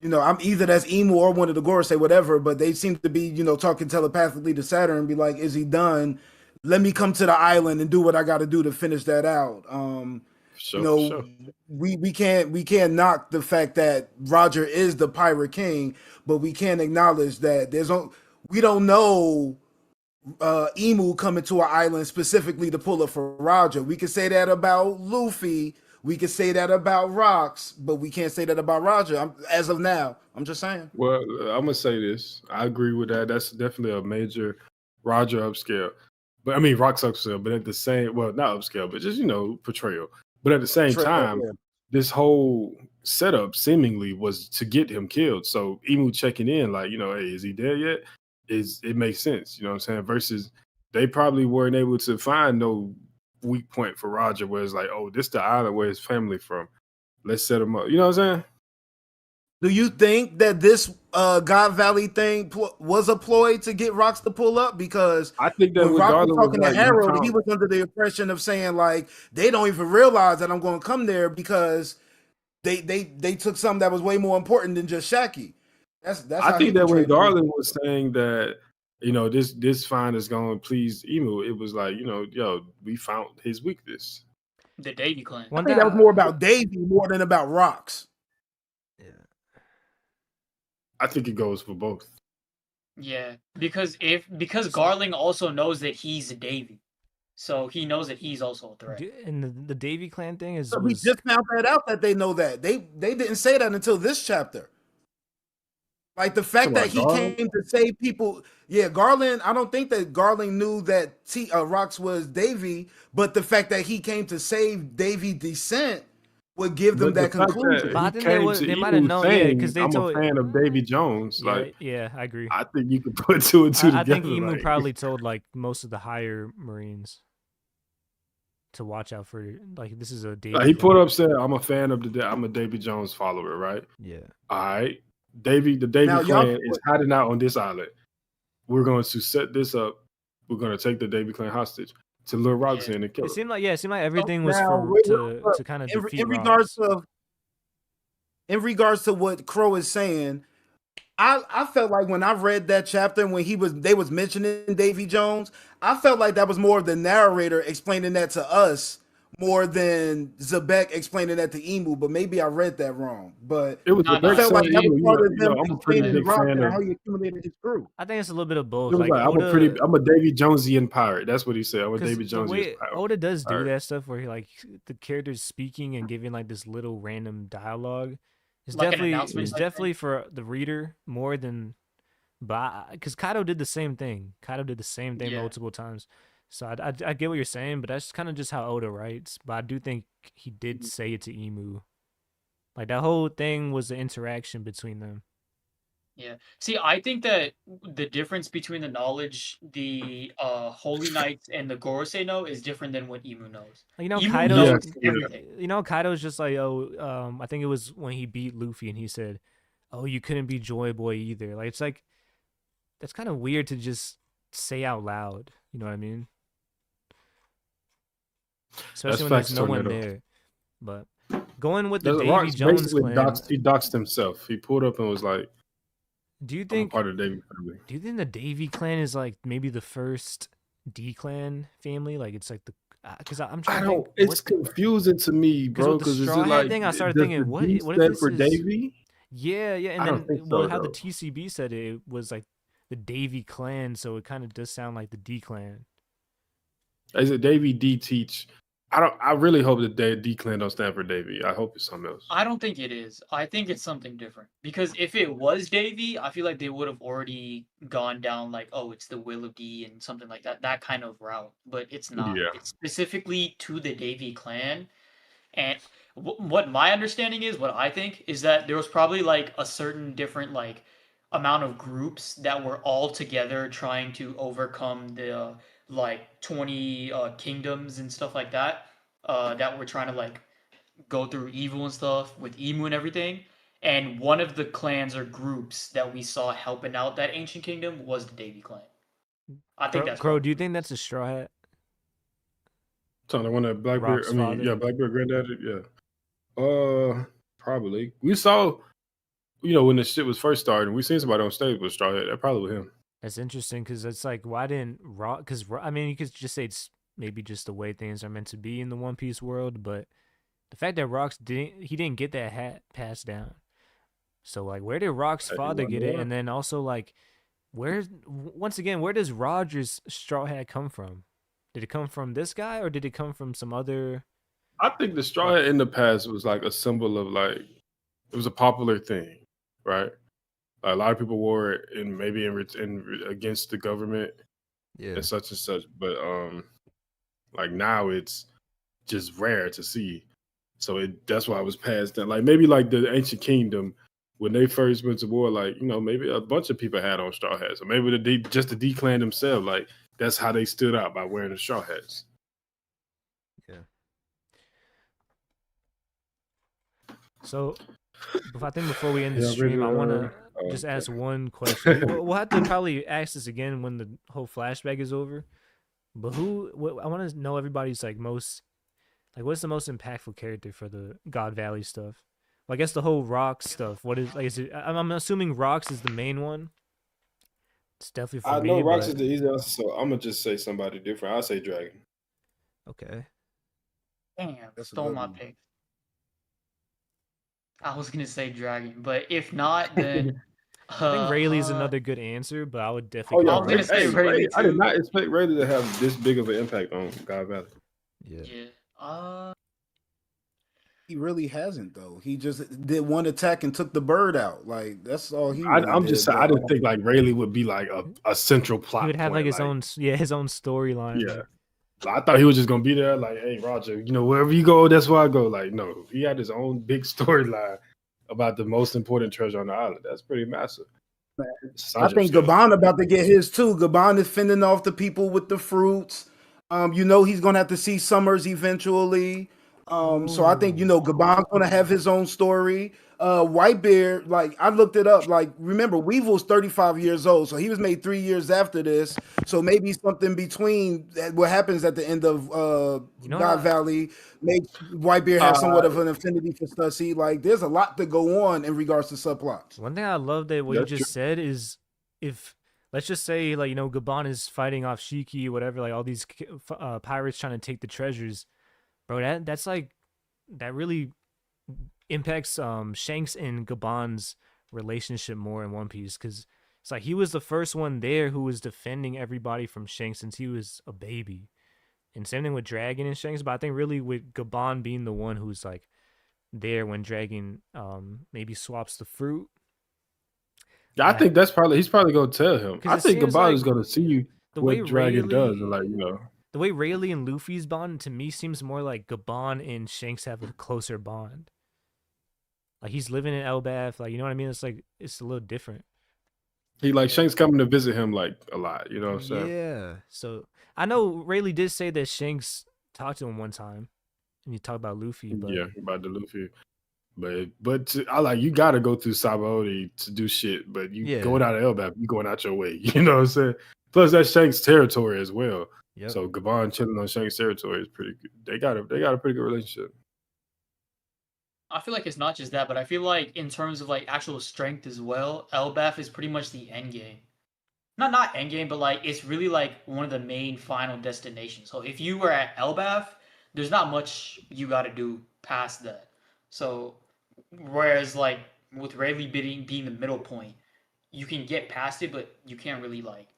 I'm either that's Emu or one of the Gorosei, whatever, but they seem to be, talking telepathically to Saturn and be like, is he done? Let me come to the island and do what I got to do to finish that out. Sure. We can't knock the fact that Roger is the Pirate King, but we can't acknowledge that we don't know Emu coming to an island specifically to pull up for Roger. We can say that about Luffy. We can say that about Rox, but we can't say that about Roger. As of now, I'm just saying. Well, I'm gonna say this. I agree with that. That's definitely a major Roger upscale. But I mean Rock's upscale, but at the same not upscale, but just portrayal. But at the same time, this whole setup seemingly was to get him killed. So Emu checking in, like, hey, is he dead yet? It makes sense, you know what I'm saying? Versus they probably weren't able to find no weak point for Roger where it's like, oh, this the island where his family from. Let's set him up. You know what I'm saying? Do you think that this God Valley thing was a ploy to get Rox to pull up? Because I think that when Rox was talking to like, Harold, he was under the impression of saying like they don't even realize that I'm going to come there because they took something that was way more important than just Shaki. That's I think that when Garland was saying that this find is going to please Emu, it was like we found his weakness. The Davy clan. I think that was more about Davy more than about Rox. Yeah. I think it goes for both. Yeah, because Garling also knows that he's Davy, so he knows that he's also a threat. And the Davy clan thing is. So we just found that out that they know that they didn't say that until this chapter. Like the fact that he came to save people. Yeah, Garland. I don't think that Garland knew that Rox was Davy, but the fact that he came to save Davy Descent would give them that conclusion. I think they might have known, because I'm a fan of Davy Jones. Yeah, I agree. I think you could put two and two together. I think Emu probably told like most of the higher Marines to watch out for, like, this is a Davy. He put up said, "I'm a fan of I'm a Davy Jones follower." Right? Yeah. All right. The Davy clan is hiding out on this island. We're going to set this up. We're going to take the Davy clan hostage to lure Rox in and kill him. It seemed like everything was to kind of defeat in regards to what Krow is saying. I felt like when I read that chapter when they was mentioning Davy Jones, I felt like that was more of the narrator explaining that to us more than Zebek explaining that to Emu. But maybe I read that wrong. But It was No, a no, I big felt saying, like that was part of them I'm a pretty explaining big Rock fan and of. how he accumulated his crew. I think it's a little bit of both. It was Like like Oda, I'm a Davy Jonesian pirate. That's what he said. I'm a because Davy the Jonesian way Oda does do pirate. that stuff where he like the characters speaking and giving like this little random dialogue, like an announcement it's type definitely thing. for the reader more than, but because Kaido did the same thing. Kaido did the same thing Yeah. multiple times. So I get what you're saying, but that's kind of just how Oda writes. But I do think he did say it to Emu. Like that whole thing was the interaction between them. Yeah. See, I think that the difference between the knowledge the Holy Knights and the Gorosei know is different than what Emu knows. You know, Emu Kaido's. Yes, knows yeah. everything. You know, Kaido's just like, oh, I think it was when he beat Luffy and he said, "Oh, you couldn't be Joy Boy either." Like it's like that's kind of weird to just say out loud. You know what I mean? That's Especially when there's facts, no one Tornado. there. But going with the There's Davy Rocks Jones basically clan, he doxed himself. He pulled up and was like, do you I'm a think part of the Davy family. do you think the Davy clan is like maybe the first D clan family? Like it's like the because I'm I trying to don't. think It's confusing to me, because bro. with the Because is Straw it Hat like thing, I started does the thinking, D what if stand this for is Davy? yeah, and I don't then think so, how the though. TCB said it was like the Davy clan, so it kind of does sound like the D clan. Is it Davy D teach? I really hope that D clan don't stand for Davy. I hope it's something else. I don't think it is. I think it's something different. Because if it was Davy, I feel like they would have already gone down like, oh, it's the Will of D and something like that, that kind of route. But it's not. Yeah. It's specifically to the Davy clan. And what my understanding is, what I think, is that there was probably like a certain different like amount of groups that were all together trying to overcome the like 20 kingdoms and stuff like that that were trying to like go through evil and stuff with Emu and everything. And one of the clans or groups that we saw helping out that ancient kingdom was the Davy clan. I think that's Crow, probably do you what it think is. that's a Straw Hat? So the one that Blackbeard. Rock's I mean, father? yeah, Blackbeard granddaddy. Yeah. Probably. We saw, when the shit was first starting, we seen somebody on stage with Straw Hat. That probably was him. That's interesting because it's like, why didn't Rock? Because I mean, you could just say it's maybe just the way things are meant to be in the One Piece world, but the fact that he didn't get that hat passed down. So like, where did Rock's Hey, father get it? what? And then also like, once again, where does Roger's straw hat come from? Did it come from this guy or did it come from some other? I think the Straw Hat in the past was like a symbol of like it was a popular thing, right? Like, a lot of people wore it and maybe against the government Yeah. and such. But like now it's just rare to see. So that's why it was passed down. Like maybe like the ancient kingdom when they first went to war, like maybe a bunch of people had on straw hats, or maybe just the D clan themselves, like that's how they stood out by wearing the straw hats. Yeah. So, I think before we end the stream, I want to just ask one question. We'll have to probably ask this again when the whole flashback is over. But I want to know everybody's like what's the most impactful character for the God Valley stuff? Well, I guess the whole Rocks stuff. What is like? Is it? I'm assuming Rocks is the main one. It's definitely for me. I know Rocks but... is the easy answer, so I'm gonna just say somebody different. I'll say Dragon. Okay. Damn, That's a stole good my one. pick. I was gonna say Dragon, but if not, then I think Rayleigh's another good answer, but I would definitely. I was gonna say Rayleigh I did too. not expect Rayleigh to have this big of an impact on God Valley. Yeah. He really hasn't though. He just did one attack and took the bird out. Like that's all he. Really I'm did, just saying, I didn't think like Rayleigh would be like a central plot. He would have point, like his own storyline. Yeah. I thought he was just gonna be there, like, hey, Roger, wherever you go, that's where I go. Like, no, he had his own big storyline about the most important treasure on the island. That's pretty massive. I think Gabon about to get his too. Gabon is fending off the people with the fruits. He's gonna have to see Summers eventually. So I think Gabon's gonna have his own story. Whitebeard, like I looked it up. Like remember, Weevil's 35 years old, so he was made 3 years after this. So maybe something between what happens at the end of God Valley makes Whitebeard have somewhat of an affinity for Stussy. Like there's a lot to go on in regards to subplots. One thing I love that what you just said is if let's just say like Gabon is fighting off Shiki, whatever, like all these pirates trying to take the treasures, bro. That's like that really impacts Shanks and Gabon's relationship more in One Piece because it's like he was the first one there who was defending everybody from Shanks since he was a baby, and same thing with Dragon and Shanks. But I think really with Gabon being the one who's like there when Dragon maybe swaps the fruit. Yeah, I think he's probably gonna tell him. I think Gabon is gonna see what Dragon does, and like the way Rayleigh and Luffy's bond to me seems more like Gabon and Shanks have a closer bond. Like he's living in Elbaf, like you know what I mean. It's like it's a little different. He like Shanks coming to visit him like a lot. You know what I'm saying? Yeah. So I know Rayleigh did say that Shanks talked to him one time, and he talked about Luffy. But yeah, about the Luffy. But I like you got to go through Sabaody to do shit. But you going out of Elbaf, you going out your way. You know what I'm saying? Plus that's Shanks' territory as well. Yep. So Gabon chilling on Shanks' territory is pretty good. They got a pretty good relationship. I feel like it's not just that, but I feel like in terms of like actual strength as well, Elbaf is pretty much the end game. Not end game, but like it's really like one of the main final destinations. So if you were at Elbaf, there's not much you got to do past that. So whereas like with Rayleigh being the middle point, you can get past it, but you can't really like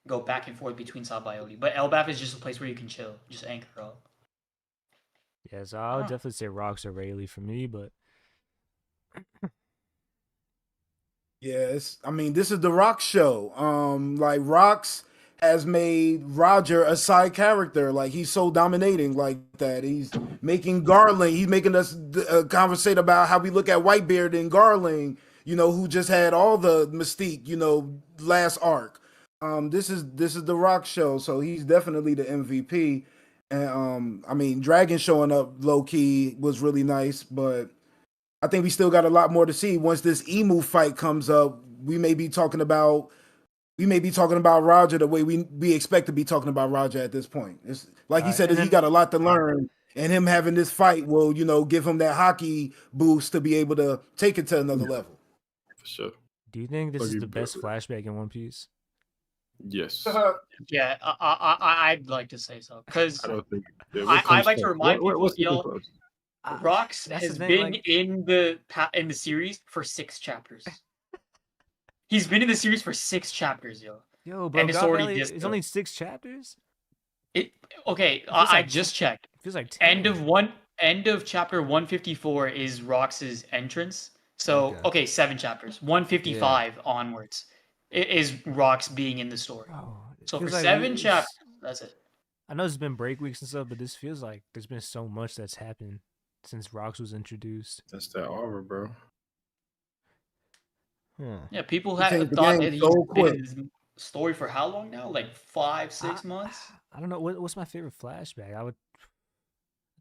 go back and forth between Sabaody. But Elbaf is just a place where you can chill, just anchor up. Yeah, so I would definitely say Rocks or Rayleigh for me, but yes, I mean this is the Rock show. Like Rocks has made Roger a side character. Like he's so dominating like that. He's making Garling. He's making us conversate about how we look at Whitebeard and Garling. Who just had all the mystique. Last arc. This is the Rock show, so he's definitely the MVP. And I mean, Dragon showing up low key was really nice, but I think we still got a lot more to see. Once this Emu fight comes up, we may be talking about Roger the way we expect to be talking about Roger at this point. It's like he said, he got a lot to learn, and him having this fight will, give him that hockey boost to be able to take it to another level. For sure. Do you think this is the best flashback in One Piece? Yes. Yeah, I'd like to say so because I don't think I'd like to remind people, Rocks has been in the series for 6 chapters. He's been in the series for 6 chapters, yo. Yo, bro, and it's only 6 chapters. I just checked. It feels like 10. End of chapter 154 is Rox's entrance. So 7 chapters. 155 onwards is Rox being in the story. Oh, so for 7 chapters, that's it. I know there's been break weeks and stuff, but this feels like there's been so much that's happened since Rox was introduced. That's that armor, bro. Yeah, people had thought that he's been in his story for how long now? Like 5-6 months? I don't know. What's my favorite flashback? I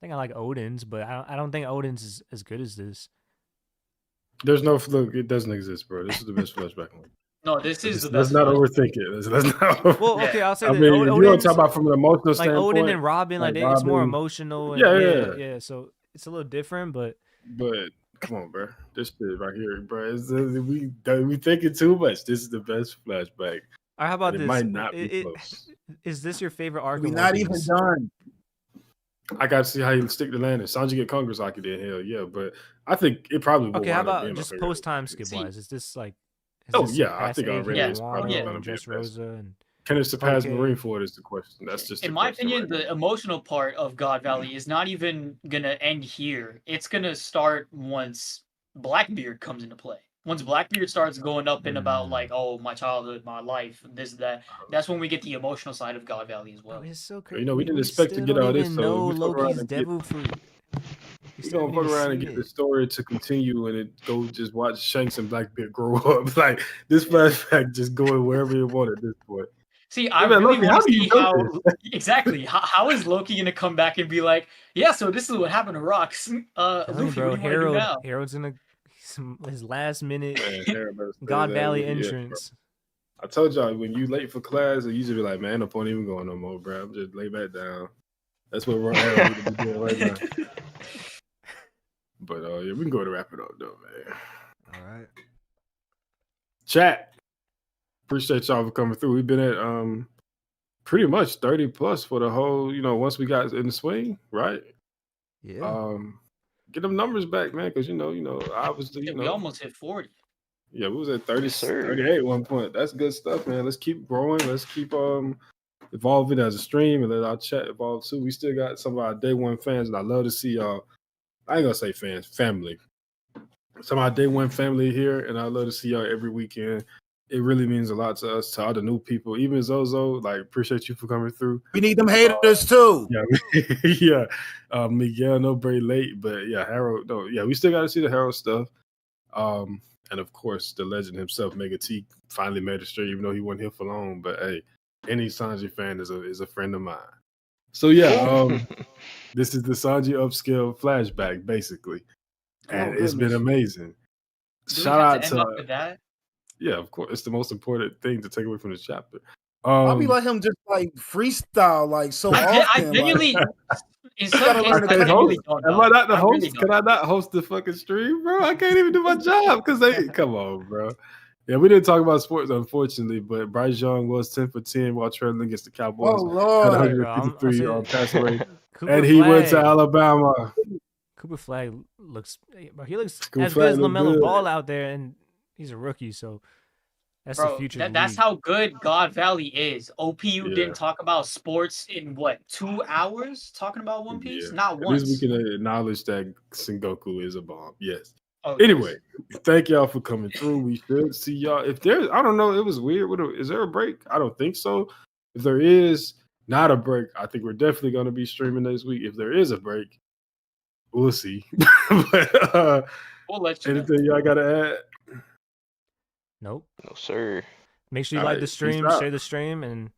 think I like Odin's, but I don't think Odin's is as good as this. There's no look. It doesn't exist, bro. This is the best flashback one. No, this is the best. Let's not overthink it. Let's not. Well, okay, I'll say that. I mean, you don't talk about from an emotional standpoint. Like Odin and Robin, like it's more emotional. And, yeah. So it's a little different, but come on, bro. This shit right here, bro. We thinking too much. This is the best flashback. All right, how about this? It might not be close. Is this your favorite arc? We're not even done. I got to see how you stick the landing. Sanji get Congress like it did. Hell yeah, but I think it probably will. Okay, how about just post time skip wise? Is this like? I think already it's probably going to be Rosa and. Can it surpass Marineford is the question. That's just in my opinion, the emotional part of God Valley is not even gonna end here. It's gonna start once Blackbeard comes into play. Once Blackbeard starts going up in about like, oh, my childhood, my life, this, that. That's when we get the emotional side of God Valley as well. It's so crazy. We didn't expect to get all this. So Loki's devil fruit. You don't fuck around and get the story to continue and it go just watch Shanks and Blackbeard grow up. Like this flashback just going wherever you want at this point. See, I man, really Loki, want how to do you see know how this? exactly how is Loki gonna come back and be like, yeah, so this is what happened to Rocks. Telling you, Luffy, what bro, do you want to do now? Harold's in his last minute Man, Harold better stay God his ass Valley where he at, bro. entrance. I told y'all when you late for class, you usually be like, man, no point even going no more, bro. I'm just lay back down. That's what Ron Harold need to be doing right now. But yeah, we can go to wrap it up though, man. All right. Chat. Appreciate y'all for coming through. We've been at pretty much 30 plus for the whole, once we got in the swing, right? Yeah. Get them numbers back, man, because obviously, Yeah, we almost hit 40. Yeah, we was at 30, Yes, sir. 38 at one point. That's good stuff, man. Let's keep growing. Let's keep evolving as a stream and let our chat evolve too. We still got some of our day one fans, and I love to see y'all. I ain't gonna say fans, family. Some of our day one family here, and I love to see y'all every weekend. It really means a lot to us, to all the new people, even Zozo. Like, appreciate you for coming through. We need them haters too. Yeah, yeah. Miguel, no very late, but yeah, Harold. No, yeah, we still got to see the Harold stuff. And of course, the legend himself, Mega T, finally made it straight, even though he wasn't here for long. But hey, any Sanji fan is a friend of mine. So yeah, this is the Sanji upscale flashback, basically, and it's been amazing. Do Shout we have out to end up with that? Yeah, of course, it's the most important thing to take away from this chapter. I'll be let him just like freestyle like so often. I genuinely, in some gotta learn cases, to I cut genuinely host. don't know. Am I not the I host? really Can don't. I not host the fucking stream, bro? I can't even do my job because they come on, bro. Yeah, we didn't talk about sports, unfortunately, but Bryce Young was 10 for 10 while trailing against the Cowboys. Oh Had Lord. Bro, 153 on pass rate. Cooper And he went to Flag. Alabama. Cooper Flag looks, bro, he looks Cooper as good as Flag look LaMelo good. Ball out there, and he's a rookie, so that's the Bro, future of the that's league. how good God Valley is. OPU Yeah. didn't talk about sports in what, 2 hours talking about One Piece? Yeah. Not At least we once. can acknowledge that Sengoku is a bomb. Yes. Oh, Anyway, yes. thank y'all for coming through. We should see y'all. If there's, I don't know, it was weird. Is there a break? I don't think so. If there is not a break, I think we're definitely going to be streaming next week. If there is a break, we'll see. But, We'll let you know. anything y'all got to add? Nope. No, sir. Make sure you All like right, the peace stream, out. share the stream, and